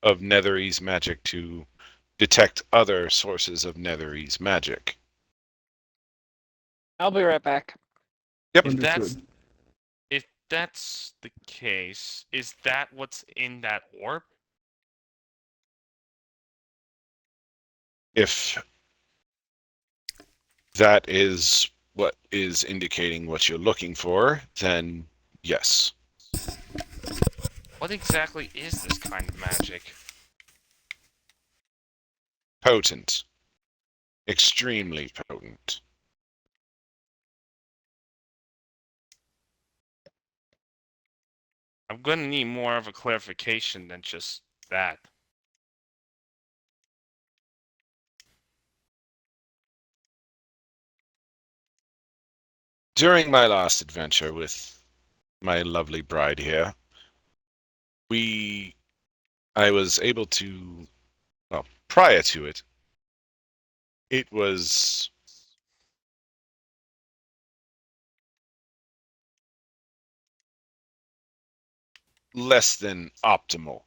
of Netherese magic to detect other sources of Netherese magic. I'll be right back. Yep. If that's the case, is that what's in that orb? If that is what is indicating what you're looking for, then yes. What exactly is this kind of magic? Potent. Extremely potent. I'm gonna need more of a clarification than just that. During my last adventure with my lovely bride here, I was able to, well, prior to it, it was less than optimal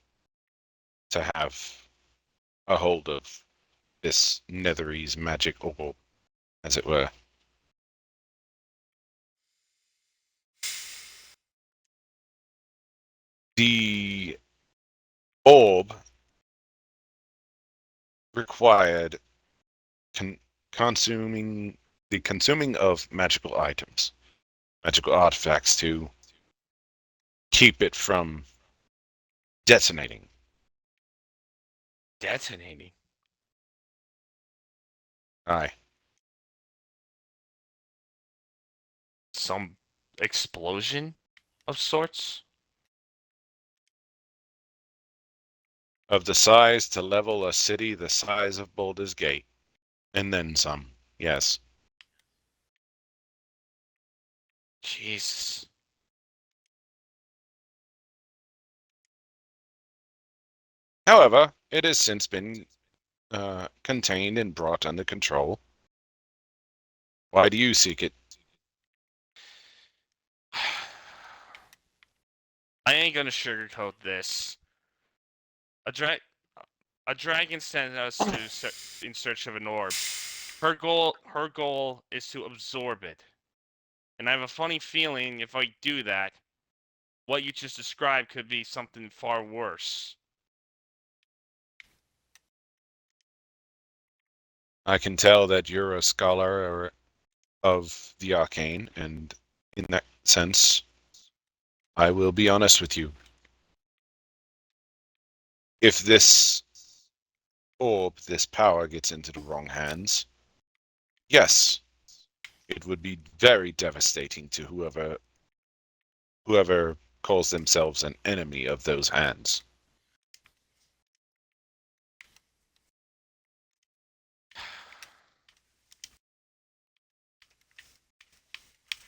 to have a hold of this Netherese magic orb, as it were. The orb required consuming of magical items, magical artifacts to keep it from detonating. Detonating. Aye. Some explosion of sorts? Of the size to level a city the size of Baldur's Gate. And then some, yes. Jesus. However, it has since been contained and brought under control. Why do you seek it? I ain't gonna sugarcoat this. A dragon sent us in search of an orb. Her goal is to absorb it. And I have a funny feeling if I do that, what you just described could be something far worse. I can tell that you're a scholar of the arcane, and in that sense, I will be honest with you. If this orb, this power gets into the wrong hands, yes, it would be very devastating to whoever calls themselves an enemy of those hands.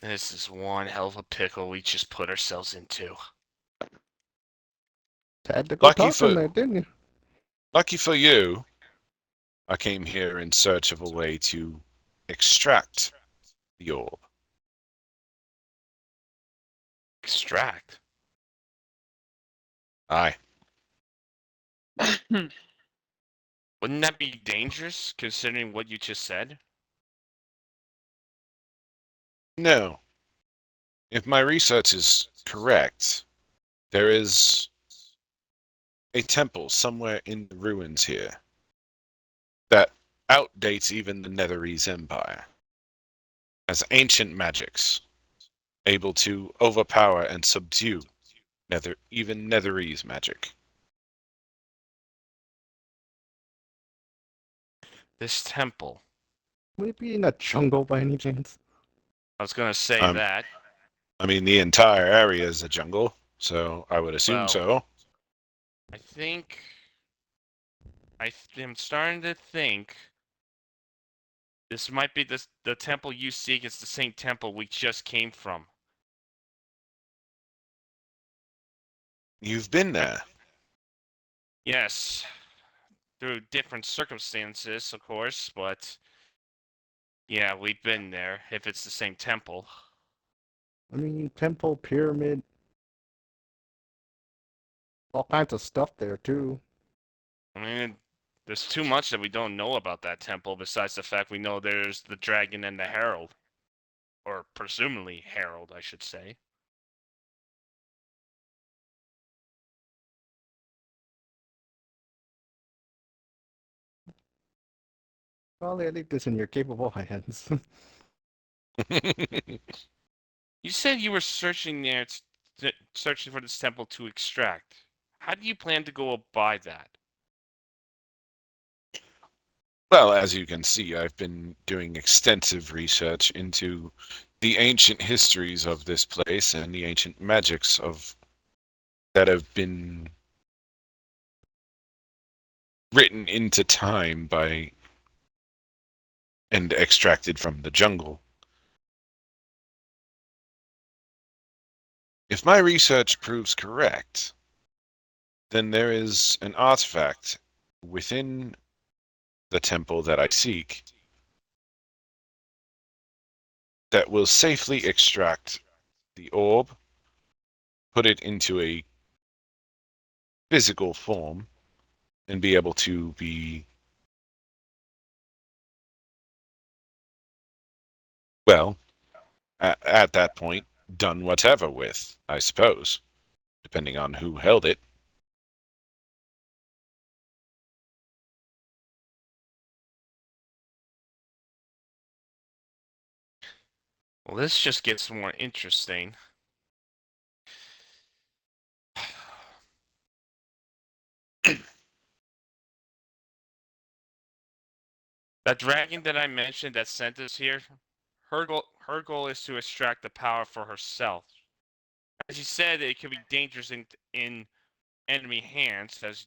This is one hell of a pickle we just put ourselves into. Had to go Lucky talking for- there, didn't you? Lucky for you, I came here in search of a way to extract the orb. Extract. Aye. Wouldn't that be dangerous, considering what you just said? No. If my research is correct, there is a temple somewhere in the ruins here that outdates even the Netherese Empire. Has ancient magics, able to overpower and subdue even Netherese magic. This temple. Would it be in a jungle by any chance? I was gonna say Um, that. I mean, the entire area is a jungle, so I would assume Well, so. I think am starting to think this might be the temple you seek is the same temple we just came from. You've been there. Yes, through different circumstances, of course, but yeah, we've been there. If it's the same temple. I mean, temple, pyramid, all kinds of stuff there too. I mean, there's too much that we don't know about that temple besides the fact we know there's the dragon and the herald. Or presumably herald, I should say. Well, I leave this in your capable hands. You said you were searching there, searching for this temple to extract. How do you plan to go by that? Well, as you can see, I've been doing extensive research into the ancient histories of this place and the ancient magics of that have been written into time by and extracted from the jungle. If my research proves correct, then there is an artifact within the temple that I seek that will safely extract the orb, put it into a physical form, and be able to be, well, at that point, done whatever with, I suppose, depending on who held it. Well, this just gets more interesting. That dragon that I mentioned that sent us here, her goal is to extract the power for herself. As you said, it could be dangerous in enemy hands, as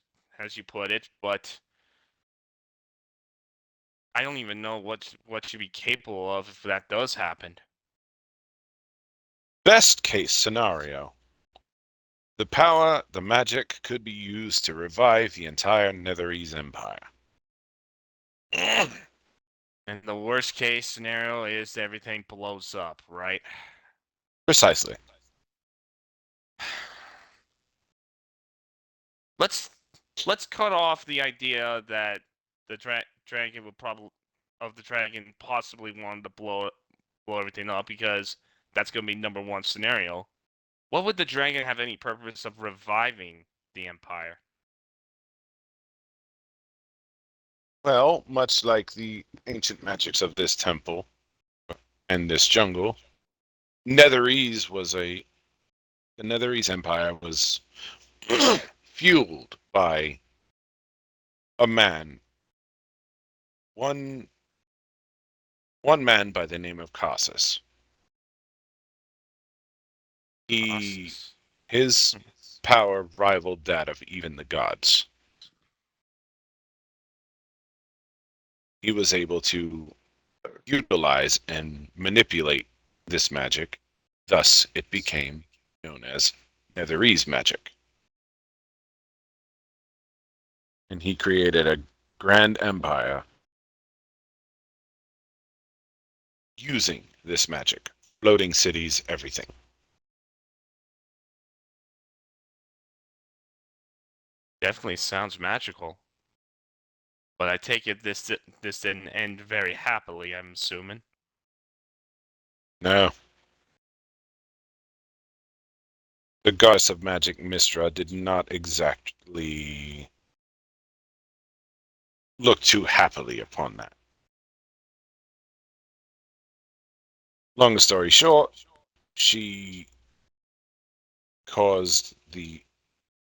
you put it, but I don't even know what she'd be capable of if that does happen. Best case scenario. The power, the magic, could be used to revive the entire Netherese Empire. And the worst case scenario is everything blows up, right? Precisely. Let's cut off the idea that the dragon would possibly wanted to blow everything up, because that's gonna be number one scenario. What would the dragon have any purpose of reviving the empire? Well, much like the ancient magics of this temple and this jungle, the Netherese Empire was fueled by a man, one man by the name of Cassus. His power rivaled that of even the gods. He was able to utilize and manipulate this magic. Thus, it became known as Netherese magic. And he created a grand empire using this magic. Floating cities, everything. Definitely sounds magical. But I take it this didn't end very happily, I'm assuming. No. The goddess of magic, Mystra, did not exactly exactly look too happily upon that. Long story short, she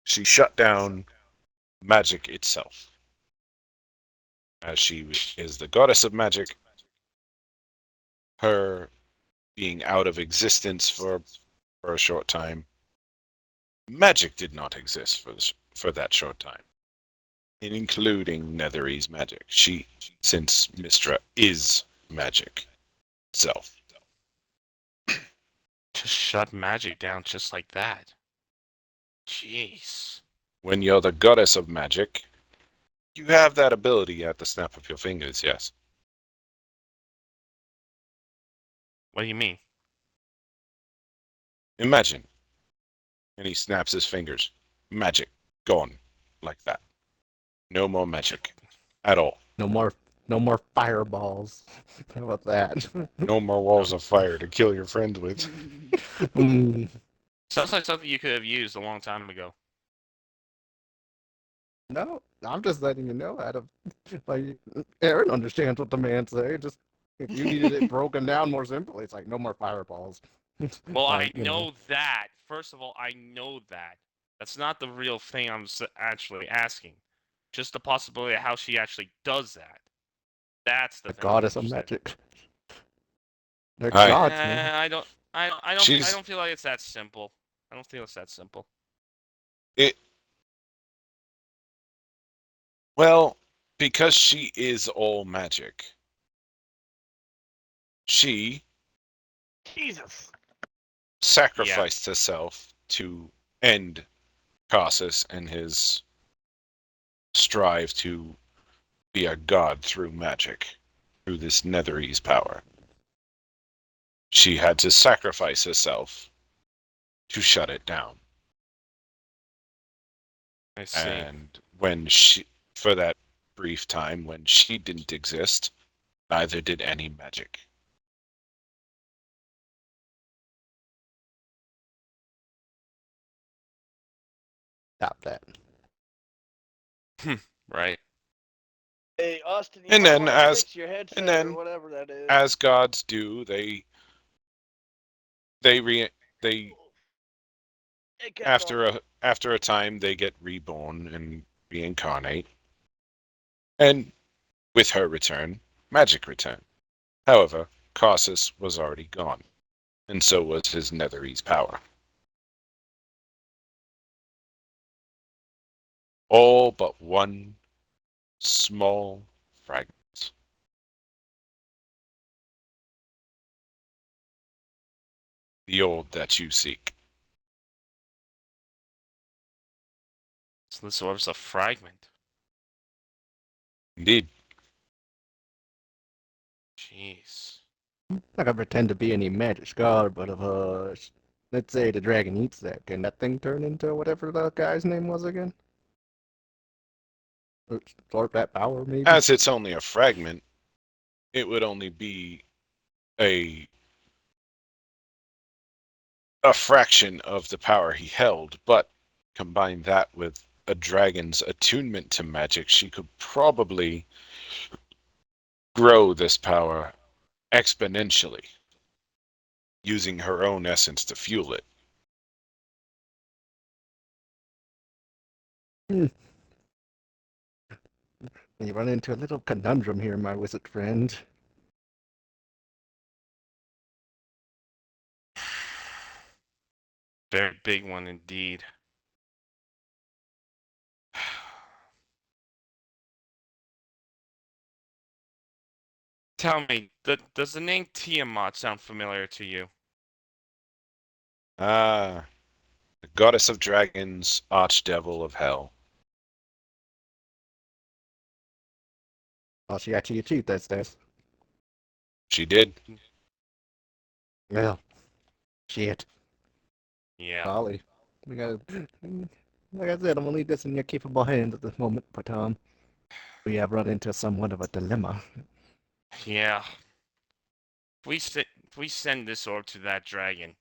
she shut down magic itself. As she is the goddess of magic, her being out of existence for a short time, magic did not exist for that short time, including Netherese magic. Since Mystra is magic itself. Just shut magic down just like that. Jeez. When you're the goddess of magic, you have that ability at the snap of your fingers, yes. What do you mean? Imagine. And he snaps his fingers. Magic. Gone. Like that. No more magic. At all. No more fireballs. How about that? No more walls of fire to kill your friends with. Mm, Sounds like something you could have used a long time ago. no, I'm just letting you know, Adam. Like, Aaron understands what the man say. Just if you needed it broken down more simply, it's like no more fireballs. Well, Like, I you know that. First of all, I know that. That's not the real thing I'm actually asking. Just the possibility of how she actually does that. That's the the thing. I'm goddess of interested in. magic. They're Hi. gods, man. I She's- don't feel like it's that simple. I don't feel it's that simple. Well, because she is all magic. She Jesus. sacrificed herself to end Cassus and his strive to be a god through magic, through this Netherese power. She had to sacrifice herself to shut it down. I see. And for that brief time when she didn't exist, neither did any magic. Stop that. Right. Hey, Austin, you And might then wanna as- fix your headset and then or whatever that is. As gods do, they It kept on. after a time they get reborn and reincarnate. And with her return, magic returned. However, Cassus was already gone, and so was his Netherese power. All but one small fragment. The old that you seek. So this was a fragment. Indeed. Jeez. Not gonna pretend to be any magic scholar, but if let's say the dragon eats that, can that thing turn into whatever the guy's name was again? Absorb that power, maybe. As it's only a fragment, it would only be a fraction of the power he held, but combine that with a dragon's attunement to magic, she could probably grow this power exponentially, using her own essence to fuel it. You run into a little conundrum here, my wizard friend. Very big one indeed. Tell me, does the name Tiamat sound familiar to you? Ah, the goddess of dragons, archdevil of hell. Oh, she actually achieved that status. She did. Well, shit. Yeah. Golly. We got like I said, I'm gonna leave this in your capable hands at this moment, but we have run into somewhat of a dilemma. Yeah. If we send this orb to that dragon,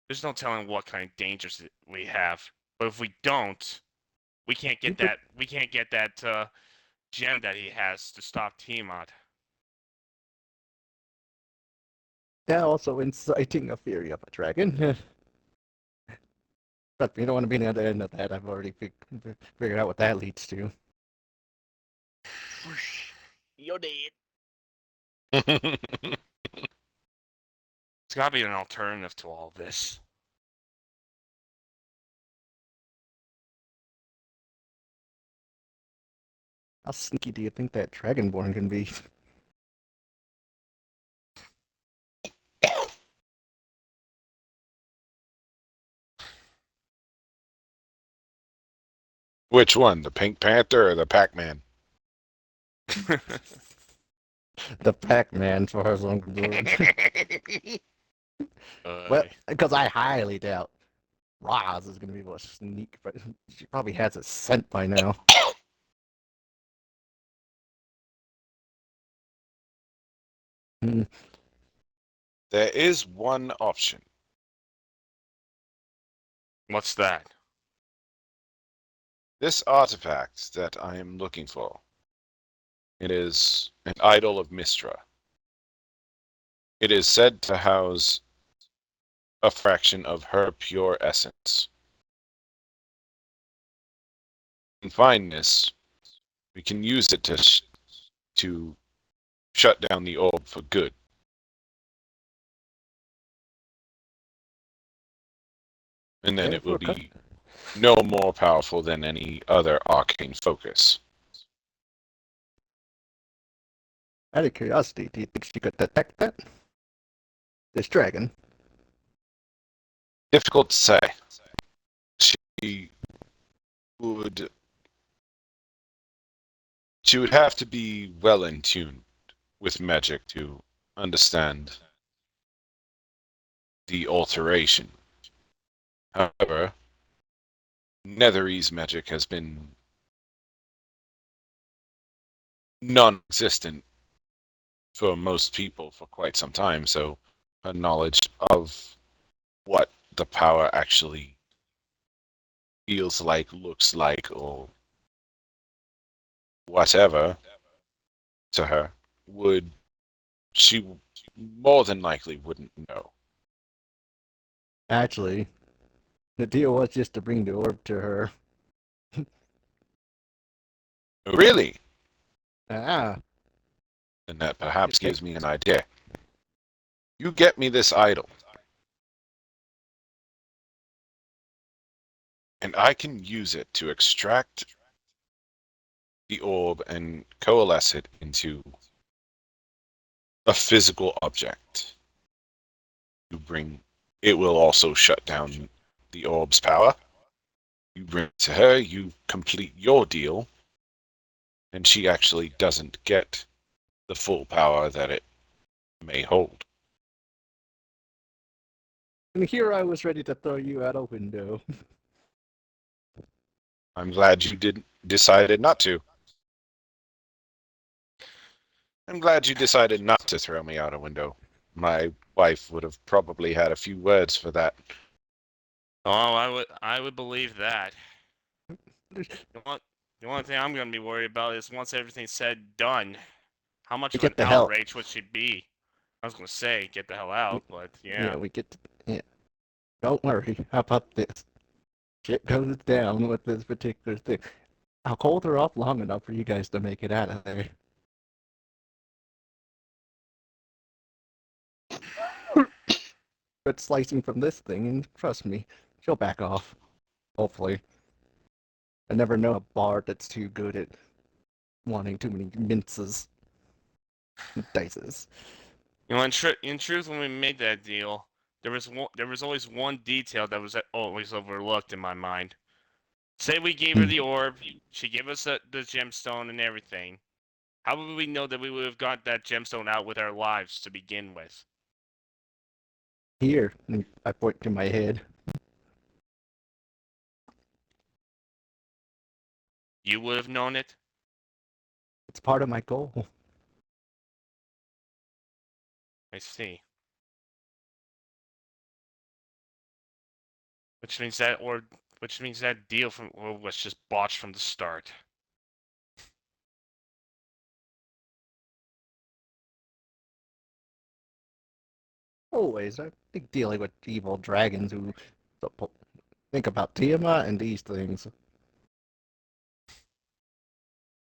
there's no telling what kind of dangers we have. But if we don't, We can't get that. We can't get that gem that he has to stop Tiamat. Yeah, also inciting a fury of a dragon. But you don't want to be near the end of that. I've already figured out what that leads to. You're dead. It's gotta be an alternative to all this. How sneaky do you think that Dragonborn can be? Which one, the Pink Panther or the Pac-Man? The Pac-Man, for as long as well, because I highly doubt Roz is going to be able to sneak, but she probably has a scent by now. Hmm. There is one option. What's that? This artifact that I am looking for. It is an idol of Mistra. It is said to house a fraction of her pure essence. In find this, we can use it to shut down the orb for good. And then Yeah, it will for be no more powerful than any other arcane focus. Out of curiosity, do you think she could detect that? This dragon? Difficult to say. She would have to be well in tune with magic to understand the alteration. However, Netherese magic has been non-existent for most people for quite some time, so her knowledge of what the power actually feels like, looks like, or whatever to her would she more than likely wouldn't know. Actually, the deal was just to bring the orb to her. Really? Ah, And that perhaps gives me an idea. You get me this idol, and I can use it to extract the orb and coalesce it into a physical object. You bring it will also shut down the orb's power. You bring it to her, you complete your deal, and she actually doesn't get the full power that it may hold. and here I was ready to throw you out a window. I'm glad you decided not to. I'm glad you decided not to throw me out a window. My wife would have probably had a few words for that. Oh, I would believe that. The only thing I'm gonna be worried about is once everything's said and done, how much We of an get the hell. outrage would she be? I was gonna say get the hell out, but yeah. We get to, yeah. Don't worry. How about this? Shit goes down with this particular thing. I'll hold her off long enough for you guys to make it out of there. But slicing from this thing, and trust me, she'll back off. Hopefully. I never know a bard that's too good at wanting too many minces. Dices. You know, in truth, when we made that deal, there was always one detail that was always overlooked in my mind. Say we gave her the orb, she gave us the gemstone and everything. How would we know that we would have got that gemstone out with our lives to begin with? Here, and I point to my head. You would have known it? It's part of my goal. I see. Which means that orb which means that deal was just botched from the start. Always, I think dealing with evil dragons who think about Tiamat and these things.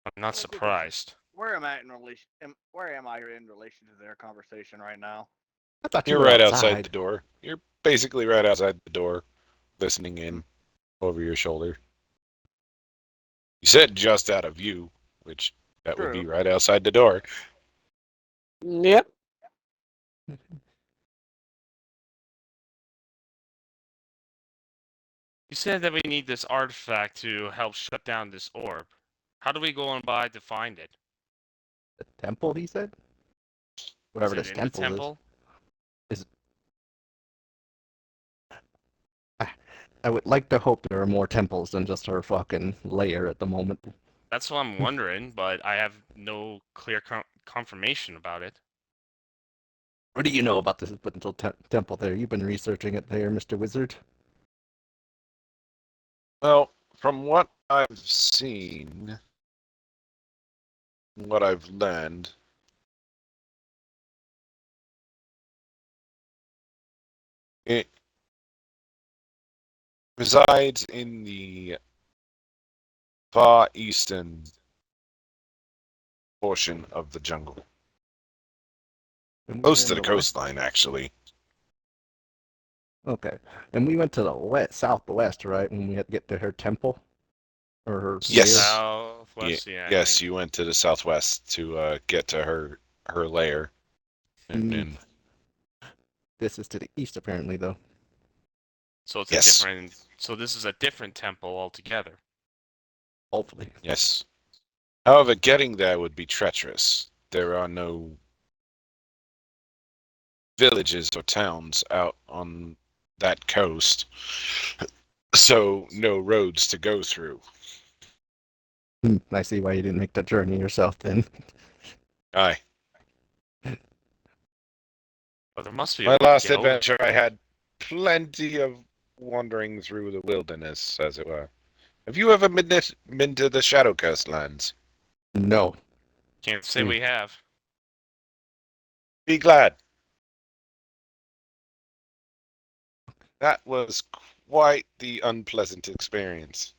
I'm not surprised. Where am I in relation? Where am I in relation to their conversation right now? I thought you You're were right outside. outside the door. You're basically right outside the door, listening in over your shoulder. You said just out of view, which that would be True. right outside the door. Yep. You said that we need this artifact to help shut down this orb. How do we go on by to find it? The temple, he said? Whatever Is this it in the temple temple? is. I would like to hope there are more temples than just her fucking lair at the moment. That's what I'm wondering, but I have no clear confirmation about it. What do you know about this potential temple there? You've been researching it there, Mr. Wizard. Well, from what I've seen, what I've learned, it resides in the far eastern portion of the jungle. And we Close were to in the the west. coastline, actually. Okay. And we went to the southwest, right? When we had to get to her temple? Or her Yes. lair? Southwest, yeah. I Yes, think. you went to the southwest to get to her lair. And then, This is to the east, apparently, though. So it's Yes. a different. So this is a different temple altogether. Hopefully. yes. However, getting there would be treacherous. There are no villages or towns out on that coast, so no roads to go through. I see why you didn't make the journey yourself then. Aye. But there must be a My way to last get over adventure, I had plenty of wandering through the wilderness, as it were. Have you ever been to the Shadowcast lands? No. Can't say we have. Be glad. That was quite the unpleasant experience.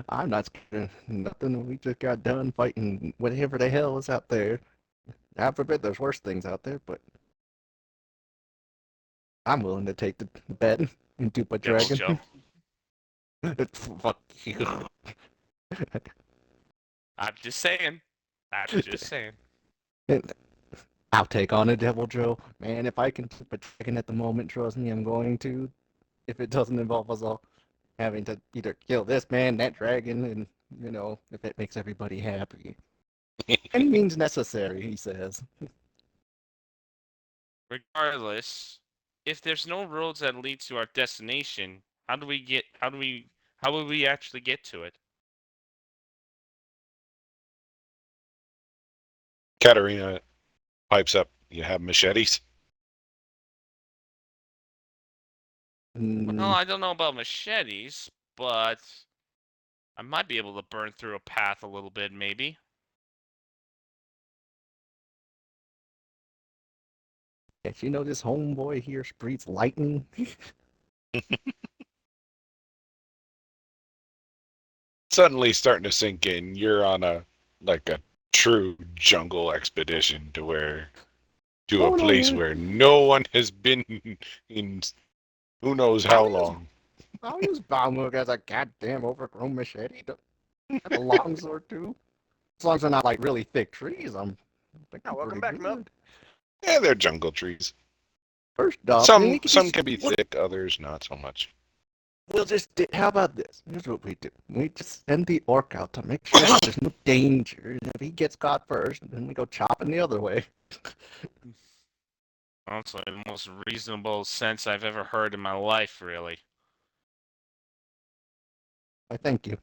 I'm not scared of nothing. We just got done fighting whatever the hell is out there. I forbid there's worse things out there, but I'm willing to take the bet and dupe a Devil dragon. Joe. Fuck you. I'm just saying. I'm just saying. I'll take on a Devil Joe. Man, if I can dupe a dragon at the moment, trust me, I'm going to. If it doesn't involve us all having to either kill this man, that dragon, and, you know, if it makes everybody happy. Any means necessary, he says. Regardless, if there's no roads that lead to our destination, how will we actually get to it? Katarina pipes up. You have machetes? Well, I don't know about machetes, but I might be able to burn through a path a little bit, maybe. Yes, you know this homeboy here breathes lightning. Suddenly starting to sink in. You're on a true jungle expedition to Oh, a no, place man. where no one has been in who knows how long. I'll use Balmug as a goddamn overgrown machete. That's a long sword too. As long as they're not like really thick trees, I think I'm welcome pretty back, Mel. good. Yeah, they're jungle trees. First off, Some can be thick, others not so much. We'll just how about this? Here's what we do. We just send the orc out to make sure that there's no danger. And if he gets caught first, then we go chopping the other way. Honestly, the most reasonable sense I've ever heard in my life, really. I thank you.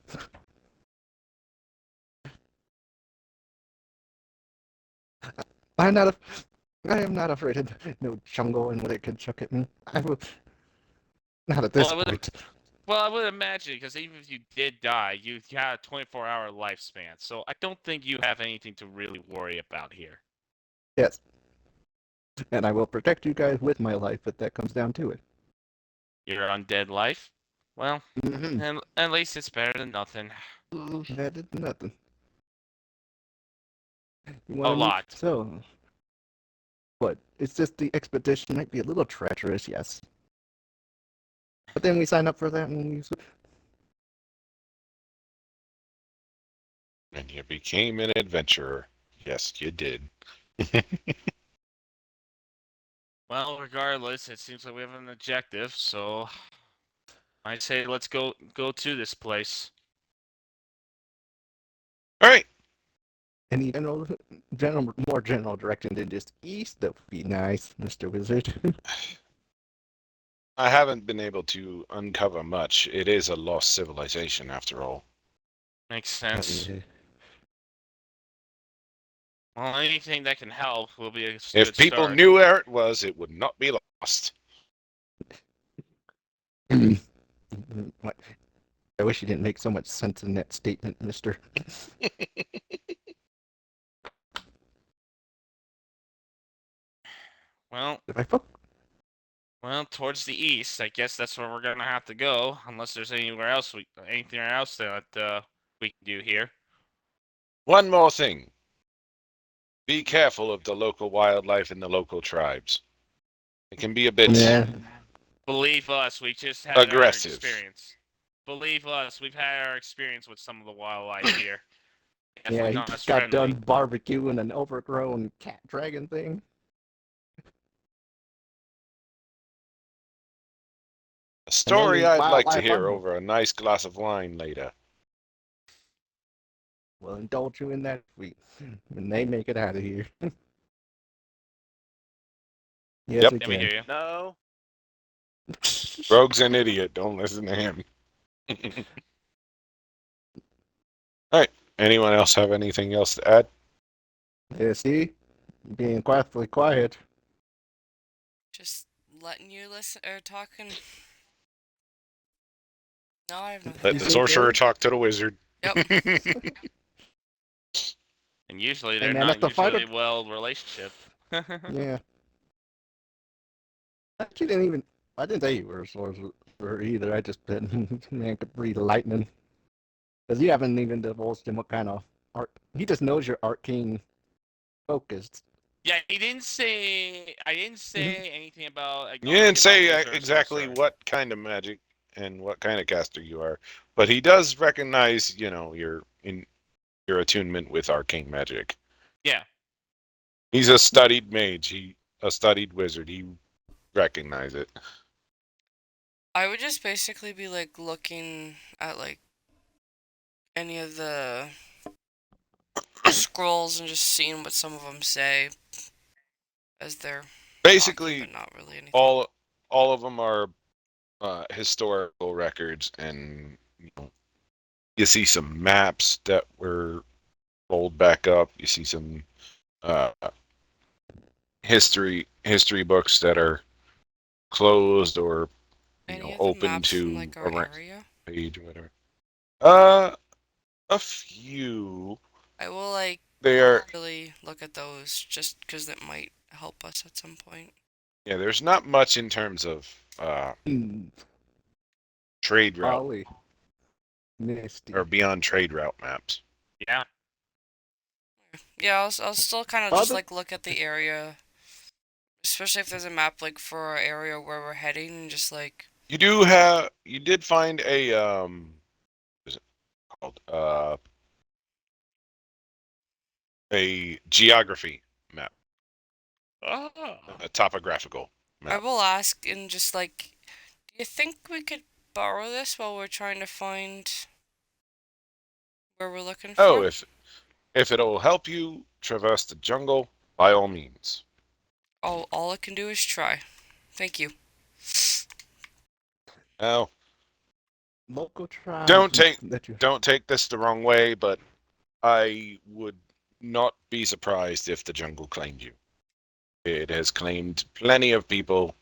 Find out I am not afraid of no jungle and what it can chuck at me. I will. Not at this Well, I would- point. Well, I would imagine, because even if you did die, you had a 24-hour lifespan. So I don't think you have anything to really worry about here. Yes. And I will protect you guys with my life if that comes down to it. Your undead life? Well, Mm-hmm. and at least it's better than nothing. That is nothing. You A wanna move- lot. So, what? It's just the expedition might be a little treacherous, yes. But then we sign up for that and we. And you became an adventurer. Yes, you did. Well, regardless, it seems like we have an objective, so I say let's go to this place. All right. Any more general direction than just east? That would be nice, Mr. Wizard. I haven't been able to uncover much. It is a lost civilization, after all. Makes sense. Yeah. Well, anything that can help will be a If good people start. knew where it was, it would not be lost. What? I wish you didn't make so much sense in that statement, Mister. Well, If I fuck. towards the east, I guess that's where we're gonna have to go, unless there's anything else that we can do here. One more thing. Be careful of the local wildlife and the local tribes. It can be a bit Yeah. Believe us, we just had aggressive. our experience. Believe us, we've had our experience with some of the wildlife here. Yeah, Definitely he not just as got friendly. done barbecuing an overgrown cat dragon thing. A story then I'd like to wildlife hear animal. over a nice glass of wine later. We'll indulge you in that week when they make it out of here. Yes, Yep. we Let me can. hear you. No. Rogue's an idiot. Don't listen to him. All right. Anyone else have anything else to add? Yeah, see? Being quietly quiet. Just letting you listen or talking. No, I have nothing. Let You the say, sorcerer Gary? talk to the wizard. Yep. And usually Hey, they're man, not if the fighter- usually well relationship. Yeah. Actually, didn't even. I didn't say you were a sorcerer either. I just said man could breathe lightning. Because you haven't even divulged him what kind of art. He just knows you're arcane focused. Yeah, he didn't say. I didn't say anything about. You didn't say wizard or exactly sorcerer. what kind of magic and what kind of caster you are, but he does recognize, your attunement with arcane magic. Yeah. He's a studied mage. A studied wizard. He recognizes it. I would just basically be like looking at like any of the scrolls and just seeing what some of them say as they're Basically, talking, but not really anything. all of them are historical records, and you see some maps that were rolled back up. You see some history books that are closed or Any of the open maps to from like our a area. page or whatever. A few. I will like They are. really look at those just because that might help us at some point. Yeah, there's not much in terms of trade route Holly. Misty. or beyond trade route maps. Yeah. Yeah, I'll still kind of just Other- like look at the area, especially if there's a map like for our area where we're heading, and just like You did find a what is it called? A geography map, Oh. a topographical I map. will ask and just like, do you think we could borrow this while we're trying to find where we're looking for? Oh, if it'll help you traverse the jungle, by all means. All I can do is try. Thank you. Now, Local tribes. Don't take- That you... don't take this the wrong way, but I would not be surprised if the jungle claimed you. It has claimed plenty of people,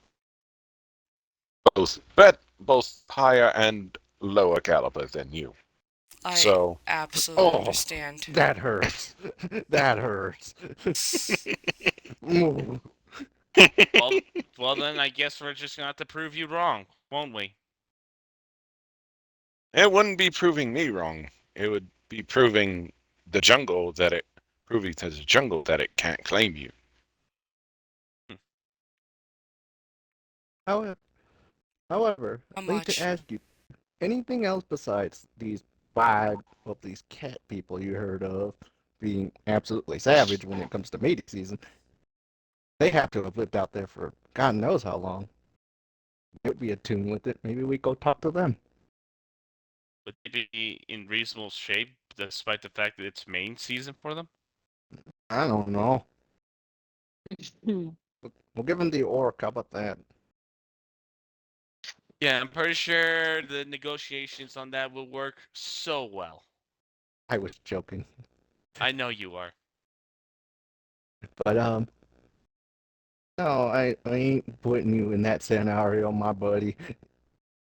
both higher and lower caliber than you. I So, absolutely Oh. understand. That hurts. That hurts. Ooh. Well, well then I guess we're just gonna have to prove you wrong, won't we? it wouldn't be proving me wrong. It would be proving to the jungle that it can't claim you. However, however, How I'd like to much? ask you, anything else besides these five of these cat people you heard of being absolutely savage when it comes to mating season? They have to have lived out there for God knows how long. It would be attuned with it. Maybe we go talk to them. Would they be in reasonable shape despite the fact that it's main season for them? I don't know. Hmm. We'll give them the orc. How about that? Yeah, I'm pretty sure the negotiations on that will work so well. I was joking, I know you are. but no, I ain't putting you in that scenario, my buddy.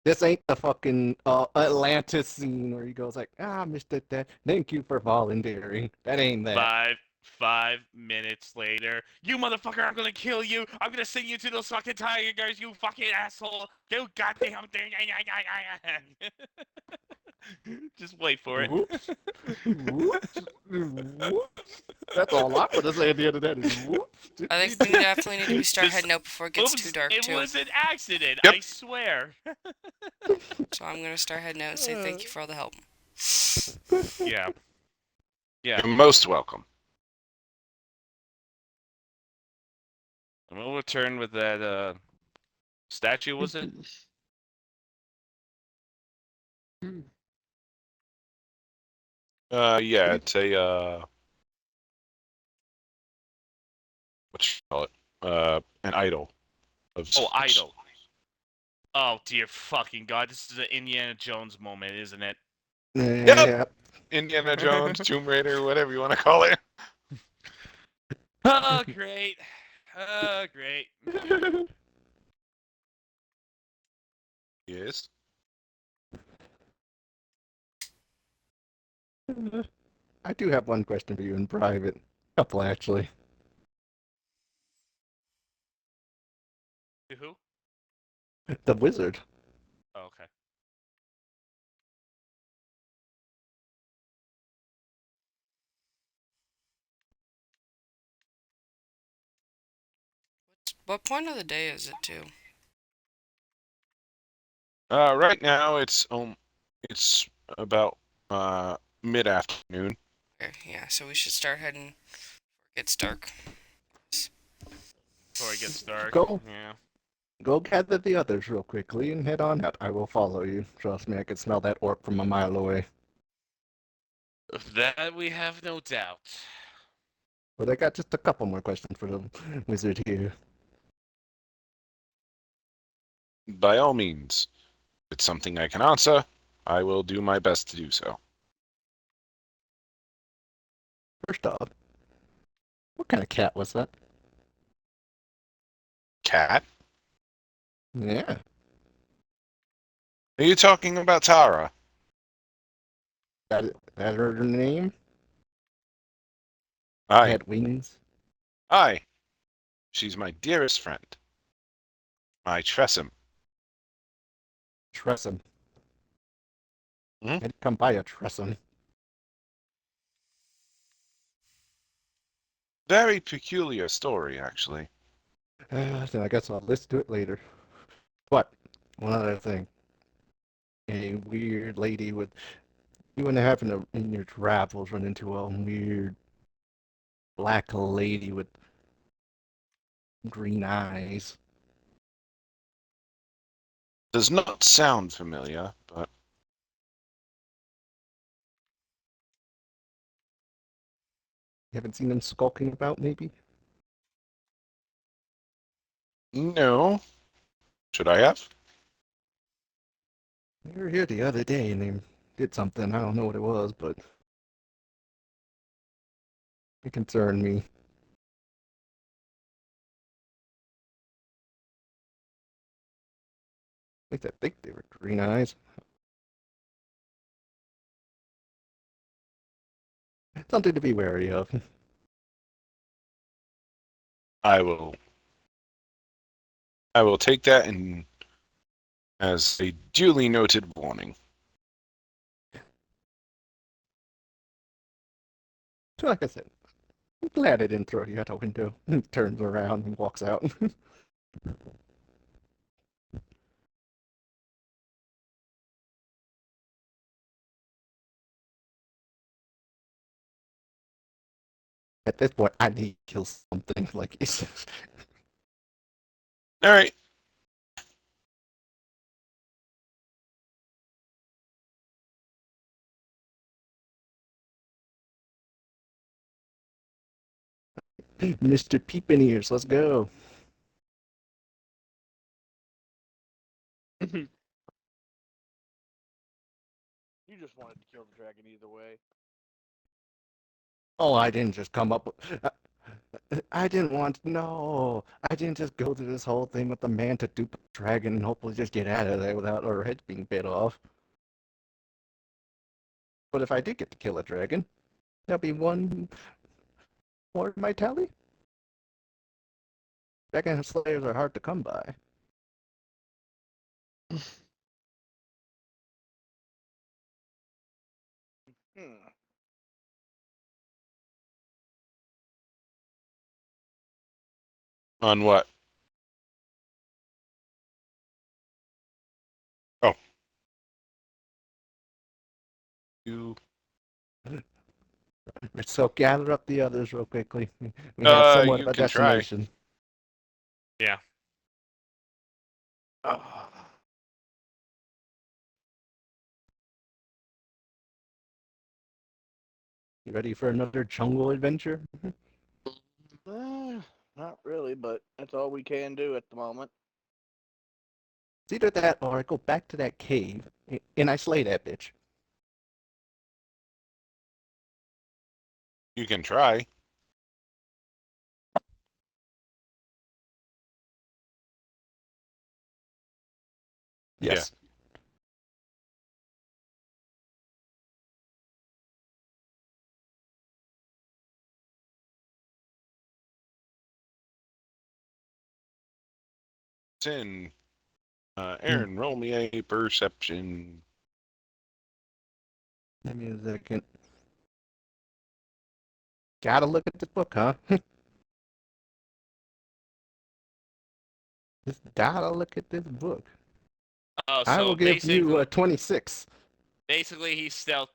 This ain't the fucking Atlantis scene where he goes like, "Ah, Mr. Death, thank you for volunteering." That ain't that. 5 minutes later, you motherfucker, I'm gonna kill you. I'm gonna send you to those fucking tigers, you fucking asshole. You goddamn thing. Just wait for it. Whoops. Whoops. Whoops. That's all I'm gonna say at the end of that is whoops. I think we definitely need to start Just- heading out before it gets Oops, too dark it too. was an accident, Yep. I swear. So I'm gonna start heading out and say thank you for all the help. Yeah. Yeah. You're most welcome. And we'll return with that statue, was it? Hmm. Yeah, it's a what you call it? An idol of Oh, sorts. idol. Oh dear fucking god, this is an Indiana Jones moment, isn't it? Yeah. Indiana Jones, Tomb Raider, whatever you want to call it. Oh great. Oh great. Yes. I do have one question for you in private. Couple actually. To who? The wizard. Oh, okay. What point of the day is it too? Right now it's about mid afternoon. Okay, yeah, so we should start heading before it gets dark. Before it gets dark. Go. Yeah. Go gather the others real quickly and head on out. I will follow you. Trust me, I can smell that orc from a mile away. Of that we have no doubt. But I got just a couple more questions for the wizard here. By all means, if it's something I can answer, I will do my best to do so. First off, what kind of cat was that? Cat? Yeah. Are you talking about Tara? That her name? Aye. Had wings. Aye. She's my dearest friend. My Tressum. Tressum. Hmm? Had to come by a Tressum. Very peculiar story, actually. Then I guess I'll listen to it later. But one other thing. A weird lady with you wouldn't happen to in your travels run into a weird black lady with green eyes. Does not sound familiar, but You haven't seen them skulking about, maybe? no. Should I have? They were here the other day and they did something. I don't know what it was, but it concerned me. least I think they were green eyes. Something to be wary of. I will take that and as a duly noted warning. So like I said, I'm glad I didn't throw you out a window. Turns around and walks out. At this point, I need to kill something. Like, it's All right. Mr. Peepin' Ears, let's go. You just wanted to kill the dragon either way. Oh, I didn't just come up. I didn't want. No, I didn't just go through this whole thing with the man to dupe a dragon and hopefully just get out of there without our heads being bit off. But if I did get to kill a dragon, there'll be one more in my tally. Dragon slayers are hard to come by. Hmm. On what? Oh. You So gather up the others real quickly. We have somewhat you of a can try. destination. Yeah. Oh. You ready for another jungle adventure? Not really, but that's all we can do at the moment. It's either that or I go back to that cave and I slay that bitch. You can try. Yes. Sin. Aaron, roll me a perception. Give me a second. Gotta look at this book, huh? Just gotta look at this book. Oh, I so will give you a 26. basically he stealth.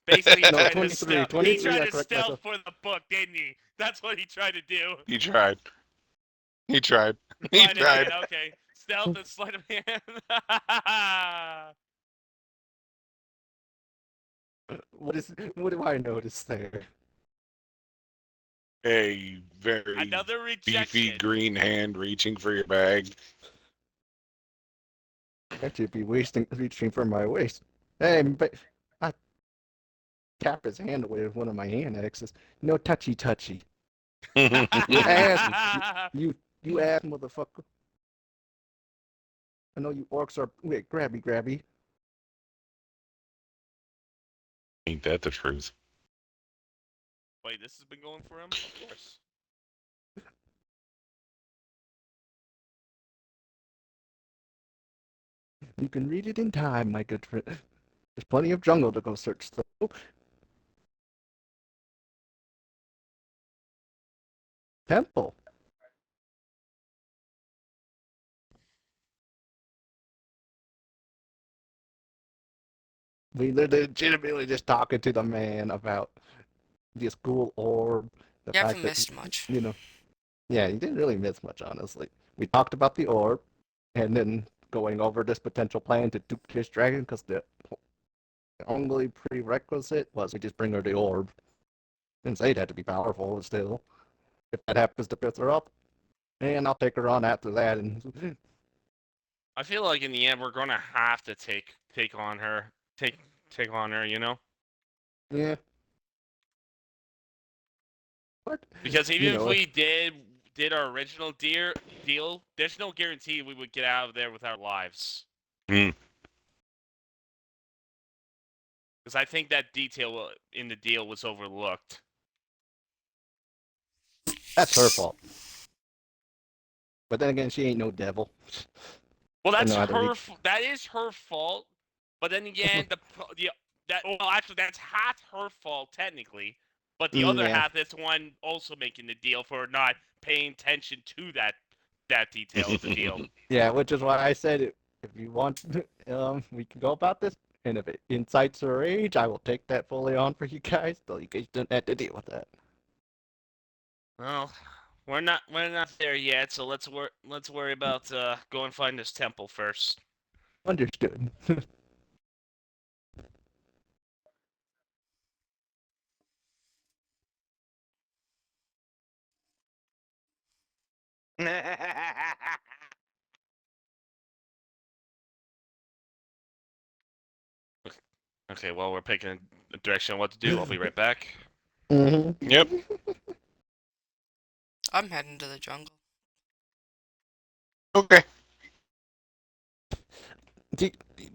Basically, he No, tried 23, to stealth. 23, He tried I to correct stealth myself. for the book, didn't he? That's what he tried to do. He tried. He tried. He Sleight of tried. hand, okay. Stealth and sleight of hand. What do I notice there? A very Another beefy rejection. green hand reaching for your bag. I should be reaching for my waist. Hey, but I tap his hand away with one of my hand axes. No touchy touchy. You ass, you ass motherfucker. I know you orcs are wait, grabby. Ain't that the truth? Wait, this has been going for him? Of course. You can read it in time, my good friend. There's plenty of jungle to go search through. Temple. They're legitimately just talking to the man about the school orb. The You fact haven't that, missed much. you know, yeah, you didn't really miss much, honestly. We talked about the orb, and then going over this potential plan to dupe Kiss Dragon, because the only prerequisite was we just bring her the orb. Didn't say it had to be powerful, but still. If that happens to piss her up, and I'll take her on after that, and I feel like in the end we're gonna have to take on her. Take on her, you know? yeah. But Because even you if know, we did did our original deal, there's no guarantee we would get out of there with our lives. Hmm. Because I think that detail in the deal was overlooked. That's her fault. But then again, she ain't no devil. Well, I that's know how to her. read. That is her fault. But then again, actually that's half her fault technically. But the other Yeah. half is the one also making the deal for not paying attention to that detail of the deal. Yeah, which is why I said if you want, we can go about this. And if it incites her rage, I will take that fully on for you guys. So you guys don't have to deal with that. Well, we're not there yet, so let's worry about go and find this temple first. Understood. Okay, well we're picking a direction on what to do. I'll be right back. Mm-hmm. Yep. I'm heading to the jungle. Okay.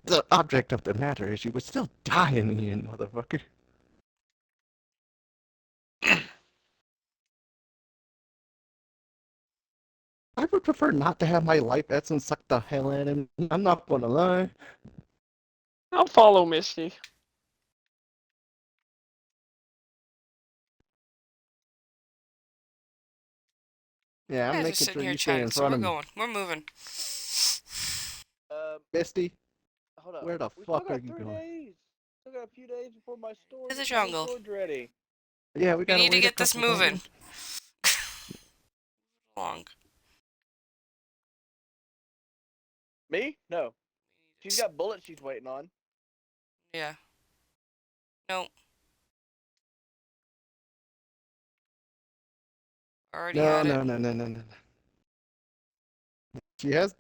The object of the matter is you would still die in the end, motherfucker. I would prefer not to have my life essence sucked the hell out of me. I'm not gonna lie. I'll follow Misty. Yeah, I'm Yeah, just making sitting sure here you stay chatting, in so front we're of me. going. We're moving. Misty, Hold up. where the We still fuck got are you 3 going? days. Still got a few days before my store. To the my jungle. store's ready. Yeah, we We gotta need to wait a get this couple moving. days. Long. Me? No. She's got bullets she's waiting on. Yeah. No. Already No, had it. no. She has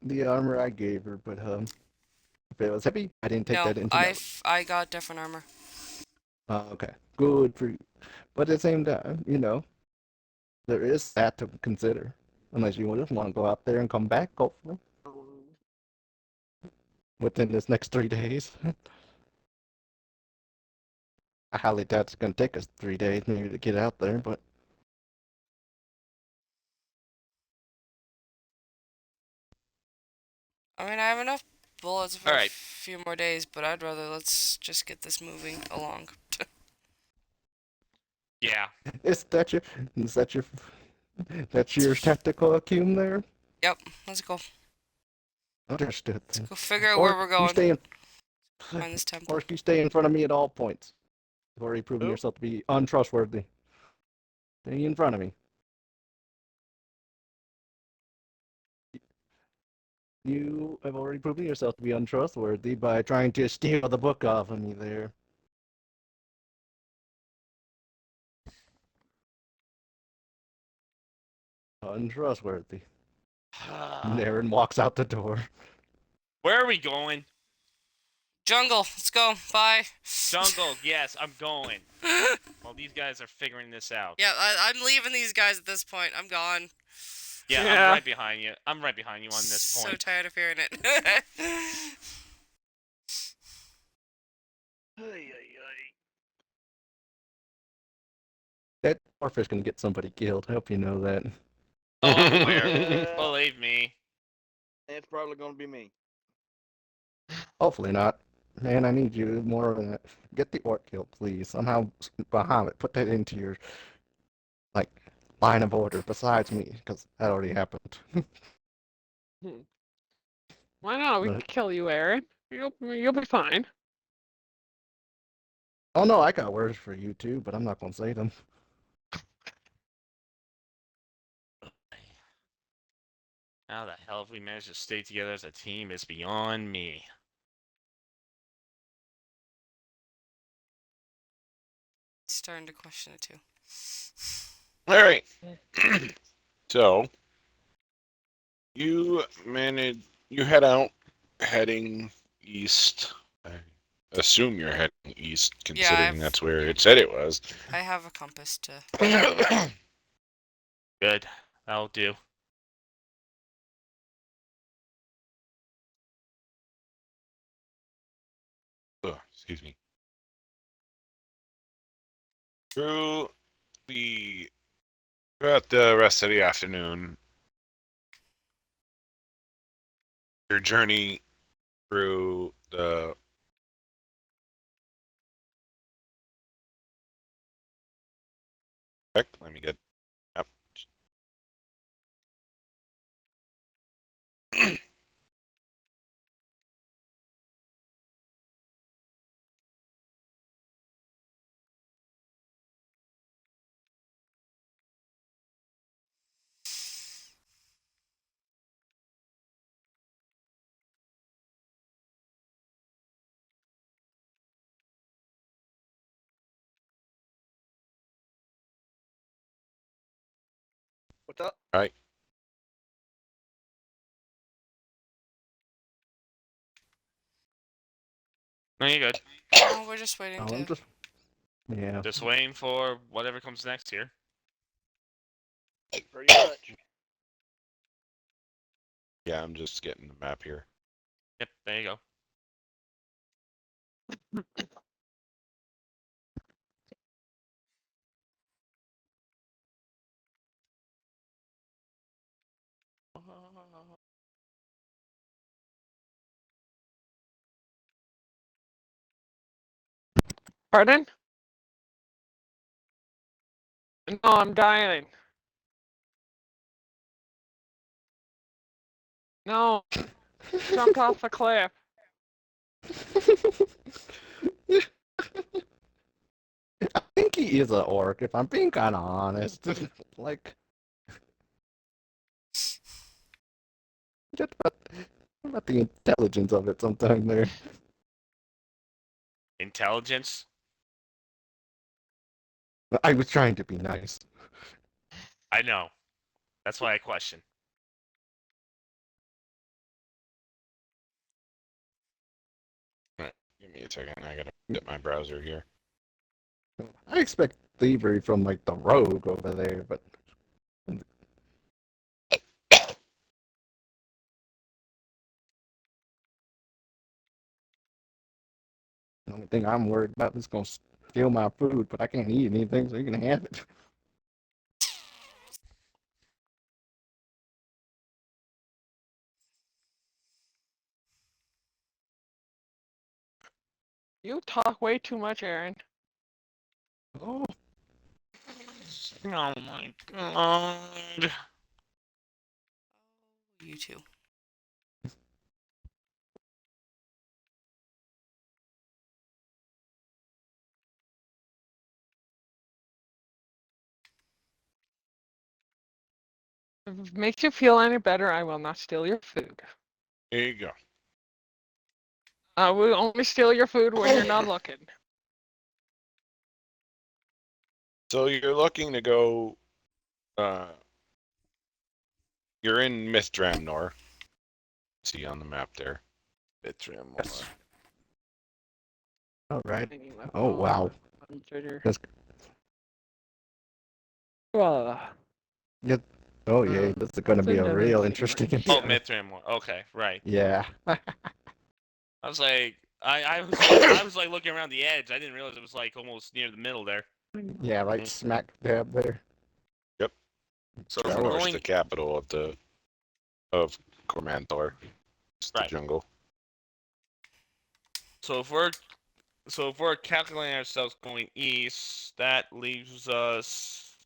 the armor I gave her, but if it was heavy, I didn't take No, that into note. I got different armor. Okay, good for you. But at the same time, there is that to consider. Unless you just want to go out there and come back, hopefully, within this next 3 days. I highly doubt it's going to take us 3 days maybe to get out there, but I mean, I have enough bullets for a Alright. few more days, but I'd rather let's just get this moving along. Yeah. is that that's your tactical acumen there? Yep, let's go. Understood. Let's Then. go figure out Or where we're you going. stay in, Find this temple. or you stay in front of me at all points. You've already proven Who? yourself to be untrustworthy. Stay in front of me. You have already proven yourself to be untrustworthy by trying to steal the book off of me there. Untrustworthy. And Aaron walks out the door. Where are we going? Jungle, let's go. Bye. Jungle. Yes, I'm going. Well, these guys are figuring this out. Yeah, I'm leaving these guys at this point. I'm gone. Yeah, Yeah. I'm right behind you. I'm right behind you on this So point. tired of hearing it. Ay, ay, That starfish gonna get somebody killed. I hope you know that. Oh, I'm aware. ay. Believe me. It's probably gonna be me. Hopefully not. Man, I need you more than that. Get the orc killed, please. Somehow, Bahamut, put that into your, line of order besides me, because that already happened. Why not? We can Right. kill you, Aaron. You'll be fine. Oh no, I got words for you too, but I'm not gonna say them. How the hell have we managed to stay together as a team is beyond me. Starting to question it too. All right. So you head out, heading east. I assume you're heading east, considering I've- that's where it said it was. I have a compass to. Good. That'll do. Ugh, excuse me. Through the throughout the rest of the afternoon, your journey through the let me get up. What's up? Right. No, you're good. Oh, we're just waiting Oh, to. I'm just. Yeah. Just waiting for whatever comes next here. Pretty much. Yeah, I'm just getting the map here. Yep, there you go. Pardon? No, I'm dying. No, jumped off the cliff. I think he is an orc, if I'm being kind of honest. Like, just about the intelligence of it sometime there. Intelligence? I was trying to be nice. I know. That's why I question. Give me a second. I gotta get my browser here. I expect thievery from, like, the rogue over there, but... The only thing I'm worried about is gonna steal my food, but I can't eat anything, so you can have it. You talk way too much, Aaron. Oh, Oh my god. You too. If it makes you feel any better, I will not steal your food. There you go. I will only steal your food when you're not looking. So you're looking to go. You're in Mithramnor. See on the map there. Mithramnor. yes. All right. Thinking about Oh, wow. consider- That's... Well, Oh, yeah, this is gonna be a another real thing. interesting Oh, encounter. Mithram. Okay, right. Yeah. I was like, I was like looking around the edge. I didn't realize it was like almost near the middle there. Yeah, right smack dab there. So if Mithramnor we're is going, the capital of Cormanthor. It's the Right. jungle. so if we're calculating ourselves going east, that leaves us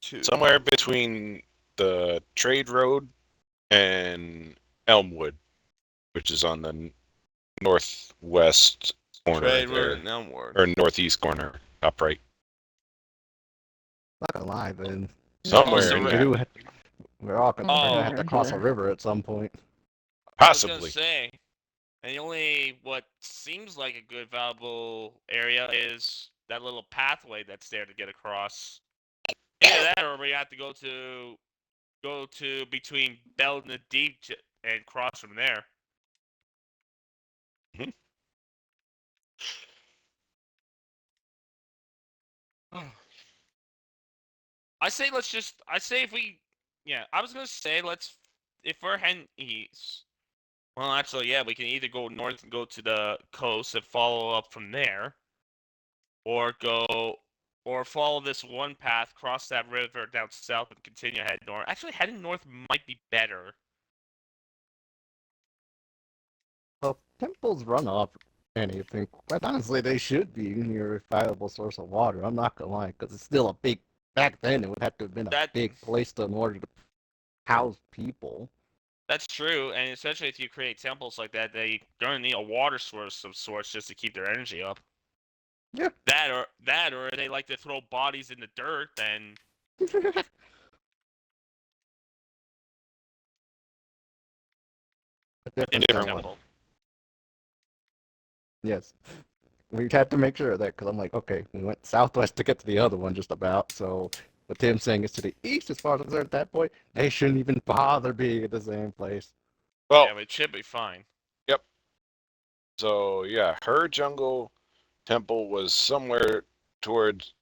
to Somewhere between the trade road and Elmwood, which is on the northwest corner trade there, road and Elmwood. or northeast corner, top right. Not gonna lie, then. Somewhere in Also, that. We're all we're gonna have to Oh. cross a river at some point. I was gonna Possibly. say, and the only what seems like a good valuable area is that little pathway that's there to get across. Either that, or we have to go to between Bell and the Deep and cross from there. I say let's just. I say if we. Yeah, I was gonna say let's. If we're heading east. Well, actually, yeah, we can either go north and go to the coast and follow up from there, or go, or follow this one path, cross that river down south, and continue head north. Actually, heading north might be better. Well, temples run off anything. Quite honestly, they should be your reliable source of water. I'm not gonna lie, because it's still a big. Back then, it would have to have been a That- big place to, in order to house people. That's true, and especially if you create temples like that, they're gonna need a water source of sorts just to keep their energy up. Yeah. That, or they like to throw bodies in the dirt. Then A different Different one. temple. Yes. We had to make sure of that because I'm like, okay, we went southwest to get to the other one just about. So what Tim's saying is to the east as far as they're at that point, they shouldn't even bother being at the same place. Well, Yeah, it should be fine. so yeah, her jungle temple was somewhere towards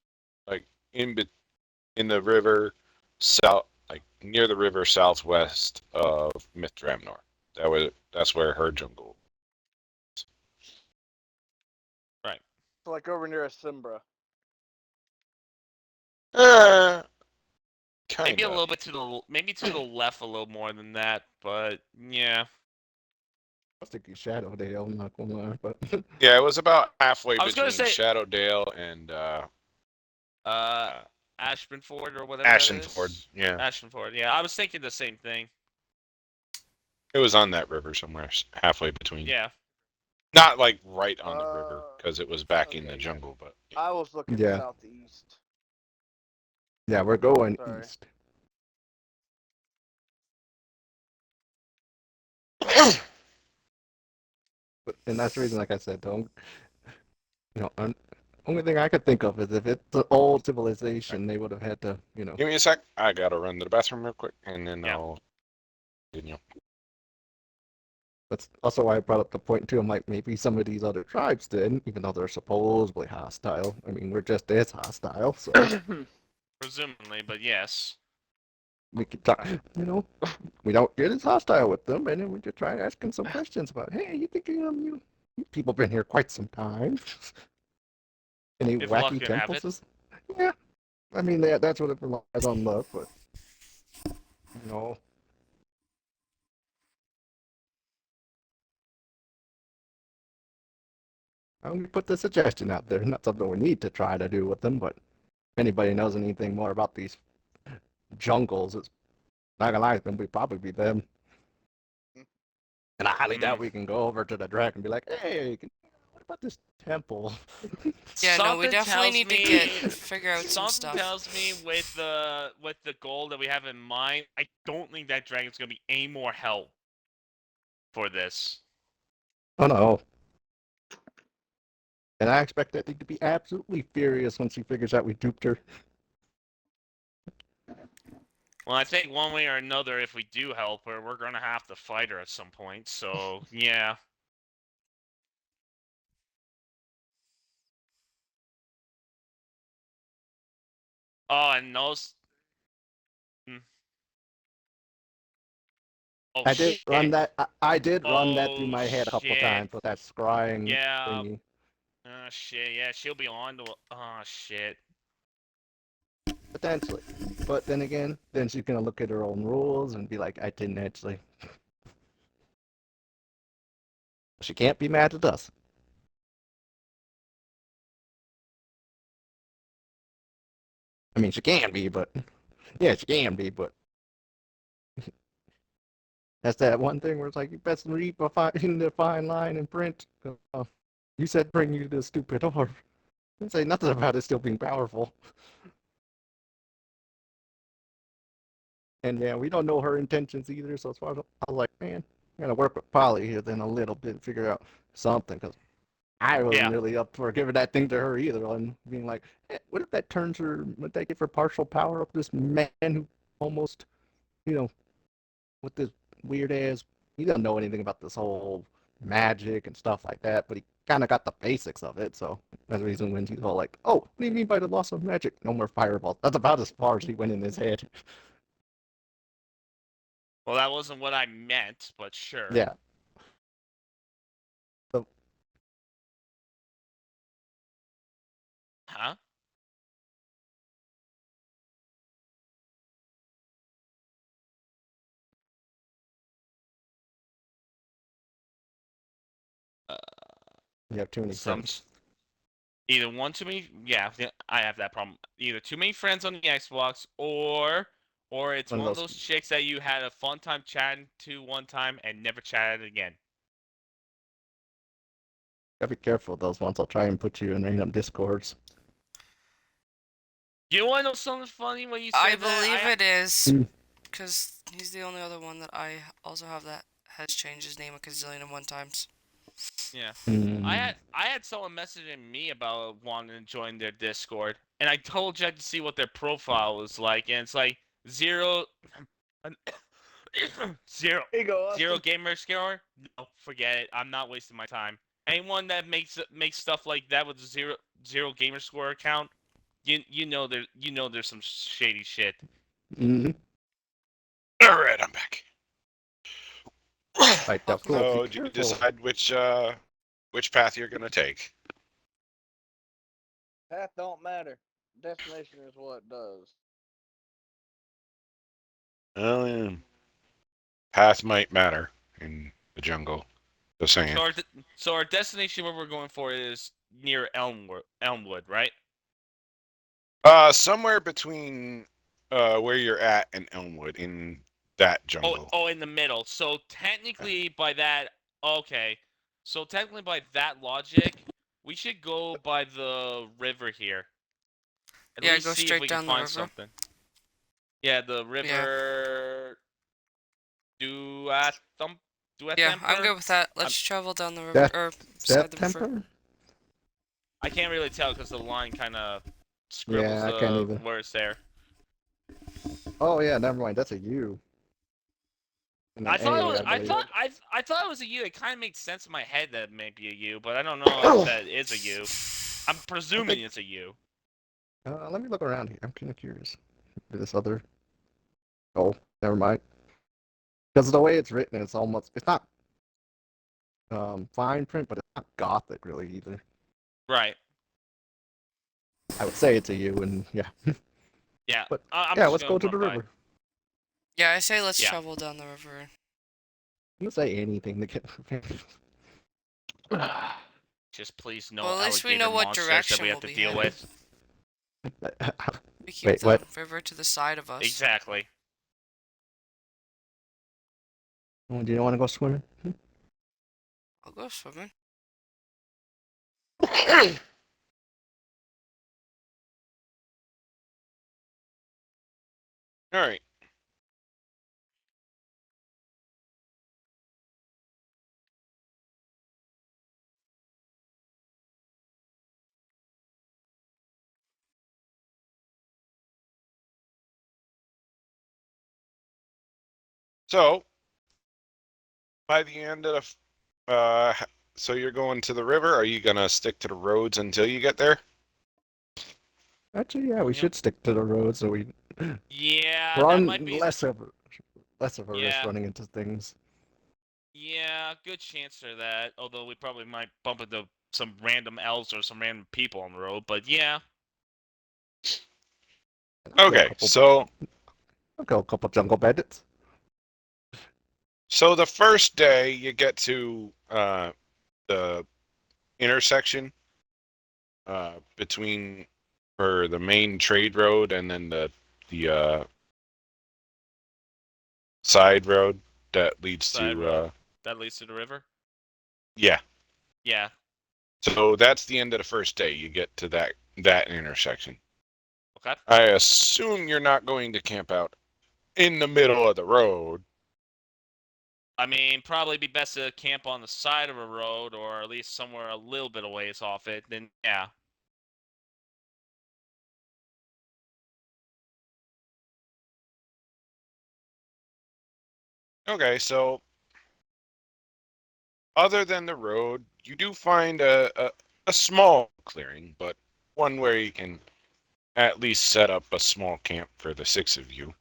like in the river south, like near the river southwest of Mithramnor. That's where her jungle. So like over near Asimbra. Kind Maybe a of. little bit to the maybe to the left a little more than that, but yeah. I was thinking Shadowdale, I'm not gonna lie, but Yeah, it was about halfway I was between gonna say- Shadowdale and Ashmanford or whatever that Ashenford. is. Yeah, Ashmanford. Yeah, I was thinking the same thing. it was on that river somewhere, halfway between. Yeah. Not like right on the river because it was back in okay, the yeah. jungle, but I was looking Yeah. southeast. yeah, we're going Sorry. east. But, and that's the reason, like I said, don't, only thing I could think of is if it's an old civilization, they would have had to, give me a sec. I gotta run to the bathroom real quick, and then Yeah. I'll continue. That's also why I brought up the point too. I'm like, maybe some of these other tribes did, even though they're supposedly hostile. I mean, we're just as hostile, so Presumably, but yes. we could talk. We don't get as hostile with them, and then we just try asking some questions about, hey, you think you people been here quite some time? Any If luck wacky can have temples? Yeah, I mean that's what it relies on luck, but you know. I'm gonna put the suggestion out there. Not something we need to try to do with them, but if anybody knows anything more about these jungles, it's not gonna lie, it's gonna probably be them. And I highly doubt we can go over to the dragon and be like, hey, what about this temple? Yeah, no, we Something definitely tells need to me- figure out some Something stuff. tells me with the goal that we have in mind, I don't think that dragon's gonna be any more help for this. Oh no. And I expect that thing to be absolutely furious when she figures out we duped her. Well, I think one way or another, if we do help her, we're gonna have to fight her at some point. So yeah. Oh, and those. Oh, I did shit. run that. I did run that through Oh, my head a couple shit. times with that scrying Yeah. thingy. Oh shit. Yeah, she'll be on to. Oh shit. Potentially. But then again, then she's gonna look at her own rules and be like, I didn't actually. She can't be mad at us. I mean, she can be, but yeah, she can be, but that's that one thing where it's like you best read the fine line in print. You said bring you the stupid orb. Didn't say nothing about it still being powerful. And yeah, we don't know her intentions either. So as far as I was like, man, I'm gonna work with Polly here then a little bit and figure out something because I wasn't Yeah. really up for giving that thing to her either. And being like, hey, what if that turns her? Would that give her partial power of this man who almost, with this weird ass? He doesn't know anything about this whole magic and stuff like that, but he kind of got the basics of it. So that's the reason when he's all like, "Oh, what do you mean by the loss of magic? No more fireballs." That's about as far as he went in his head. Well, that wasn't what I meant, but sure. Yeah. So Huh? you have too many Some friends. either one too many. Yeah, I have that problem. Either too many friends on the Xbox, or it's One of one of those- those chicks that you had a fun time chatting to one time and never chatted again. Gotta be careful with those ones. I'll try and put you in random discords. You want to know something funny when you said I that? believe it is, Mm. because he's the only other one that I also have that has changed his name a gazillion and one times. Yeah. Mm. I had someone messaging me about wanting to join their Discord, and I told Jack to see what their profile was like, and it's like zero, zero, Here you go, Austin. zero gamer score. No, forget it. I'm not wasting my time. Anyone that makes stuff like that with a zero gamer score account, you know there's some shady shit. Mm. All right, I'm back. Right, now, cool. So, Be do you careful. decide which path you're gonna take? Path don't matter. Destination is what does. Well, path might matter in the jungle. Just saying. So our destination where we're going for is near Elmwood, right? Somewhere between where you're at and Elmwood in that jungle. Oh, in the middle. So technically, by that, okay. So technically, by that logic, we should go by the river here. At Yeah, least go see if straight we can down the find river. something. Yeah, the river. Duathum. Yeah, I'm Duathemper? good with that. Let's travel down the river, Death- or Death beside the river. temper? I can't really tell because the line kind of scribbles Yeah, I can't the either. words there. Oh yeah, never mind. That's a U. And I an thought it A, was. I believe. thought. I thought it was a U. It kind of made sense in my head that it may be a U, but I don't know if that is a U. I'm presuming it's a U. Let me look around here. I'm kind of curious. This other. Oh, never mind. Because the way it's written, it's not fine print, but it's not gothic really either. Right. I would say it's a U, and yeah. Yeah. But I'm yeah, just let's gonna go to the run by. river. Yeah, I say let's Yeah. travel down the river. I'm gonna say anything to get. Just please no Well, at least we alligator know what monsters direction that we have we'll to be deal heading. with. We keep Wait, the what? river to the side of us. Exactly. Oh, do you want to go swimming? I'll go swimming. All right. So, by the end of so you're going to the river. Are you gonna stick to the roads until you get there? Actually, yeah, we Yep. should stick to the road so we Yeah, that run might be. less of a risk Yeah. running into things. Yeah, good chance for that. Although we probably might bump into some random elves or some random people on the road. But yeah. Okay, so I'll go a couple jungle bandits. the first day you get to the intersection between or the main trade road and then the side road that leads Side to road. That leads to the river. yeah. Yeah. So that's the end of the first day. You get to that intersection. Okay. I assume you're not going to camp out in the middle of the road. I mean, probably be best to camp on the side of a road or at least somewhere a little bit of ways off it. Then yeah. Okay, so other than the road, you do find a small clearing, but one where you can at least set up a small camp for the 6 of you.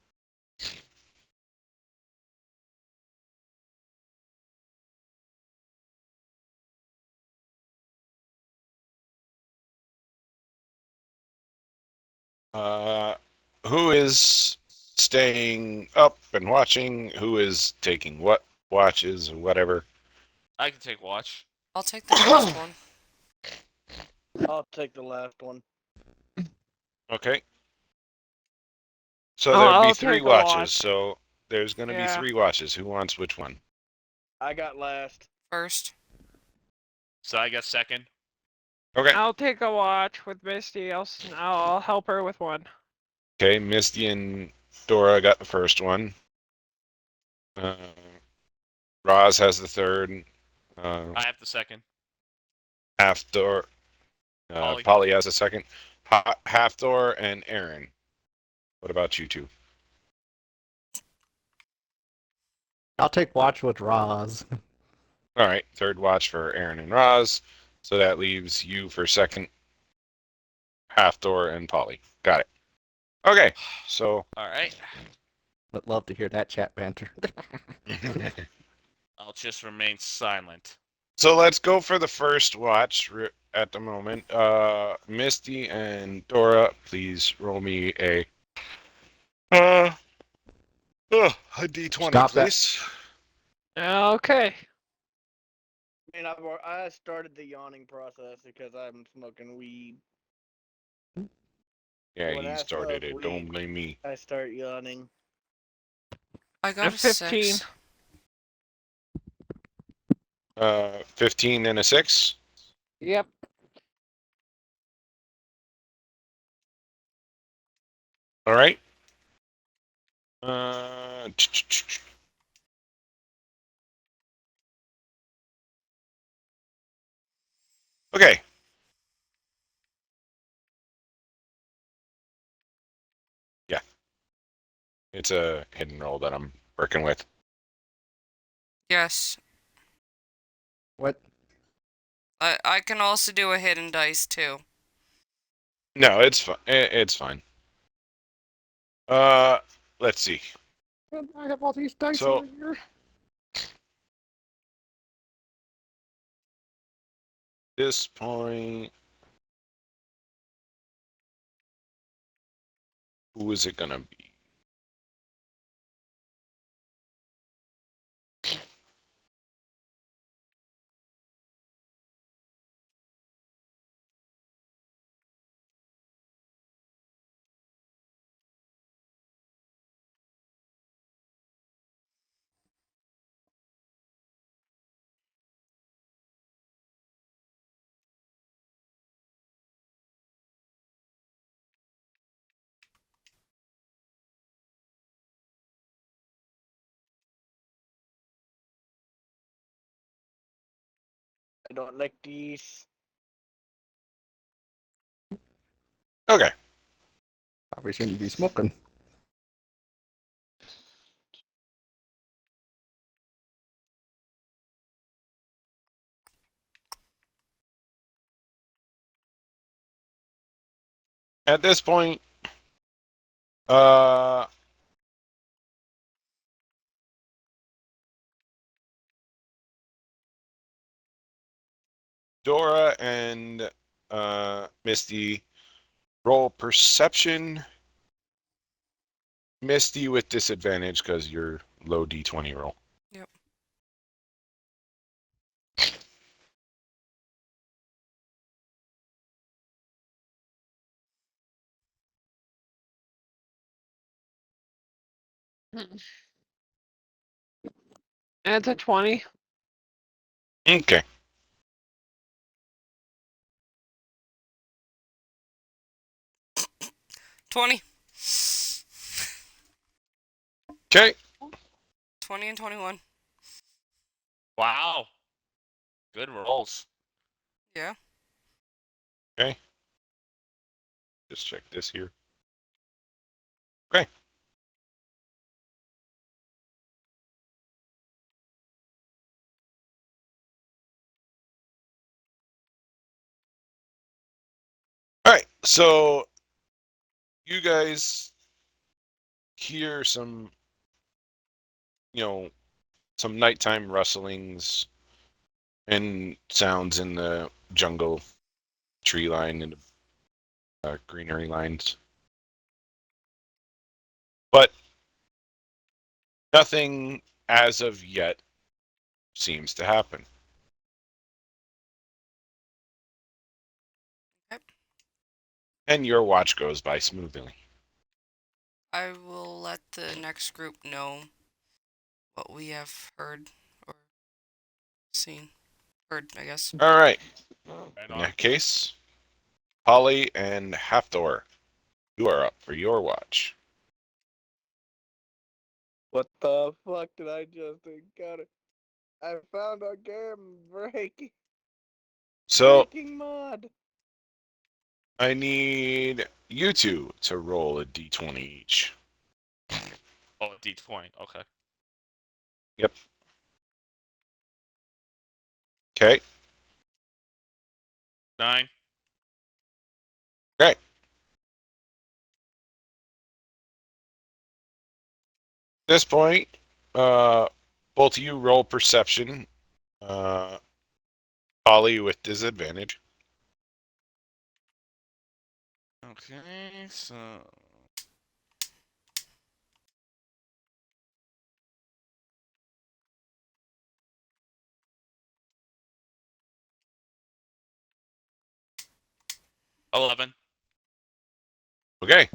Who is staying up and watching? Who is taking what watches or whatever? I can take watch. I'll take the first one. I'll take the last one. Okay. So Oh, there'll be I'll 3 take a watches. watch. So there's going to be Yeah. 3 watches. Who wants which one? I got last. First. So I guess second. Okay. I'll take a watch with Misty. I'll help her with one. Okay. Misty and Dora got the first one. Roz has the third. I have the second. Halfdoor. Polly. Polly has a second. Halfdoor and Aaron. What about you two? I'll take watch with Roz. All right. Third watch for Aaron and Roz. So that leaves you for second. Halfdoor and Polly. Got it. Okay. So. All right. Would love to hear that chat banter. I'll just remain silent. So let's go for the first watch at the moment. Misty and Dora, please roll me a a D20, Stop that. please. Okay. I mean, I started the yawning process because I'm smoking weed. Yeah, When he I started smoke it. weed- Don't blame me. I start yawning. I got a 15. 6. 15 and a 6. Yep. All right. Okay. Yeah. It's a hidden roll that I'm working with. Yes. What? I can also do a hidden dice too. No, it's fine. It's fine. Let's see. I have all these dice So- over here. This point. Who is it gonna be? I don't like these. Okay. Probably shouldn't be smoking. At this point, uh, Dora and Misty roll perception. Misty with disadvantage because you're low D20 roll. Yep. And it's a 20. Okay. 20. Okay. 20 and 21. Wow. Good rolls. Yeah. Just check this here. Okay. So you guys hear some, some nighttime rustlings and sounds in the jungle tree line and greenery lines, but nothing as of yet seems to happen. Yep. And your watch goes by smoothly. I will let the next group know what we have heard or seen. Heard, I guess. All right. Right In on. that case, Polly and Hafthor, you are up for your watch. What the fuck did I just encounter? I found a game So breaking mod. I need you two to roll a d20 each. Oh, D20. Okay. Yep. Okay. 9. Okay. At this point, both of you roll perception. Polly with disadvantage. Okay, so. $11. Okay.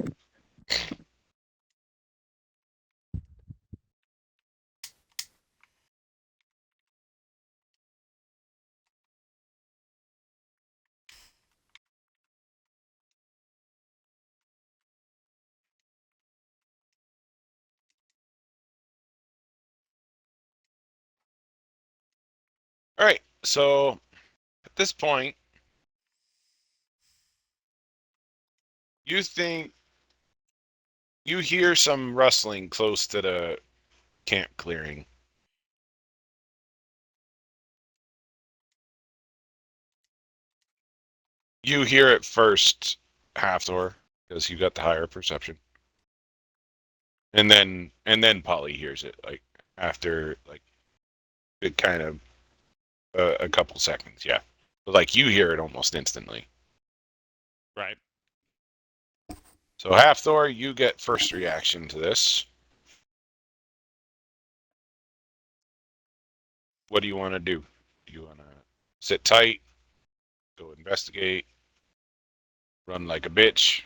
All right. So at this point, you think you hear some rustling close to the camp clearing. You hear it first, Hafthor, because you got the higher perception. And then Polly hears it like after like it kind of a couple seconds, yeah. But like you hear it almost instantly. Right. So Hafthor, you get first reaction to this. What do you want to do? Do you want to sit tight, go investigate, run like a bitch,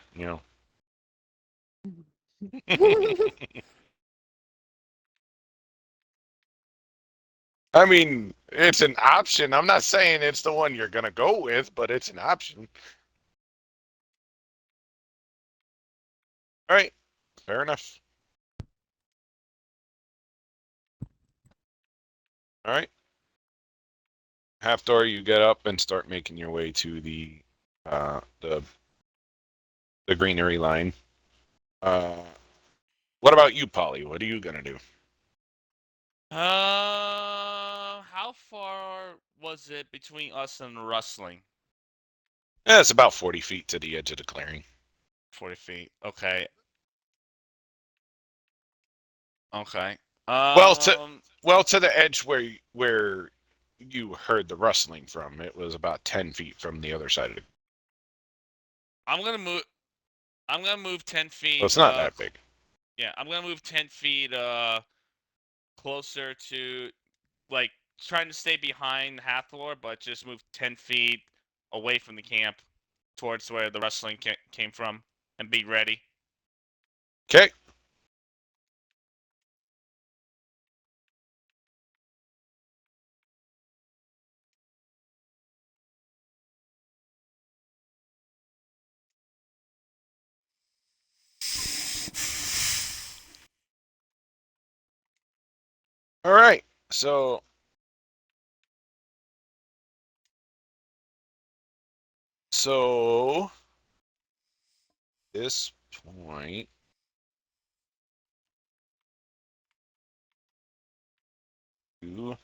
I mean, it's an option. I'm not saying it's the one you're gonna go with, but it's an option. All right, fair enough. All right, Hafthor, you get up and start making your way to uh the the greenery line. Uh, what about you, Polly? What are you gonna do? How far was it between us and rustling? Yeah, it's about 40 feet to the edge of the clearing. 40 feet. Okay. Okay. Well, to the edge where you heard the rustling from. It was about 10 feet from the other side of the. I'm gonna move. I'm gonna move 10 So feet. it's not that big. Yeah, I'm gonna move 10 feet. Closer to, like, trying to stay behind Hathor, but just move 10 feet away from the camp, towards where the rustling came from, and be ready. Okay. All right. So this point, you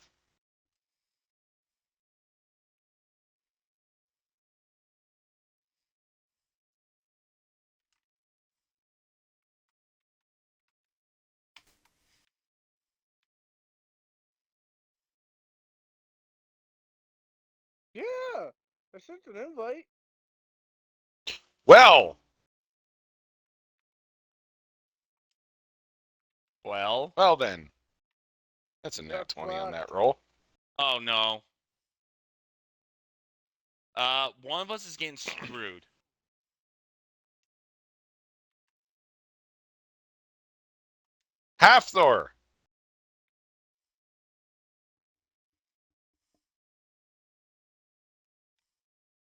I sent an invite. Well, Well. well then. That's a You're nat 20 on fucked. that roll. Oh no. One of us is getting screwed. Halfthor.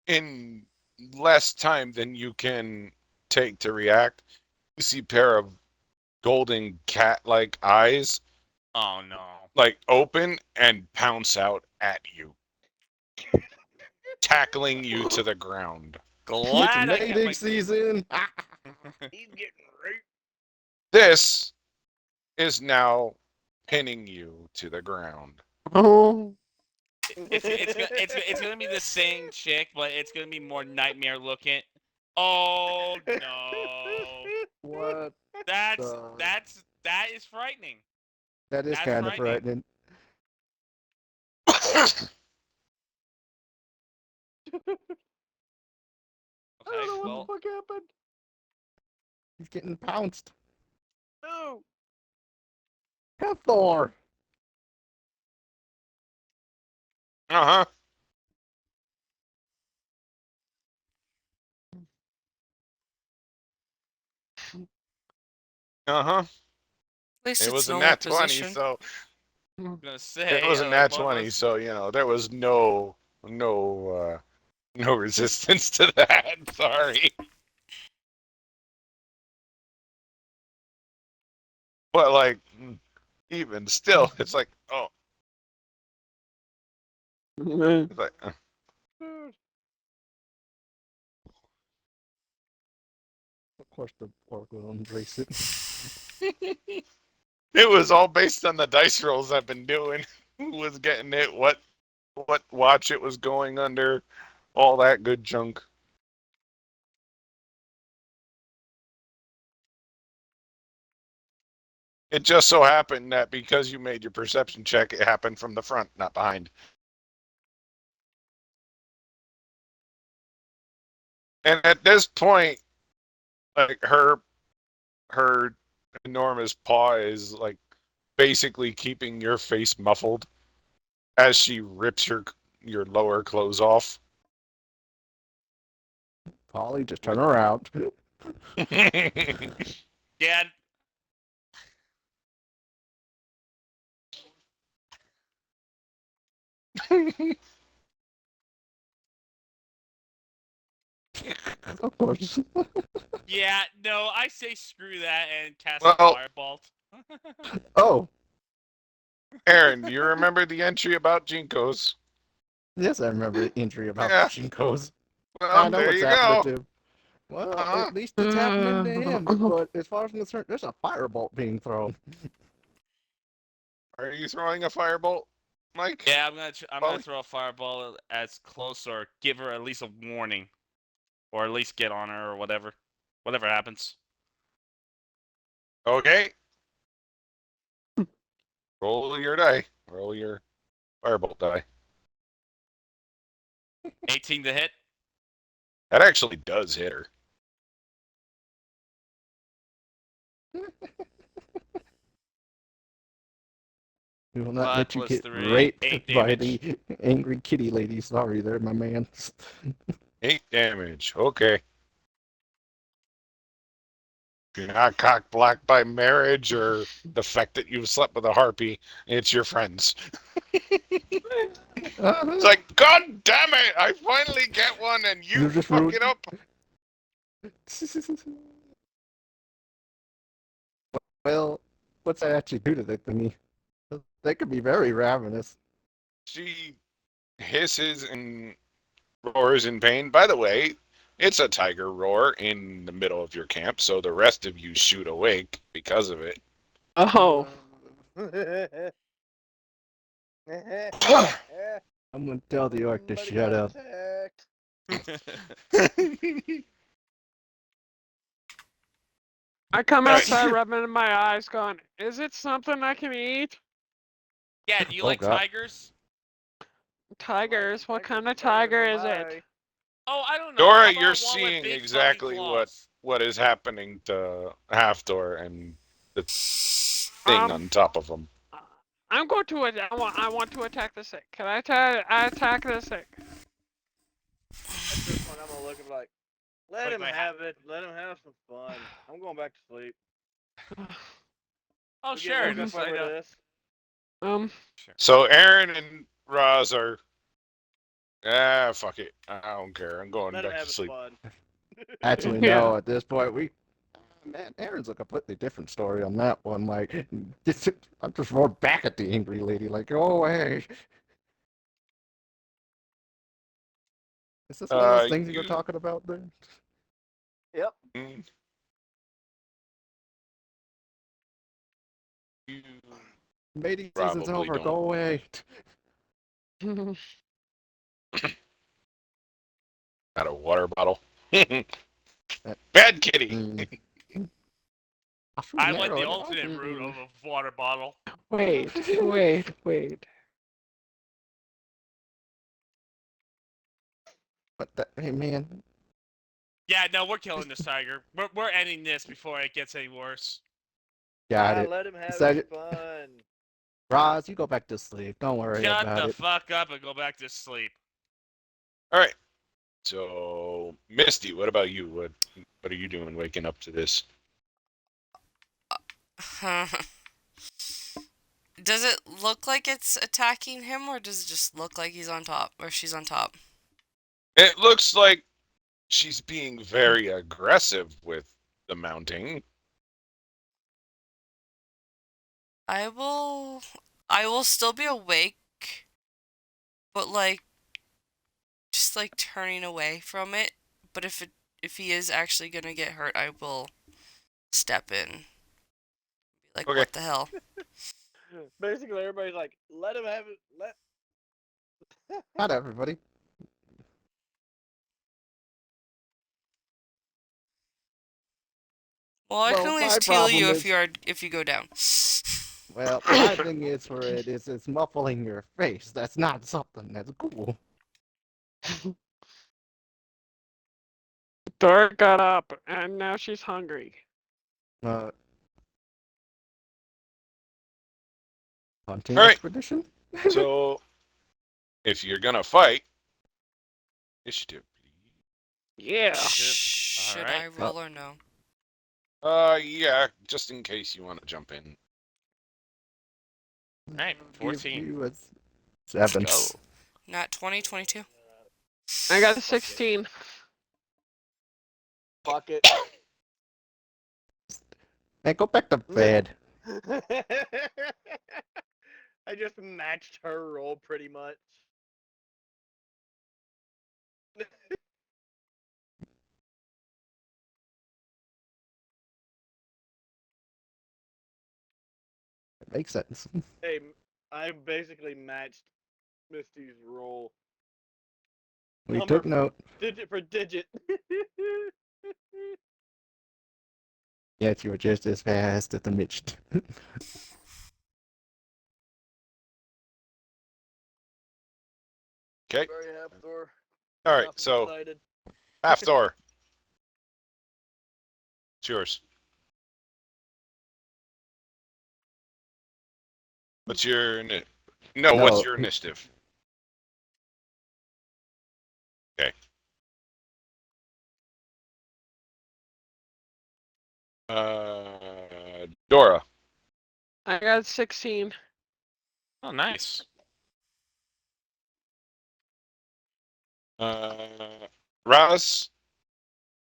In less time than you can take to react, you see a pair of golden cat-like eyes Oh no. like open and pounce out at you, tackling you to the ground. It's Glad I kept mating my. season. He's getting raped. This is now pinning you to the ground. Oh. It's gonna be the same chick, but it's gonna be more nightmare looking. Oh no. What? That is frightening. That is That's kind of frightening. frightening. I don't know Okay, what well, the fuck happened. He's getting pounced. No. Hathor. Uh-huh. Uh-huh. At least It it's was a normal nat 20, position. so I'm gonna say it was a like nat one of 20, us. so there was no resistance to that. Sorry. But like even still, it's like, oh, it's like Dude. Of course, the orc will embrace it. it was all based on the dice rolls I've been doing. Who was getting it, what watch it was going under, all that good junk. It just so happened that because you made your perception check, it happened from the front, not behind. And at this point, like her enormous paw is like basically keeping your face muffled as she rips your lower clothes off. Polly, just turn around. Yeah. Of course. Yeah, no, I say screw that and cast Well- a firebolt. Oh, Aaron, do you remember the entry about Jinkos? yes, I remember the injury about Yeah. the Shinkos. I Well, know there what's you happening go. to him. Well, Uh-huh. at least it's happening to him. But as far as I'm concerned, there's a firebolt being thrown. Are you throwing a firebolt, Mike? Yeah, I'm gonna Polly? throw a fireball as close or give her at least a warning, or at least get on her or whatever happens. Okay. Roll your die. Roll your firebolt die. 18 to hit. That actually does hit her. We will not 5 let you plus get 3, raped 8 by damage. the angry kitty lady. Sorry there, my man. 8 damage. Okay. You're not cock blocked by marriage or the fact that you've slept with a harpy. It's your friends. It's like, God damn it! I finally get one and you You just fuck ruined- it up. Well, what's that actually do to the thingy? They could be very ravenous. She hisses and roars in pain. By the way, it's a tiger roar in the middle of your camp, so the rest of you shoot awake because of it. Oh. I'm gonna tell the orc to Somebody shut got up. attacked. I come Right. outside rubbing my eyes going, is it something I can eat? Yeah, do you Oh, like God. tigers? Tigers? What Texas kind of is better tiger than is my it? Oh, I don't know. How Dora, about you're one with seeing big exactly fucking what claws? is happening to Halfdor and the thing Um, on top of him. I'm going to. I want to attack the sick. Can I attack the sick? At this point, I'm gonna look and be like, let Wait, him wait, have it. Let him have some fun. I'm going back to sleep. Oh, We get sure. woke up Just, I over know. this. Sure. So Aaron and Roz are. Fuck it. I don't care. I'm going Let him back have to his sleep. fun. Actually, Yeah. no. At this point, man, Aaron's a completely different story on that one. Like, I'm just more back at the angry lady. Like, go away. Is this one of those things you were You. talking about there? Yep. mm, You Mating season's probably over. don't. Go away. Got a water bottle. Uh, Bad kitty. mm. I'll shoot I an went arrow the at it. alternate route of a water bottle. Wait. But that, hey, man. Yeah, no, we're killing this tiger. We're ending this before it gets any worse. Got it. Let him have Said his it. fun. Roz, you go back to sleep. Don't worry Shut about the it. fuck up and go back to sleep. All right. So Misty, what about you? What are you doing waking up to this? Does it look like it's attacking him, or does it just look like he's on top, or she's on top? It looks like she's being very aggressive with the mounting. I will still be awake, but like just like turning away from it. But if he is actually gonna get hurt, I will step in. Be like, Okay. what the hell? Basically, everybody's like, let him have it. Not everybody. Well, I can Well, at my least heal problem you is, if you go down. well, my thing is for it is it's muffling your face. That's not something that's cool. Dora got up and now she's hungry. Uh, hunting All right. expedition. So if you're gonna fight, initiative. Yeah. Should Alright. I roll or no? Yeah, just in case you want to jump in. Alright, 14. You was 7. Go. Not 20, 22? I got a 16. Fuck it. Man, go back to bed. I just matched her roll pretty much. It makes sense. Hey, I basically matched Misty's roll We Number- took note. digit for digit. Yet you were just as fast as the midget. Okay. Sorry, Hafthor. All right. Enough So excited. Halfthor, it's yours. What's your no? What's No. your initiative? Okay. Dora. I got 16. Oh, nice. Roz.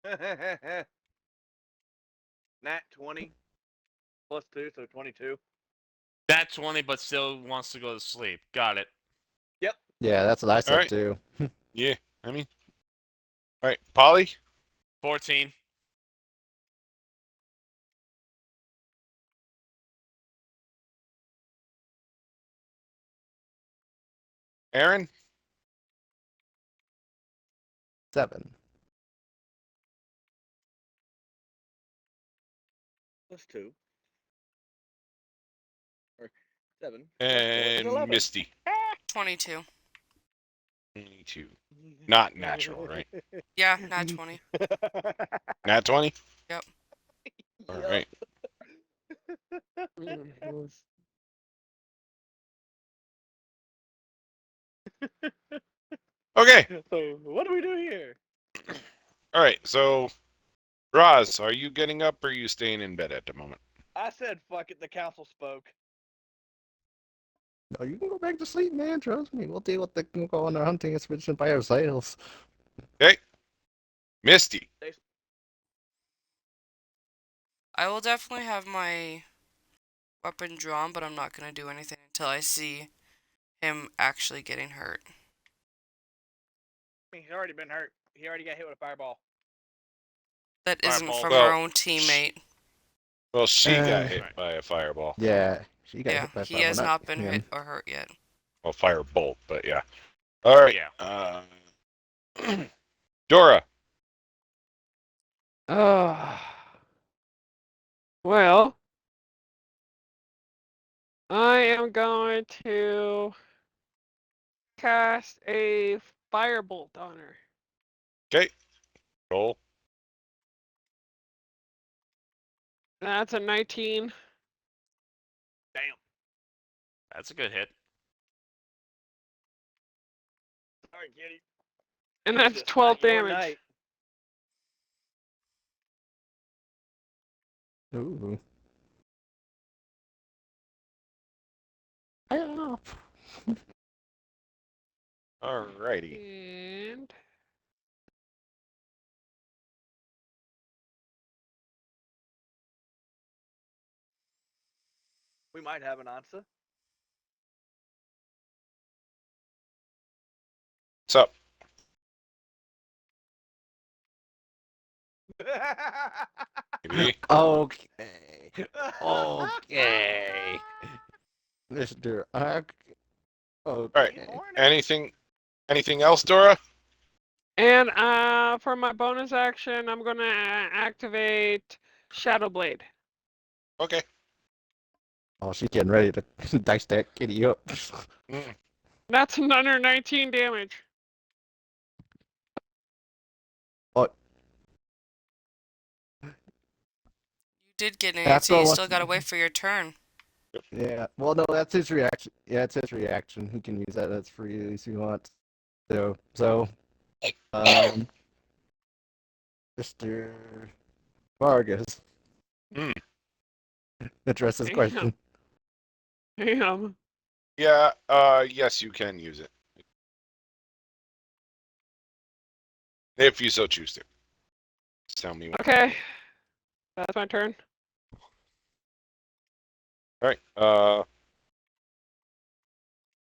Nat 20 plus 2, so 22. That 20, but still wants to go to sleep. Got it. Yeah, that's what I said Alright. too. Yeah. I mean. All right. Polly. 14. Aaron. 7. Plus 2. Or 7. Plus 4 is And 11. Misty. 22. 22. Not natural, right? Yeah, not 20. Nat 20? Yep. All Yup. right. Okay. So what do we do here? All right. So, Roz, are you getting up or are you staying in bed at the moment? I said fuck it. The council spoke. No, you can go back to sleep, man. Trust me. We'll deal with the we'll go on a hunting expedition by ourselves. Okay. Misty. I will definitely have my weapon drawn, but I'm not gonna do anything until I see him actually getting hurt. I mean, he's already been hurt. He already got hit with a fireball. That isn't Fireball. from Well, our own teammate. Well, she got Uh, hit Right. by a fireball. Yeah, she got Yeah, hit by he has fire, not been him. hit or hurt yet. Well, firebolt, but yeah. All right. Yeah. Dora. Well, I am going to cast a firebolt on her. Okay. Roll. That's a 19. Damn. That's a good hit. Sorry, kitty. And It's that's just 12 not your damage. night. Ooh. I don't know. All righty. And We might have an answer. What's up? Maybe. Okay. Okay. Mr. Ark. Okay. Anything else, Dora? and for my bonus action, I'm gonna activate Shadow Blade. Okay. Oh, she's getting ready to dice that kitty up. Mm. That's another 19 damage. You did get an That's so you all I- still gotta wait for your turn. Yeah. Well, no, that's his reaction. Yeah, it's his reaction. He can use that. That's for you if he wants. So, Mr. Vargas. Hmm. Address his question. Damn. Yeah. Yes, you can use it if you so choose to. Tell me. When. Okay. That's my turn. All right.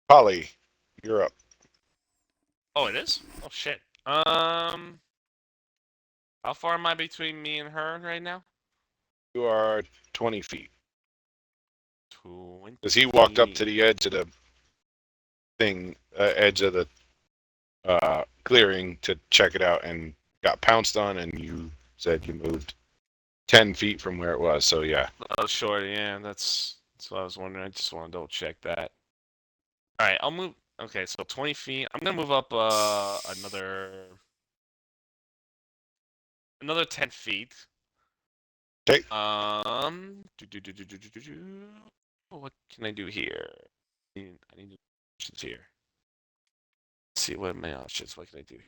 Polly, you're up. Oh, it is? Oh shit. How far am I between me and her right now? You are 20 feet. 20. Because he walked up to the edge of the thing, edge of the clearing to check it out and got pounced on, and you said you moved 10 feet from where it was. So yeah. Oh, sure. Yeah, that's what I was wondering. I just want to double check that. All right, I'll move. Okay, so 20 feet. I'm gonna move up another 10 feet. Okay. What can I do here? I need options here. Let's see what are my options. What can I do?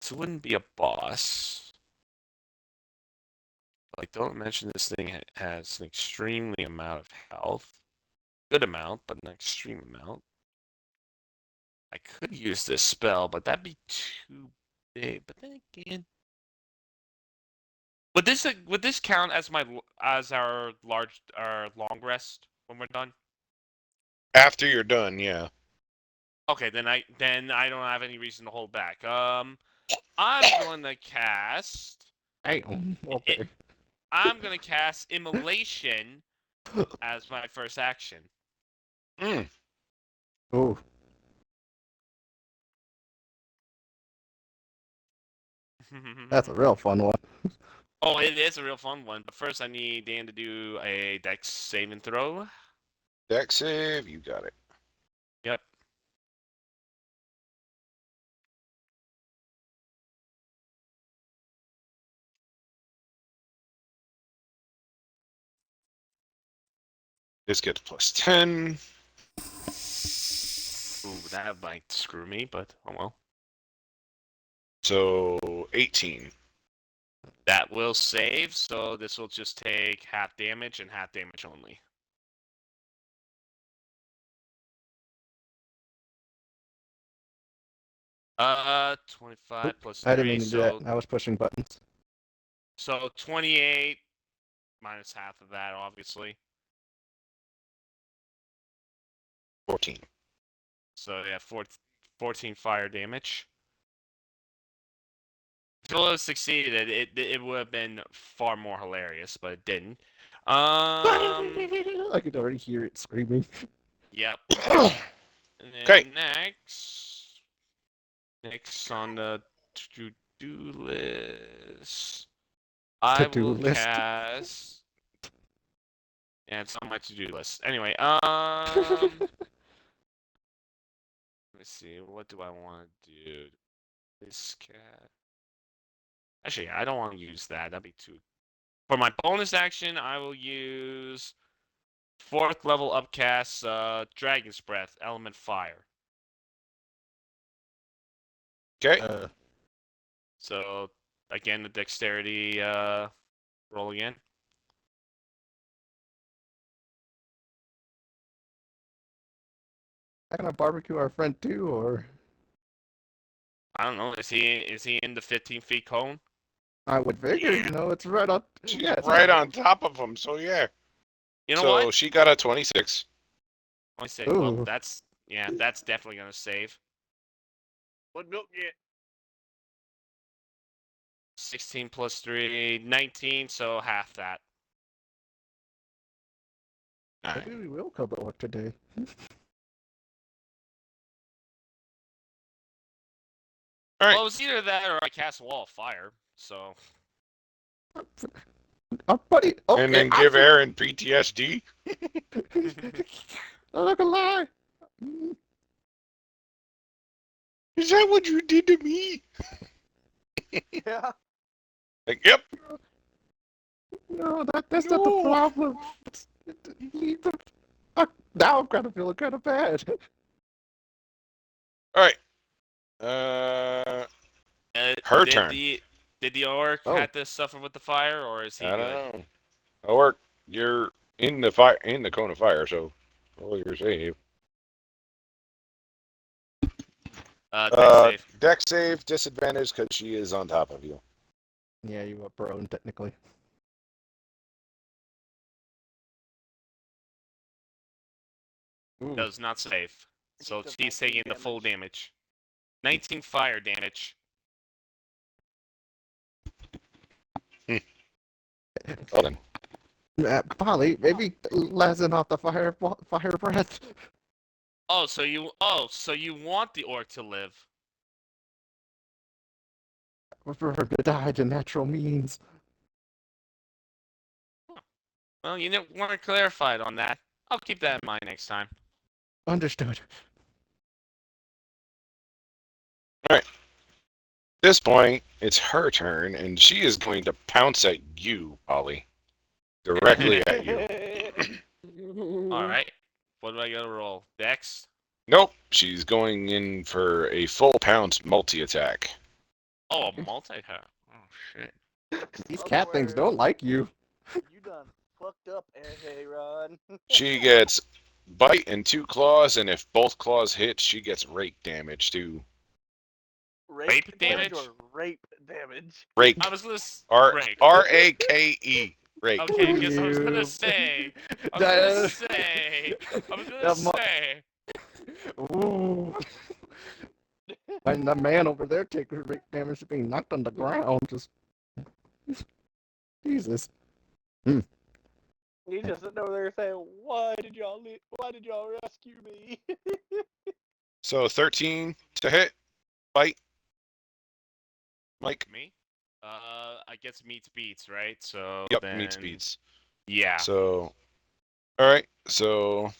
So it wouldn't be a boss. Like, don't mention this thing has an extremely amount of health. Good amount, but an extreme amount. I could use this spell, but that'd be too big. But then again, would this count as our long rest when we're done? After you're done, yeah. Okay, then I don't have any reason to hold back. I'm going to cast. Hey, okay. I'm going to cast Immolation as my first action. Mm. Ooh. That's a real fun one. Oh, it is a real fun one. But first, I need Dan to do a Dex saving throw. Dex save, you got it. Yep. This gets plus 10. Ooh, that might screw me, but oh well. So 18. That will save, so this will just take half damage and half damage only. Uh, 25 Oop, plus I didn't 3, mean to do that. so I was pushing buttons. 28 minus half of that, obviously. 14. So yeah, 14 fire damage. If it would have succeeded, it would have been far more hilarious, but it didn't. I could already hear it screaming. Yep. And then 'Kay. next on the to-do list, I To-do will list. cast. Yeah, it's on my to-do list. Anyway, let me see. What do I want to do? This cat. Actually, I don't want to use that. That'd be too. For my bonus action, I will use 4th level upcast, Dragon's Breath, Element Fire. Okay. So again, the dexterity roll again. Not gonna barbecue our friend too, or I don't know. Is he in the 15 feet cone? I would figure, Yeah. you know, it's right on. She's Yeah, it's right on top of him, so yeah. You know so what? she got a 26. I say, well, Ooh. that's definitely gonna save. What milk get? 16 plus 3, 19. So half that. Alright. Maybe we will come to work today. Alright. Well, it was either that or I cast Wall of Fire. So Buddy, okay, And then give Aaron PTSD. I'm not gonna lie. Is that what you did to me? Yeah. Like, yep. No, that's not the No. problem. Leave the. Now I'm kind of feeling kind of bad. Alright. Her did turn. Did the orc Oh. have to suffer with the fire, or is he I good? don't know. Or you're in the fire, in the cone of fire, so roll your save. Dex save. Dex save, disadvantage because she is on top of you. Yeah, you were prone technically. Ooh. Does not save. So does she's 19 taking the full damage. damage. 19 fire damage. Well then. Polly, maybe lessen off the fire breath. Oh, so you want the orc to live? For her to die to natural means. Well, you weren't clarified on that. I'll keep that in mind next time. Understood. At this point, it's her turn, and she is going to pounce at you, Polly. Directly at you. All right. What do I gotta roll? Dex? Nope, she's going in for a full pounce multi-attack. Oh, a multi-attack. Oh shit. These cat things don't like you. You done fucked up, Aaron. She gets bite and 2 claws, and if both claws hit, she gets rake damage too. Rape damage? or rape damage? Rake. I was gonna R-A-K-E. Rake. Okay, because I was You. gonna say. Ooh. And the man over there taking rape damage to being knocked on the ground. Just Jesus. He's just sitting over there saying, "Why did y'all rescue me?" So 13 to hit. Bite. Mike. Me? I guess meets beats, right? So Yep, then... meets beats. Yeah. So, alright, so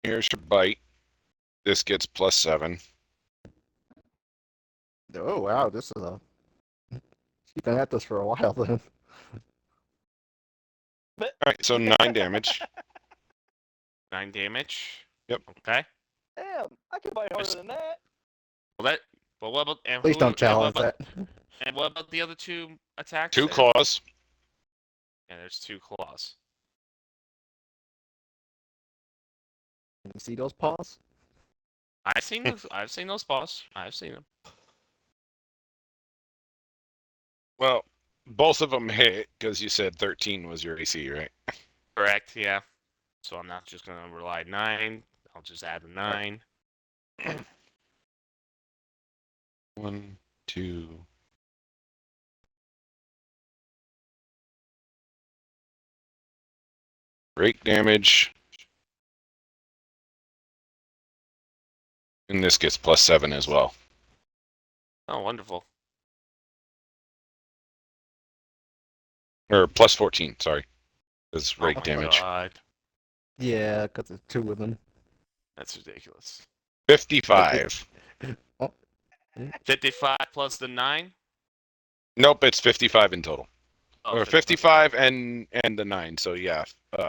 here's your bite. This gets plus 7. Oh wow, this is a. She's been at this for a while then. But All right, so 9 damage. 9 damage. Yep. Okay. damn, I can bite harder than that. Well, that. Well, what about and Please who? don't And what challenge about, that. and what about the other 2 attacks? 2 there? claws. And there's 2 claws. You see those paws? I've seen those. I've seen those paws. I've seen them. Well, both of them hit because you said 13 was your AC, right? Correct. Yeah. So I'm not just gonna rely 9. I'll just add a 9. 1, 2. Break damage. And this gets +7 as well. Oh, wonderful. Or +14, sorry. It's Oh rake my damage. God. Yeah, because there's 2 of them. That's ridiculous. 55. 55 plus the 9. Nope, it's 55 in total. Oh, Or 55 and the 9, so yeah,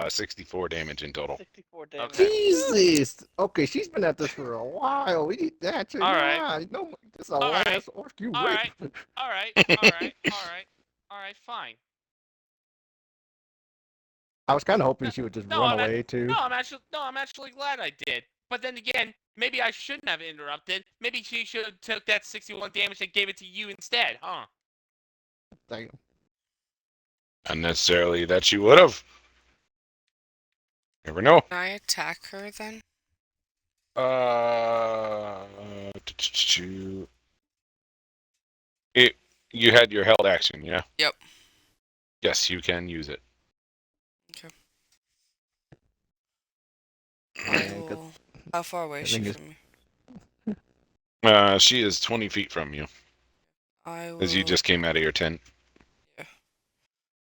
64 damage in total. 64 damage. Okay. Jesus! Okay, she's been at this for a while. We need that. All right. Yeah, no, this is a All right. last orc you All rape. right. All right. All right. All right. All right. Fine. I was kind of hoping she would just No, run I'm away too. I'm actually glad I did. But then again, maybe I shouldn't have interrupted. Maybe she should have took that 61 damage and gave it to you instead, huh? Damn. Not necessarily that you would have. Never know. Can I attack her then? It. You had your held action, yeah? Yep. Yes, you can use it. I Yeah, 'cause will... How far away I is she think it's- from me? She is 20 feet from you, I will... as you just came out of your tent.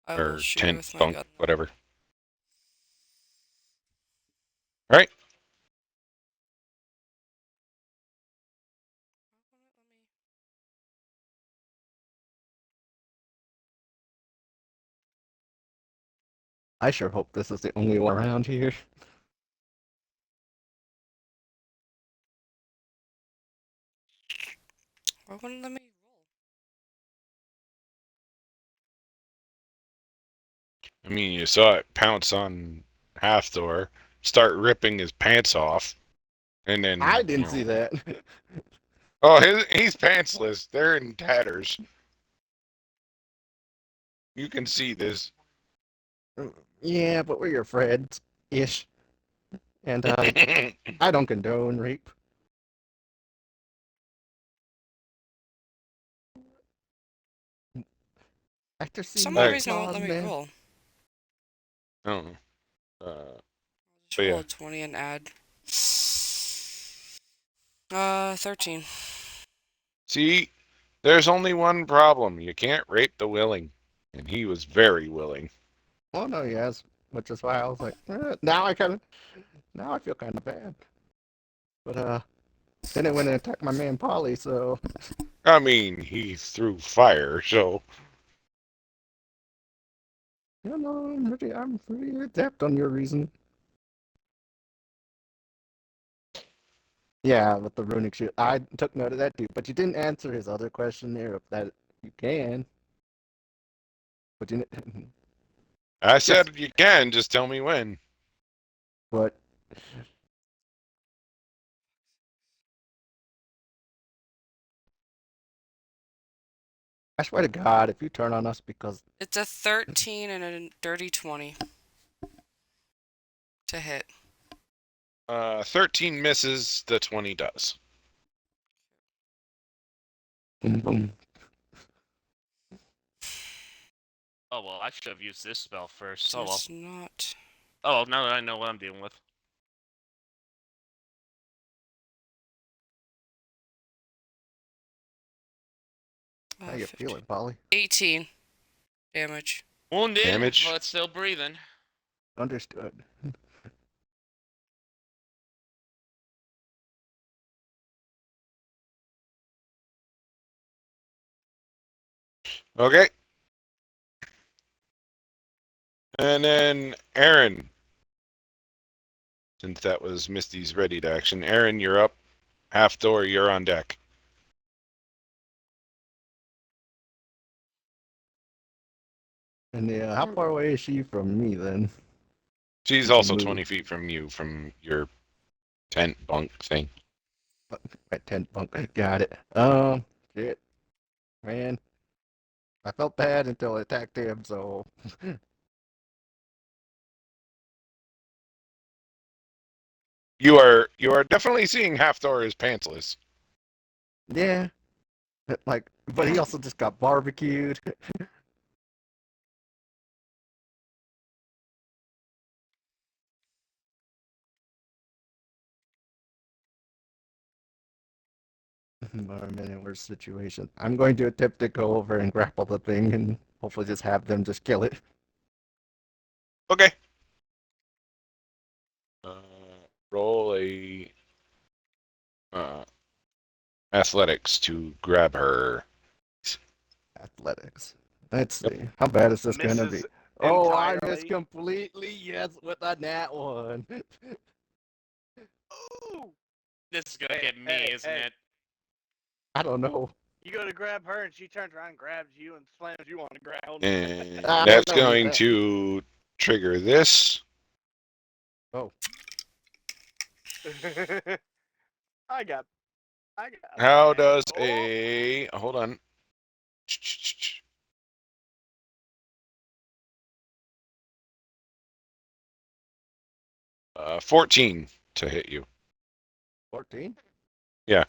I will Or shoot her tent, with my bunk, gun. whatever. Alright. I sure hope this is the only one around here. Why wouldn't let me roll? I mean, you saw it pounce on Halfthor, start ripping his pants off, and then... I didn't see that. Oh, he's pantsless. They're in tatters. You can see this. Yeah, but we're your friends, ish. And I don't condone rape. After For seeing some my odd reason it won't claws, let me man. roll. I don't know. Just But roll yeah. a 20 and add. 13. See, there's only one problem. You can't rape the willing. And he was very willing. Oh no, yes, which is why I was like, now I feel kind of bad. But then it went and attacked my man Polly, so I mean, he threw fire, so... you know, I'm pretty adept on your reason. Yeah, with the runic shield, I took note of that too. But you didn't answer his other question there. If that you can, but you, I said you can, just tell me when. but I swear to God, if you turn on us because It's a 13 and a dirty 20 to hit. 13 misses, the 20 does. boom, boom. Oh well, I should have used this spell first. So Oh well. it's not. Oh well, now that I know what I'm dealing with. How you 15. feeling, Polly? 18 damage. Wounded, Damage. but still breathing. Understood. Okay. And then Aaron. Since that was Misty's ready to action. Aaron, you're up. Half door, you're on deck. And yeah, how far away is she from me then? She's She also moved. 20 feet from you, from your tent bunk thing. At 10 bunk. Got it. Shit. Man. I felt bad until I attacked him, so. You are definitely seeing Half door as pantsless. Yeah. Like, but he also just got barbecued. I'm in a worse situation. I'm going to attempt to go over and grapple the thing and hopefully just have them just kill it. Okay. Roll a athletics to grab her. Athletics. Let's see. How bad is this gonna be? Misses Oh, I entirely. missed completely. Yes, with a nat one. Ooh! This is gonna Hey, get me, hey, isn't hey. it? I don't know. You go to grab her, and she turns around, and grabs you, and slams you on the ground. And I that's don't need going that. to trigger this. Oh, I got. How that. does Oh, a hold on? 14 to hit you. 14? Yeah.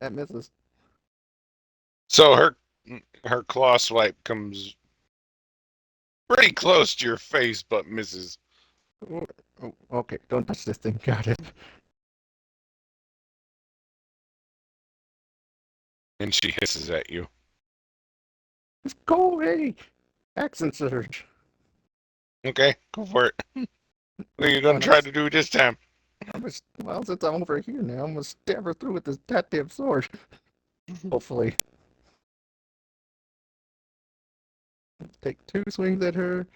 That misses. So her claw swipe comes pretty close to your face, but misses. Oh, okay, don't touch this thing. Got it. And she hisses at you. Just go away. Accent surge. Okay, go for it. What are you gonna try to do this time? Well, since I'm over here now, I'm gonna stab her through with this goddamn sword. Hopefully. Take 2 swings at her.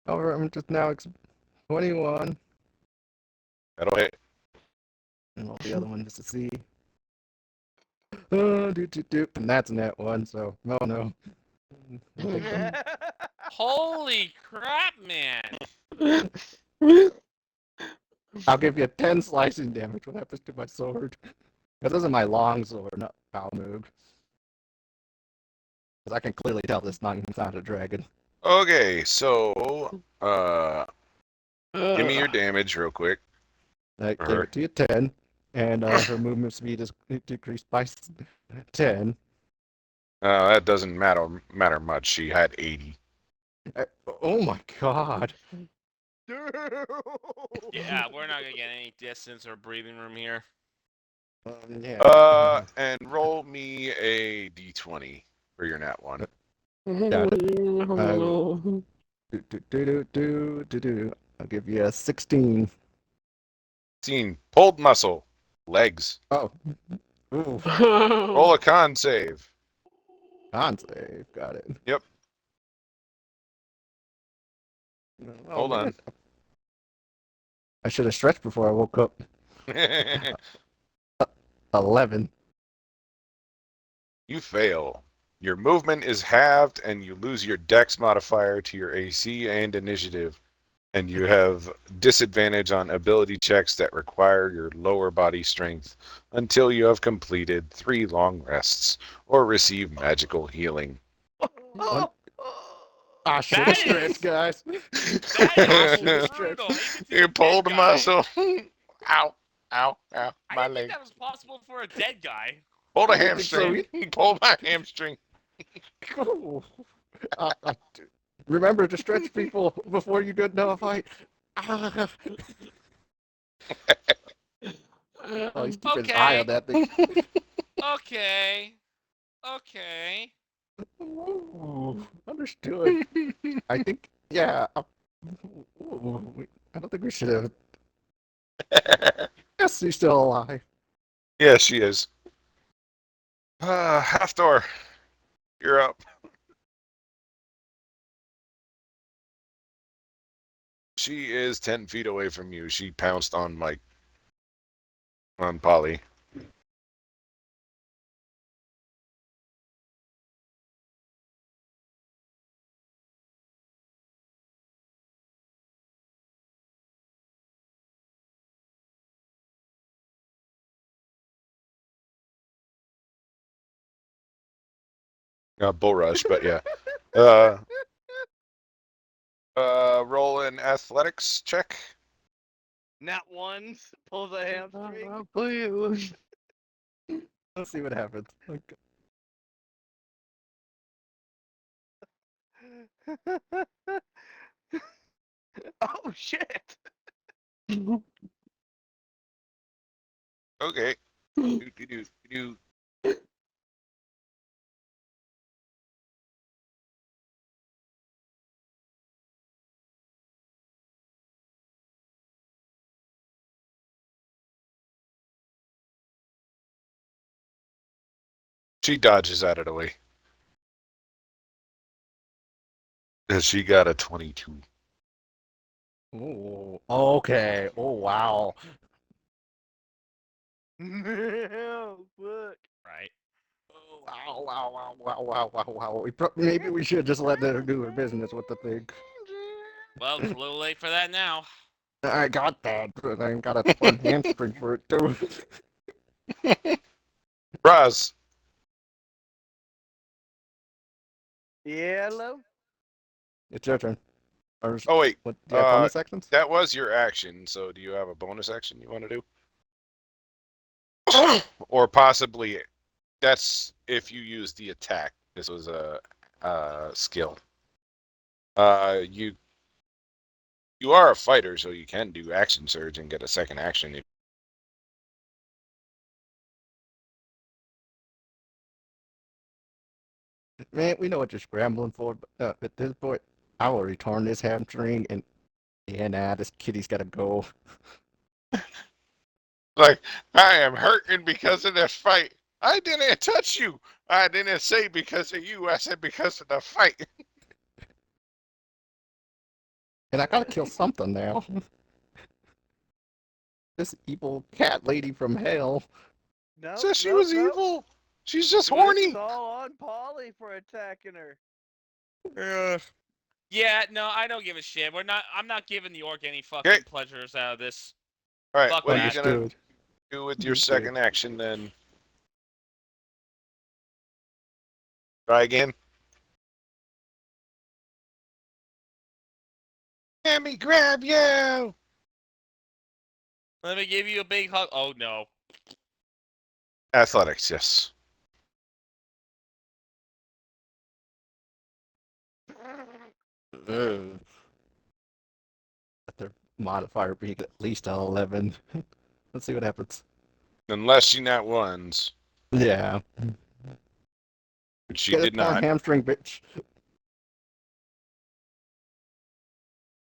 However, I'm just now 21. That'll hit. And all the other one just to see. And that's a net one, so no. Holy crap, man! I'll give you 10 slicing damage. What happens to my sword? This isn't my long sword, not Palmoog. Because I can clearly tell this thing's not a dragon. Okay, so give me your damage real quick. I gave Her. it to you 10. And her movement speed is decreased by 10. That doesn't matter much. She had 80. Oh my god. Yeah, we're not gonna get any distance or breathing room here. Yeah. And roll me a d20 for your nat one. Got it. I'll give you a 16. 16. Pulled muscle. Legs. Oh. Ooh. Roll a con save. Con save. Got it. Yep. Oh, Hold on. I should have stretched before I woke up. 11. You fail. Your movement is halved and you lose your dex modifier to your AC and initiative. And you have disadvantage on ability checks that require your lower body strength until you have completed 3 long rests or receive magical healing. I should have That stretched, is- guys. That should've is stretched. brutal. Even to You the pulled a dead guy. muscle. Ow, ow, ow, I my didn't think leg. that was possible for a dead guy. Pulled a I didn't think so hamstring. Pulled my hamstring. Remember to stretch people before you go into a fight. Ah. Oh, he's keeping his eye on that thing. Okay. Okay. Ooh, understood. I think, yeah. Ooh, I don't think we should have. Yes, he's still alive. Yes, she is. Half door. You're up. She is 10 feet away from you. She pounced on Mike. On Polly. Bull rush, but yeah. Roll an athletics check. Not once pulls a hamstring. Oh, please. Let's see what happens. Okay. Oh shit! Okay. Do. She dodges out of the way. And she got a 22. Oh, okay. Oh, wow. Oh, fuck. Right. Oh, wow, wow, wow, wow, wow, wow, wow. Maybe we should just let her do her business with the thing. Well, it's a little late for that now. I got that, but I got a torn hamstring for it too. Roz, Yeah, hello? It's your turn. Or, oh wait, what, do you have bonus actions? that was your action, so do you have a bonus action you want to do? Or possibly, that's if you use the attack. This was a skill. You are a fighter, so you can do action surge and get a second action. Man, we know what you're scrambling for, but at this point, I will return this hamstring and yeah, nah, this kitty's gotta go. Like, I am hurting because of this fight. I didn't touch you. I didn't say because of you. I said because of the fight. And I gotta kill something now. This evil cat lady from hell. No, Said she was evil. She's just horny. It's all on Polly for attacking her. Yeah, no, I don't give a shit. I'm not giving the orc any fucking pleasures out of this. All right, Fuck what are you that. gonna Understood. do with your Understood. second action then? Try again. Let me grab you. Let me give you a big hug. Oh no. Athletics, yes. Ugh. Let their modifier be at least an 11. Let's see what happens. Unless she not ones, Yeah. which she Get a did torn not. hamstring, bitch.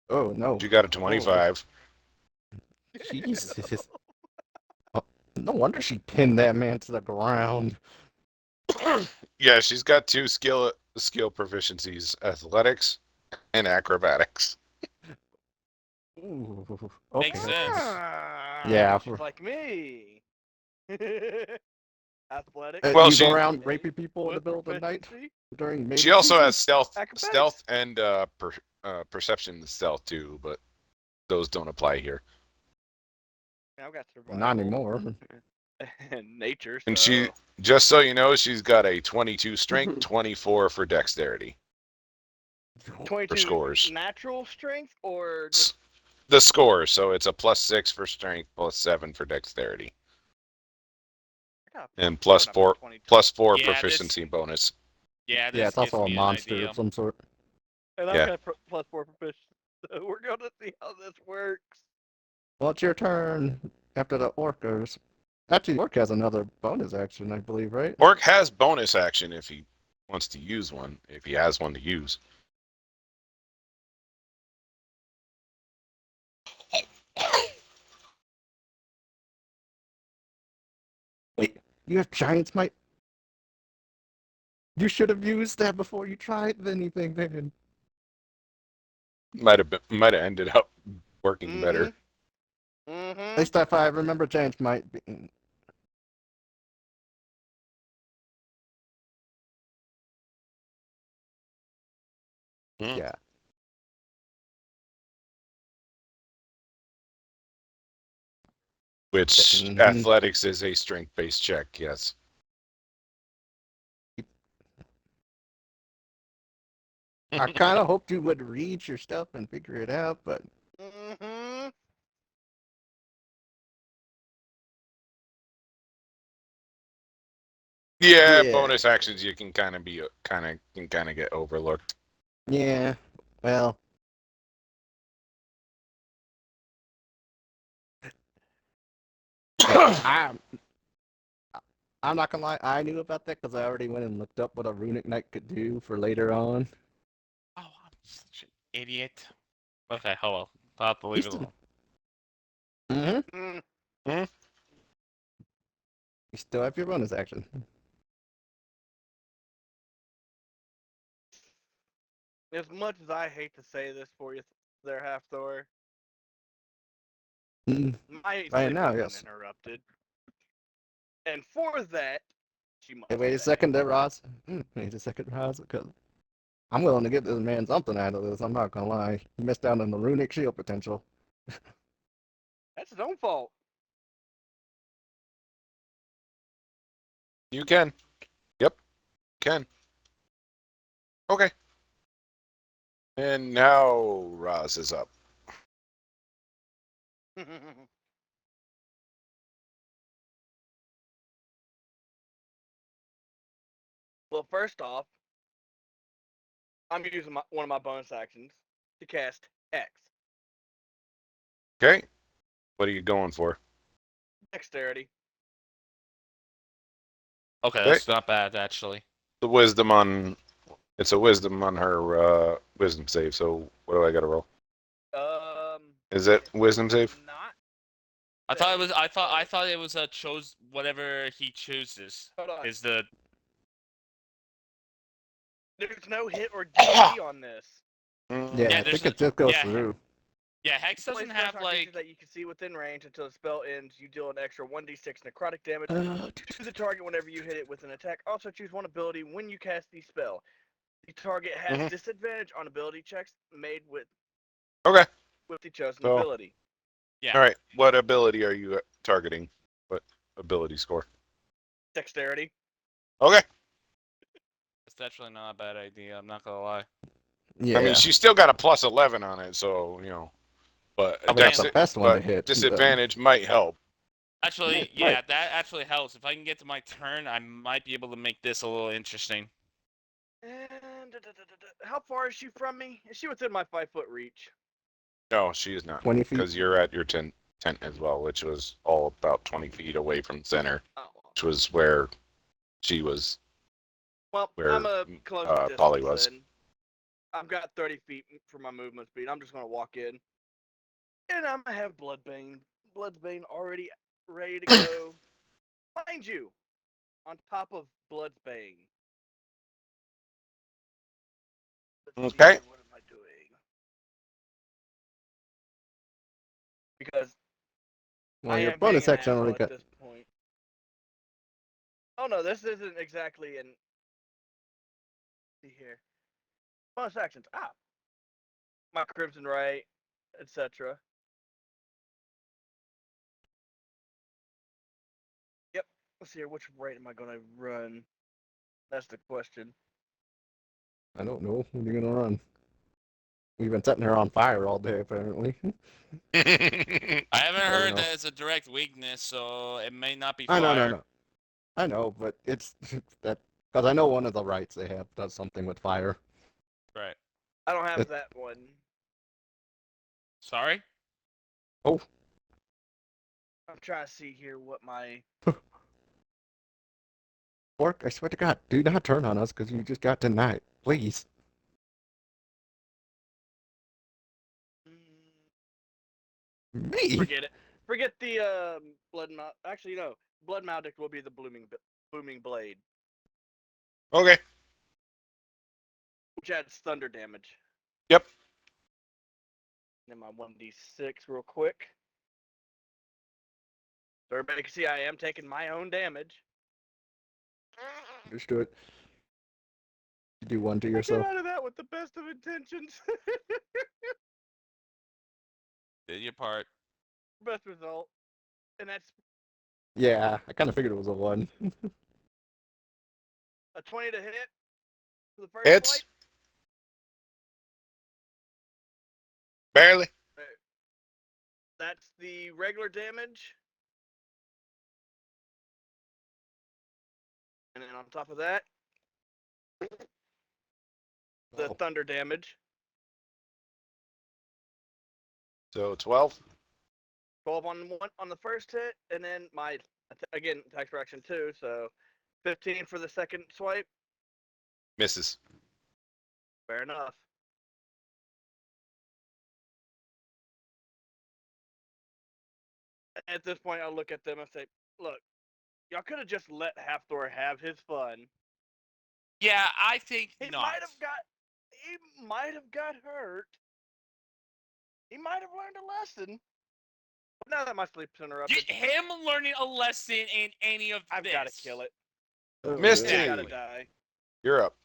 Oh, no. She got a 25. Jesus. Oh, no wonder she pinned that man to the ground. Yeah, she's got two skill proficiencies: athletics and acrobatics. Ooh, Makes okay. sense. Yeah, She's like me. Athletic. Well, you she- go around raping people in the with middle of the night proficiency. during maybe. She also has Acrobatics. stealth, and perception stealth too, but those don't apply here. I've got survival. Not anymore. And nature. And so- she, just so you know, she's got a 22 strength, 24 for dexterity. 22 scores. natural strength or S- just The score, so it's a +6 for strength, +7 for dexterity, I got and I got +4 22. +4 Yeah, this- proficiency bonus. Yeah, this Yeah, it's gives also a me an monster idea. of some sort. And I've Yeah. got +4 proficiency. So we're gonna see how this works. Well, it's your turn after the orcas. Actually, orc has another bonus action, I believe, right? Orc has bonus action if he wants to use one, if he has one to use. Wait, you have giant's might? You should have used that before you tried anything, then. might have ended up working better. At Mm-hmm. least if I remember, James might be. Hmm. Yeah. Which Mhm. athletics is a strength-based check. Yes. I kind of hoped you would read your stuff and figure it out, but Mm-hmm. Yeah, Yeah. bonus actions you can kind of get overlooked. yeah. Well, I'm I'm not gonna lie. I knew about that because I already went and looked up what a runic knight could do for later on. Oh, I'm such an idiot. Okay, oh well. I'll have to leave it alone. Mm-hmm. Mm. You still have your bonus action. As much as I hate to say this for you, there, Half Thor, Mm, my I sleep know, has been yes. interrupted, and for that, she must Hey, wait a pay. second there, Ross. Wait a second, Ross, because I'm willing to give this man something out of this. I'm not gonna lie. He missed out on the runic shield potential. That's his own fault. You can. Yep, can. Okay. And now Roz is up. Well, first off, I'm using one of my bonus actions to cast X. Okay. What are you going for? Dexterity. Okay, Okay. that's not bad actually. The wisdom on. It's a wisdom on her wisdom save. So what do I got to roll? Is it wisdom save? Not. I thought it was. I so- thought it was a chose whatever he chooses Hold on. is the. There's no hit or DC on this. Yeah, Yeah, I there's think it just goes yeah, through. Yeah, Hex Place doesn't spell have target creature like. that you can see within range until the spell ends. You deal an extra 1d6 necrotic damage Uh, to the target whenever you hit it with an attack. Also choose one ability when you cast the spell. The target has Mhm. disadvantage on ability checks made with Okay. the chosen So- ability. Yeah. All right. What ability are you targeting? What ability score? Dexterity. Okay. It's definitely not a bad idea. I'm not gonna lie. yeah. I mean, she's still got a plus 11 on it, so you know. But Probably not the Dex- best one to but hit. disadvantage might help. Actually, Right. yeah, that actually helps. If I can get to my turn, I might be able to make this a little interesting. And how far is she from me? Is she within my 5-foot reach? No, she is not. 20 feet. Because you're at your tent as well, which was all about 20 feet away from center, Oh, which was where she was. well, Where, I'm a close distance Polly was. then. I've got 30 feet for my movement speed. I'm just gonna walk in, and I'm gonna have Bloodsbane already ready to go. Mind you, on top of Bloodsbane. Let's see Okay. here, what am I doing? Because Well, I your am being bonus an action asshole only at got. this point. Oh no, this isn't exactly an. See here, bonus actions. My Crimson Right, etc. Yep. Let's see here. Which right am I gonna run? That's the question. I don't know. What are you gonna run? We've been setting her on fire all day, apparently. I haven't Fair heard enough. that it's a direct weakness, so it may not be I fire. know. I know, but it's that because I know one of the rights they have does something with fire. Right. I don't have It- that one. Sorry. I'm trying to see here what my. Orc, I swear to God, do not turn on us because you just got denied. Please. Me? Forget it. Forget the blood. Actually, no. Blood Maldic will be the booming blade, Okay. which adds thunder damage. Yep. in my 1d6 real quick. So everybody can see I am taking my own damage. Understood. You do one to I came yourself. out of that with the best of intentions. Did your part. Best result. And that's Yeah, I kind of figured it was a 1. a 20 to hit for the first Hits. swipe. Barely. That's the regular damage. And then on top of that, the Oh. thunder damage. So 12. 12 on the first hit, and then my again attack for action 2, so 15 for the second swipe. Misses. Fair enough. At this point, I'll look at them and say, "Look, y'all could have just let Halfthor have his fun. Yeah, I think He not. might have got hurt. He might have learned a lesson. But now that my sleep's interrupted, Him learning a lesson in any of I've this. got to kill it. Oh, Misty. It's yeah. got to die. You're up.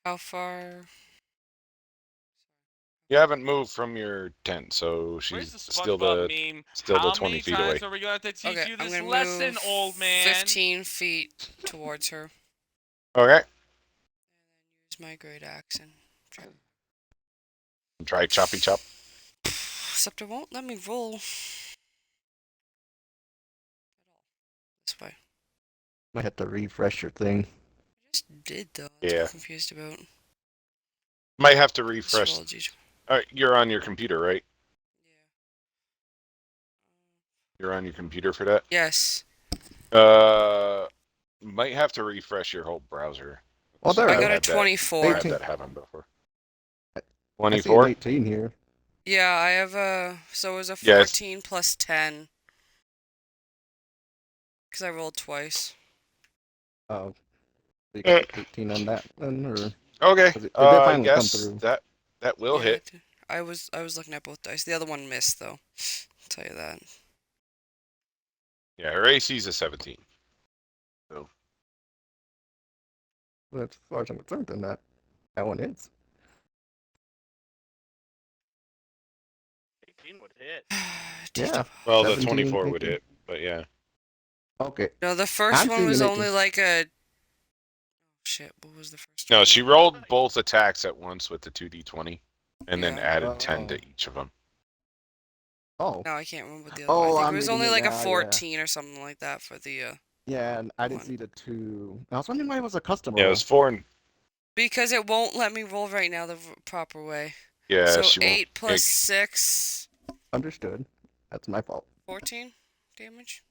How far? You haven't moved from your tent, so Where's she's the still SpongeBob the meme? still How the 20 many feet times away. are we going to have to teach Okay, you I'm this gonna lesson, move old man? 15 feet towards her. Okay. Use my great axe and Try choppy chop. except it won't let me roll. This way. Might have to refresh your thing. I just did though. That's what Yeah. I'm confused about. Might have to Just refresh. rolled each- All right, you're on your computer, right? Yeah. You're on your computer for that. Yes. Might have to refresh your whole browser. Oh, there I I got a had that- 24. I've had 18. that happen before. I see an 24. 18 here. Yeah, I have a. So it was a Yes. 14 plus 10. Because I rolled twice. Oh, so you got 18 on that then, or Okay. 'cause it did finally come Yes, through. that will Yeah, hit. I was looking at both dice. The other one missed though. I'll tell you that. Yeah, her AC's a 17. But as far as I'm concerned, then that one is. 18 would hit. Yeah. Well, the 17, 24 would 18. hit, but yeah. Okay. No, the first I'm one seeing was an only 18. like a. Oh shit! What was the first? No, one? she rolled both attacks at once with the 2d20, and then Yeah. added 10 to Oh. each of them. Oh. No, I can't remember what the other Oh, one. I think I'm it was reading only it like now, a yeah. 14 or something like that for the. Yeah, and I didn't One. see the 2. I was wondering why it was a custom Yeah, it roll. was 4 and Because it won't let me roll right now the proper way. yeah, So she won't. 8 plus 6, Understood. That's my fault. 14 damage.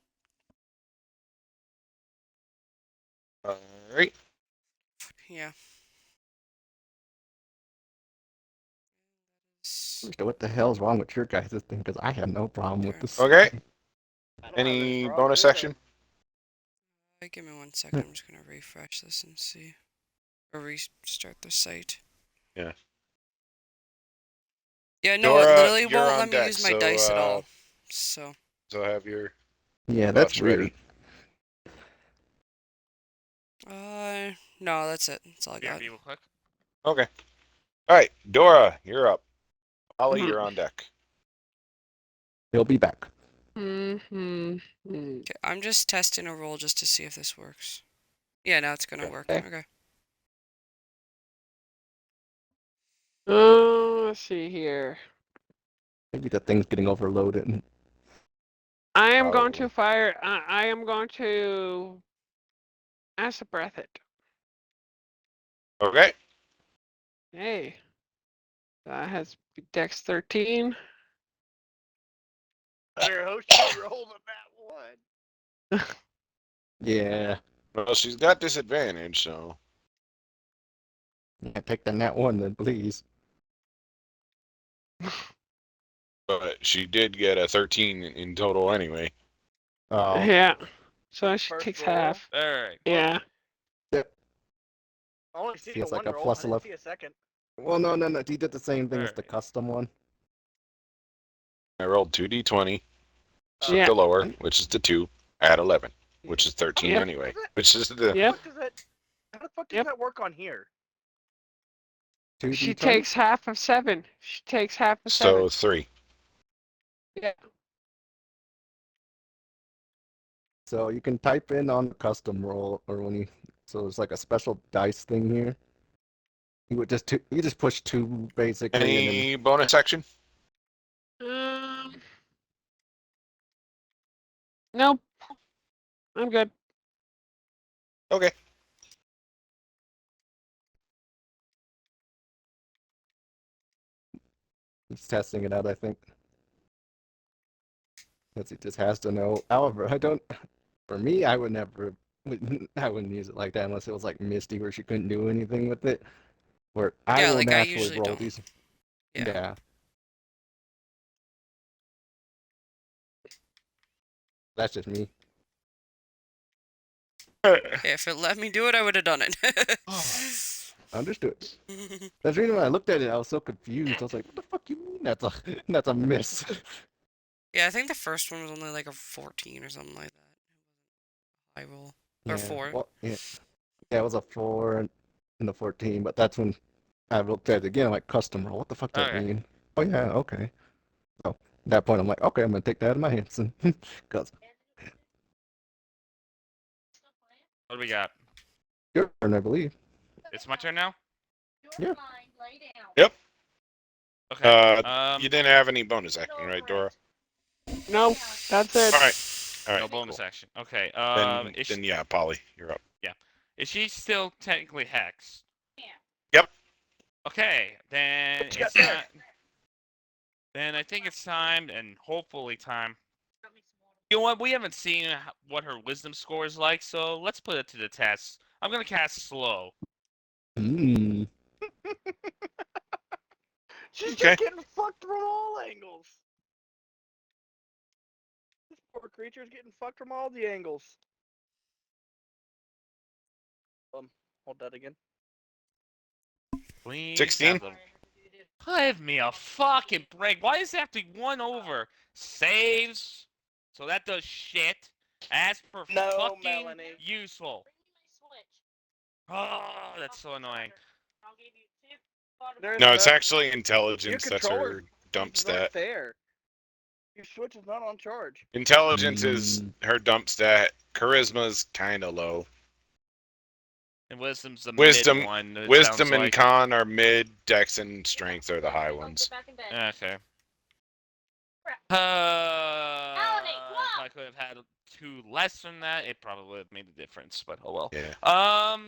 All right. Yeah. Understood. What the hell's wrong with your guys' thing? Because I have no problem with this. Okay. I don't have Any problem bonus with it. action? Give me 1 second. I'm just gonna refresh this and see, or restart the site. Yeah. Yeah, no, it Dora, literally you're won't on let me deck, use my so, dice at all. So. So have your Yeah, that's buffs ready. weird. No, that's it. That's all I Yeah, got. be real quick. Okay. All right, Dora, you're up. Ollie, Mhm. you're on deck. He'll be back. Mm-hmm. Okay, I'm just testing a roll just to see if this works. Yeah, now it's gonna Okay. work. Okay. Okay. Oh, let's see here. Maybe the thing's getting overloaded. I am going Probably. to fire. I am going to acid breath it. Okay. Hey, that has Dex 13. Better hope she rolled a nat 1. Yeah. Well, she's got disadvantage, so Yeah, take the nat 1 then, please. but she did get a 13 in total anyway. Oh. Yeah. So she First takes roll. half. All right. Yeah. I only see Feels a like 1 a roll. plus I didn't 11. see a second. Well, no. He did the same thing as the Alright. custom one. I rolled 2d20, took Yeah. the lower, which is the 2, add 11, which is 13 Yep. anyway, which is the... Yep. How the fuck does Yep. that work on here? 2d20? She takes half of 7. She takes half of 7. So 3. Yeah. So you can type in on the custom roll, or when you, so there's like a special dice thing here. You just push 2 basically, and then Any bonus action? Nope. I'm good. Okay. he's testing it out, I think. Because he just has to know. However, I don't. For me, I would never. I wouldn't use it like that unless it was like Misty, where she couldn't do anything with it. Where I Yeah, will like, I naturally usually roll don't. these. Yeah. Yeah. That's just me. If it let me do it, I would have done it. Understood. That's the reason when I looked at it, I was so confused. I was like, "What the fuck you mean? That's a miss." Yeah, I think the first one was only like a 14 or something like that. High roll. Or Yeah, 4. well, yeah, it was a 4 and a 14, but that's when I looked at it again. I'm like, custom roll. What the fuck does that Okay. mean? Oh yeah, okay. So at that point, I'm like, okay, I'm gonna take that in my hands, because What do we got? your turn, I believe. It's my turn now. Yeah. Lay down. Yep. Okay. You didn't have any bonus action, right, Dora? No, that's it. All right. All right. No bonus cool. action. Okay. Then yeah, Polly, you're up. Is she still technically hexed? Yeah. Yep. Okay, then What you it's got there? then I think it's time, and hopefully time. You know what? We haven't seen what her wisdom score is like, so let's put it to the test. I'm gonna cast slow. Hmm. She's Okay. just getting fucked from all angles. This poor creature's getting fucked from all the angles. Hold that again. Please 16? have them. Give me a fucking break. Why does it have to be 1 over? Saves. So that does shit. As per No, fucking Melanie. useful. Bring me my switch. Oh, that's so annoying. I'll give you 2 butter- There's No, it's no- actually Your intelligence. That's controller's her dump is not stat. there. Your switch is not on charge. Intelligence is her dump stat. Charisma's kind of low. And wisdom's the Wisdom- mid one. It Wisdom sounds and like. con are mid. Dex and strength are the high Get ones. back in bed. Okay. Crap. If I could have had 2 less than that, it probably would have made a difference. But oh well. Yeah. All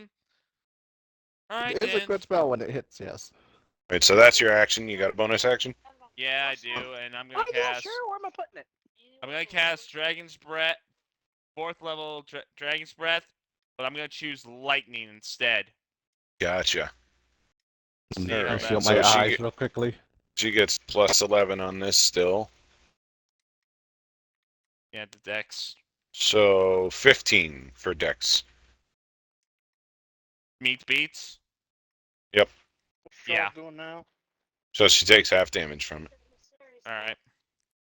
right It's a then. good spell when it hits, yes. Right. So that's your action. You got a bonus action. Yeah, I do, and I'm Oh gonna yeah, cast. sure. Where am I putting it? I'm gonna cast Dragon's Breath, 4th level Dragon's Breath, but I'm gonna choose Lightning instead. Gotcha. See Alright, how Shield that my so she eyes get- real quickly. She gets plus 11 on this still. Yeah, the dex So 15 for Dex. meets beats. What's Yeah. Charles doing now? So she takes half damage from it. All right,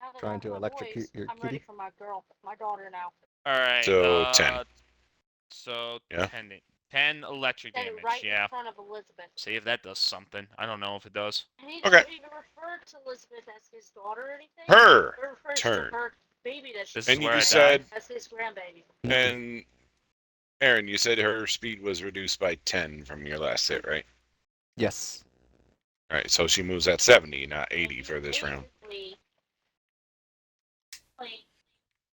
Now that I Trying have to my electrocute voice, your I'm ready kitty? for my daughter now. all right. So 10. So Yeah. 10 electric Said it damage. right Yeah. in front of Elizabeth. See if that does something. I don't know if it does. And he Okay. doesn't even refer to Elizabeth as his daughter or anything. Her He refers turn. to her baby that she This And is you where I said- die. That's his grandbaby. And Aaron, you said her speed was reduced by 10 from your last hit, right? Yes. All right, so she moves at 70, not 80 for this round. Basically, like,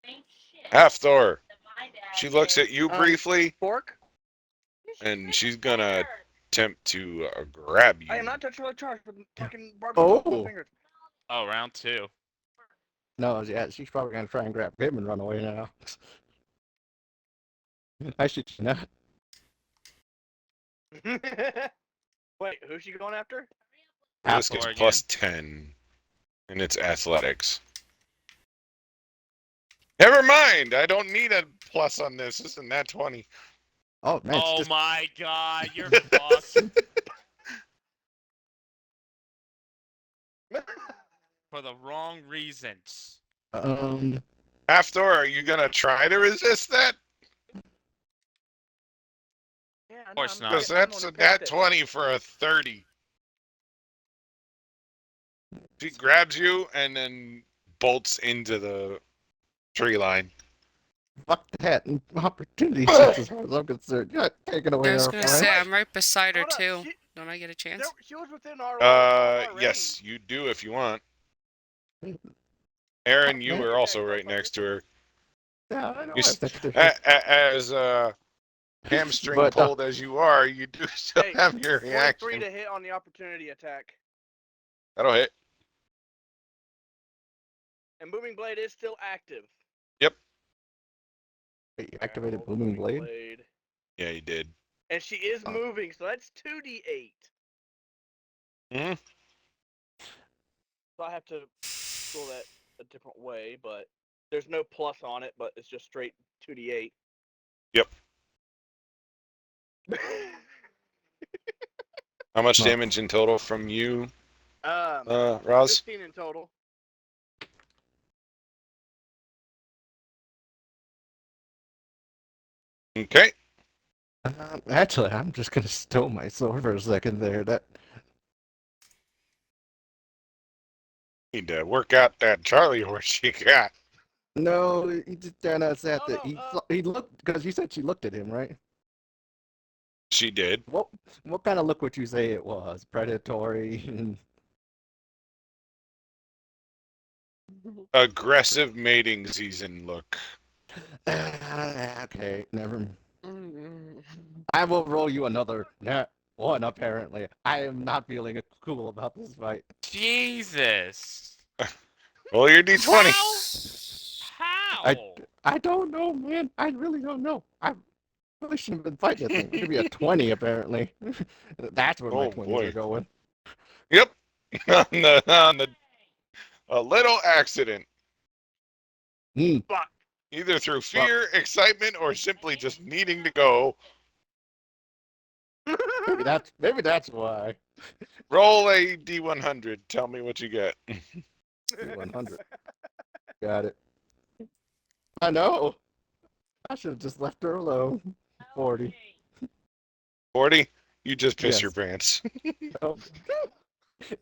same shit Halfthor, that my dad she looks did. at you briefly, Fork? You should and finish she's my gonna turn. attempt to grab you. I am not touching my charge with fucking barbecue on Oh. my fingers. Oh, round 2. No, yeah, she's probably gonna try and grab him and run away now. I should not. Wait, who's she going after? This Halfthor gets again. plus 10, and it's athletics. Never mind, I don't need a plus on this. Isn't that 20? Oh man, it's Oh just my god, you're fucked. for the wrong reasons. Hafthor, are you gonna try to resist that? Yeah, I know, course I'm not. Because getting- I'm that's on a the nat past it. 20 for a 30. She grabs you and then bolts into the tree line. Fuck that. Opportunity checks as far as I'm concerned. You're not taking away I was our gonna friend. say I'm right beside her Hold up, too. she- Don't I get a chance? She was within our Yes, you do if you want. Aaron, you Okay. were also right next to her. Yeah, I know. You I'm s- next to her. As hamstring But, pulled as you are, you do still Hey, have your 43 reaction. to hit on the opportunity attack. That'll hit. And Booming Blade is still active. Wait, you activated Roll Booming Blade? Yeah, you did. And she is Oh. moving, so that's 2d8. Mhm. So I have to roll that a different way, but there's no plus on it, but it's just straight 2d8. Yep. How much No. damage in total from you, Roz? 15 in total. Okay. Actually, I'm just gonna stow my sword for a second there. That Need to work out that Charlie horse you got. no, he just kinda said Oh, that no, he looked because you said she looked at him, right? She did. What kind of look would you say it was? Predatory? Aggressive mating season look. Okay, never. I will roll you another nat one. Apparently, I am not feeling cool about this fight. Jesus. Roll your d20. How? I don't know, man. I really don't know. I really shouldn't have been fighting this thing. It could be a 20, apparently. That's where my Oh, 20s boy. are going. Yep. on the a little accident. Hmm. Either through fear, excitement, or simply just needing to go. Maybe that's why. Roll a d100. Tell me what you get. 100. Got it. I know. I should have just left her alone. 40. 40? You just piss Yes. your pants. Oh.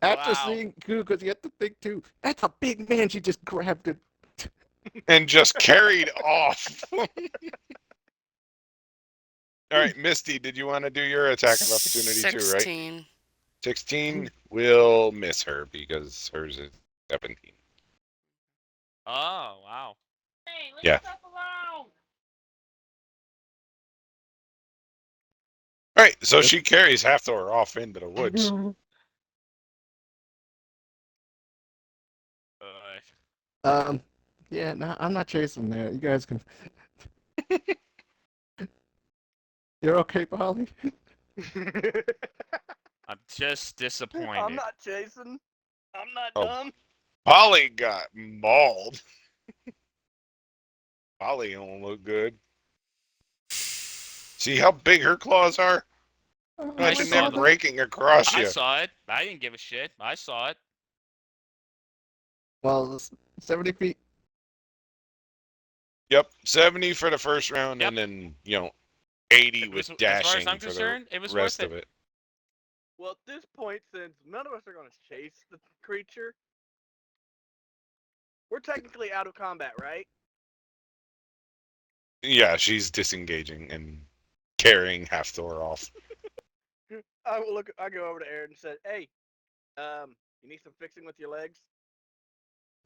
After Wow. seeing because you have to think too. That's a big man. She just grabbed it. And just carried off. All right, Misty, did you want to do your attack of opportunity too, right? 16. 16 will miss her because hers is 17. Oh, wow. Hey, leave Yeah. stuff alone. All right, so she carries Hafthor off into the woods. Yeah, no, I'm not chasing that. You guys can. You're okay, Polly? I'm just disappointed. I'm not chasing. I'm not Oh. dumb. Polly got mauled. Polly don't look good. See how big her claws are? Imagine saw them them. breaking across I you. saw it. I didn't give a shit. I saw it. Well, it's 70 feet. Yep, 70 for the first round, Yep. and then 80 It was- with as far dashing as I'm for concerned, the it was rest worth of it. Well, at this point, since none of us are going to chase the creature, we're technically out of combat, right? Yeah, she's disengaging and carrying Hafthor off. I go over to Aaron and said, "Hey, you need some fixing with your legs?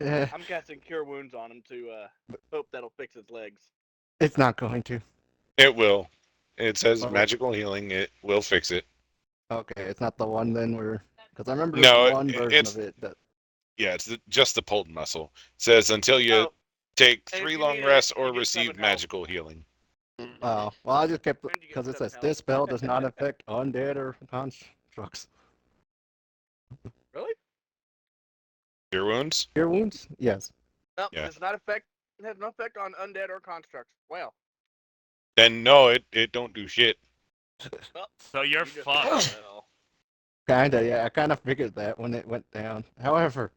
Eh, I'm casting Cure Wounds on him to hope that'll fix his legs." it's not going to. It will. It says Oh. magical healing. It will fix it. Okay, it's not the one then where. Because I remember No, there's one version it's- of it that. Yeah, it's just the pulled muscle. It says until you Oh, take and if 3 you long need it, rests you or get receive 7 health. magical healing. Oh, well, I just kept When you get because it 7 says health. this spell does not affect undead or constructs. Really? Cure wounds? Cure wounds? Yes. No, Yeah. does not affect. It has no effect on undead or constructs. Well, Then no, it don't do shit. So you're you just fucked. well. Kinda, yeah. I kind of figured that when it went down. However,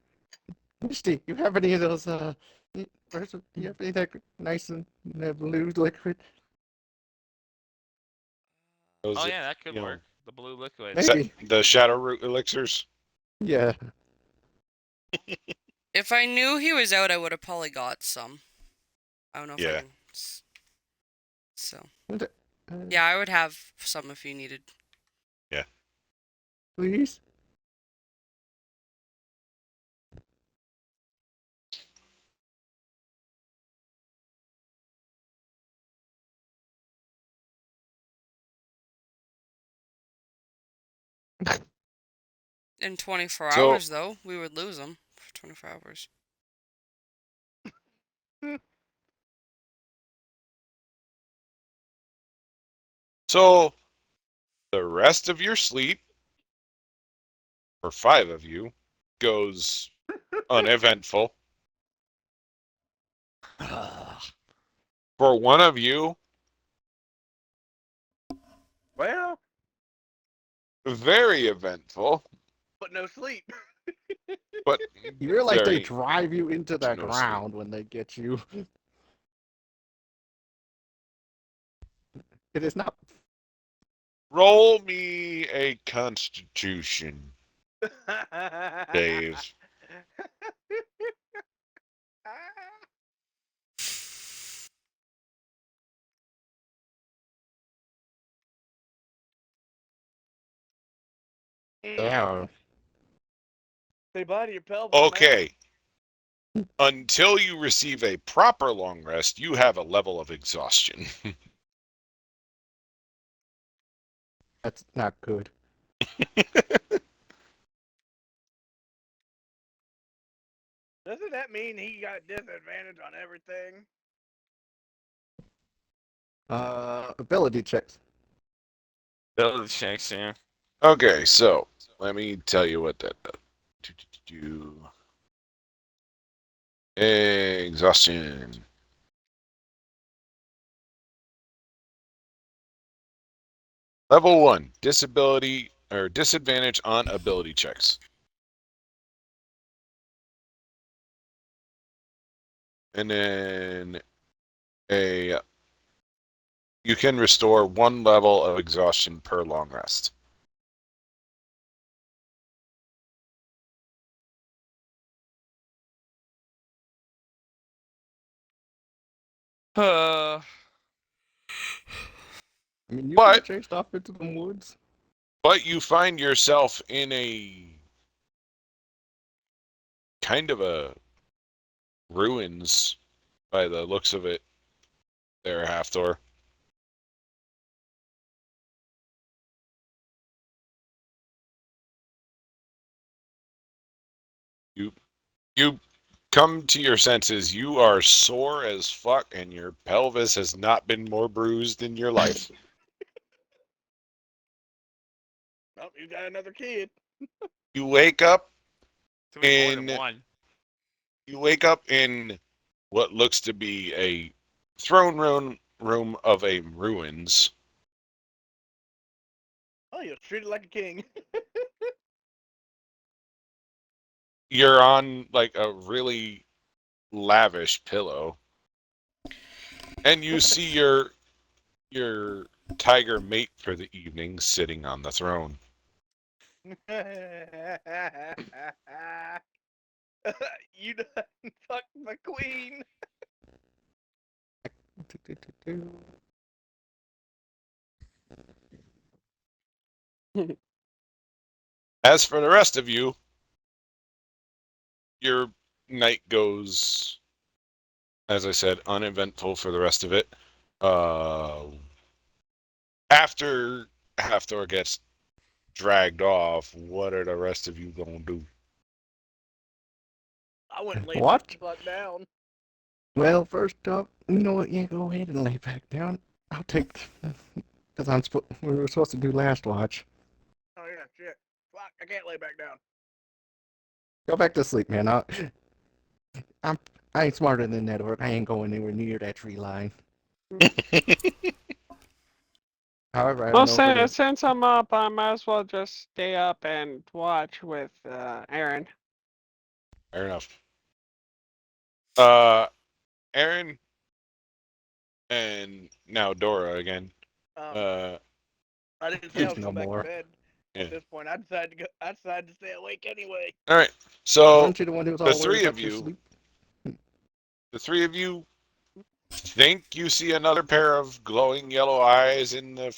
Misty, you have any of those, you have any that nice and blue liquid? Those Oh that, yeah, that could you know, work. The blue liquid. Maybe. the shadow root elixirs. Yeah. If I knew he was out, I would have probably got some. I don't know if I Yeah. can. So. What Yeah, I would have some if you needed. Please? In 24 So- hours, though, we would lose them for 24 hours. So the rest of your sleep, for 5 of you, goes uneventful. For one of you, Well, very eventful. but no sleep. But You realize they very drive you into the no sleep. ground when they get you. It is not. roll me a Constitution, Dave. Yeah. Say bye to your pelvis. man. Okay. Until you receive a proper long rest, you have a level of exhaustion. That's not good. Doesn't that mean he got disadvantage on everything? Ability checks. Ability checks, yeah. Okay, so let me tell you what that does. Exhaustion. Level 1, disability or disadvantage on ability checks. And then you can restore 1 level of exhaustion per long rest. Uh, I mean, you But- got chased off into the woods. But you find yourself in a kind of a ruins by the looks of it there, Halfdor. You come to your senses. You are sore as fuck, and your pelvis has not been more bruised in your life. Oh, you got another kid. You wake up. to be more than In- one. You wake up in what looks to be a throne room of a ruins. Oh, you're treated like a king. You're on like a really lavish pillow, and you see your tiger mate for the evening sitting on the throne. You done fucked the queen. As for the rest of you, your night goes, as I said, uneventful for the rest of it. After Halfdor gets dragged off, what are the rest of you gonna do? I went and laid What? the fuck down. Well, first up, you know what? Yeah, go ahead and lay back down. I'll take, because we were supposed to do last watch. Oh yeah, shit. Fuck, I can't lay back down. Go back to sleep, man. I ain't smarter than that, or I ain't going anywhere near that tree line. However, I Well, don't know if it since I'm up, I might as well just stay up and watch with Aaron. Fair enough. Aaron, and now Dora again. I didn't say I There's was no going back more. to bed. Yeah. At this point, I decided to go. I decided to stay awake anyway. All right. So Aren't you the one who's the all worried three about of your you, sleep? think you see another pair of glowing yellow eyes in the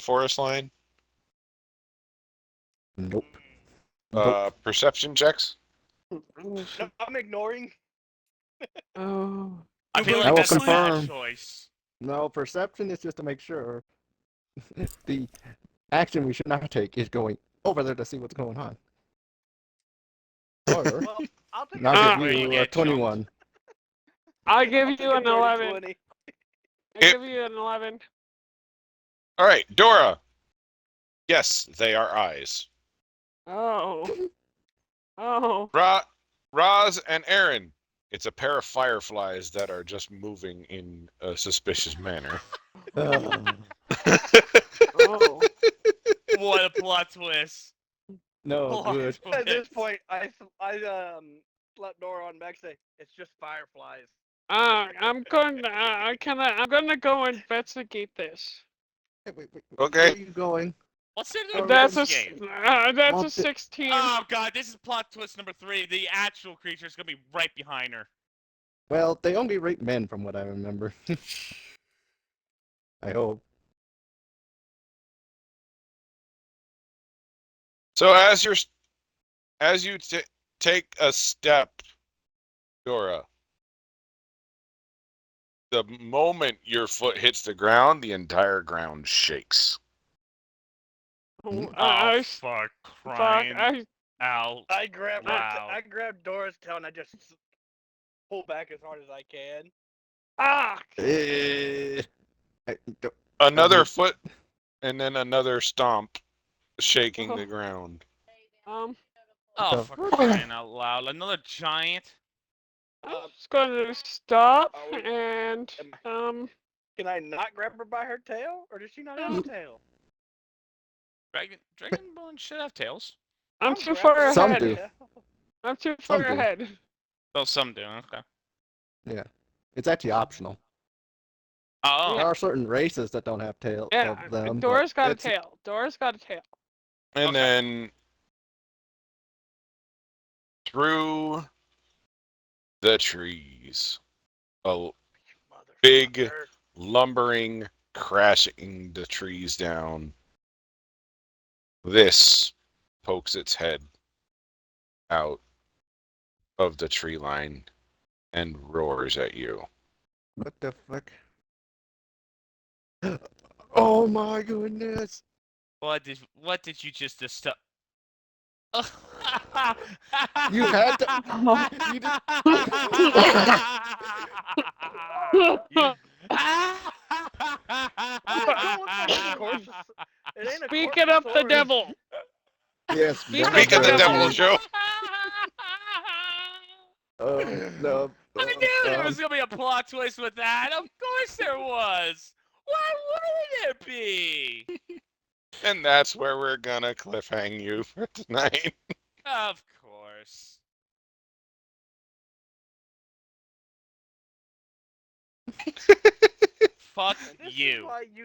forest line. Nope. Nope. Perception checks. No, I'm ignoring. Oh. I feel I like will that's a bad confirm. choice. No, perception is just to make sure. The action we should not take is going over there to see what's going on. Or, Well, I'll take and I'll Ah. give Where you you a get jumped. 21. I'll give I'll you take a an dirty 11. 20. I'll give you an 11. All right, Dora. Yes, they are eyes. Oh. Oh. Roz and Aaron. It's a pair of fireflies that are just moving in a suspicious manner. Oh. What a plot twist. No, Plot good. At this twist. point, I slapped Dora on back. Say it's just fireflies. I'm gonna go investigate this. Wait. Okay. Where are you going? What's in Oh, the That's a game? that's Want a it- 16. Oh god, this is plot twist number 3. The actual creature is gonna be right behind her. Well, they only rape men from what I remember. I hope. So as you take a step, Dora, the moment your foot hits the ground, the entire ground shakes. Oh, Oh, fuck, crying I out. I grabbed Wow. I grabbed Dora's tail and I just pull back as hard as I can. Eh, I don't- Another would- foot, and then another stomp, shaking Oh. the ground. um Oh, the for fuck? crying out loud. Another giant? I'm just gonna stop Are we- and Can I not grab her by her tail, or does she not have a tail? Dragonborn should have tails. I'm I'm too grabbing far her by Some her ahead. do. tail. I'm too Some far do. ahead. Oh, some do, okay. Yeah. It's actually optional. Oh, There are certain races that don't have tail Yeah, of them. Dora's but got a it's- tail. Dora's got a tail. And Okay. then through the trees, a big Motherfucker. lumbering, crashing the trees down. This pokes its head out of the tree line and roars at you. What the fuck? Oh my goodness! what did you just disturb? You had to. You Of course, it ain't a Speaking of the Corphosaurus. devil. Yes. Speak Speak of the devil. devil, Joe. No. I knew there was gonna be a plot twist with that. Of course there was. Why wouldn't there be? And that's where we're gonna cliffhang you for tonight. Of course. Fuck And this is you. why you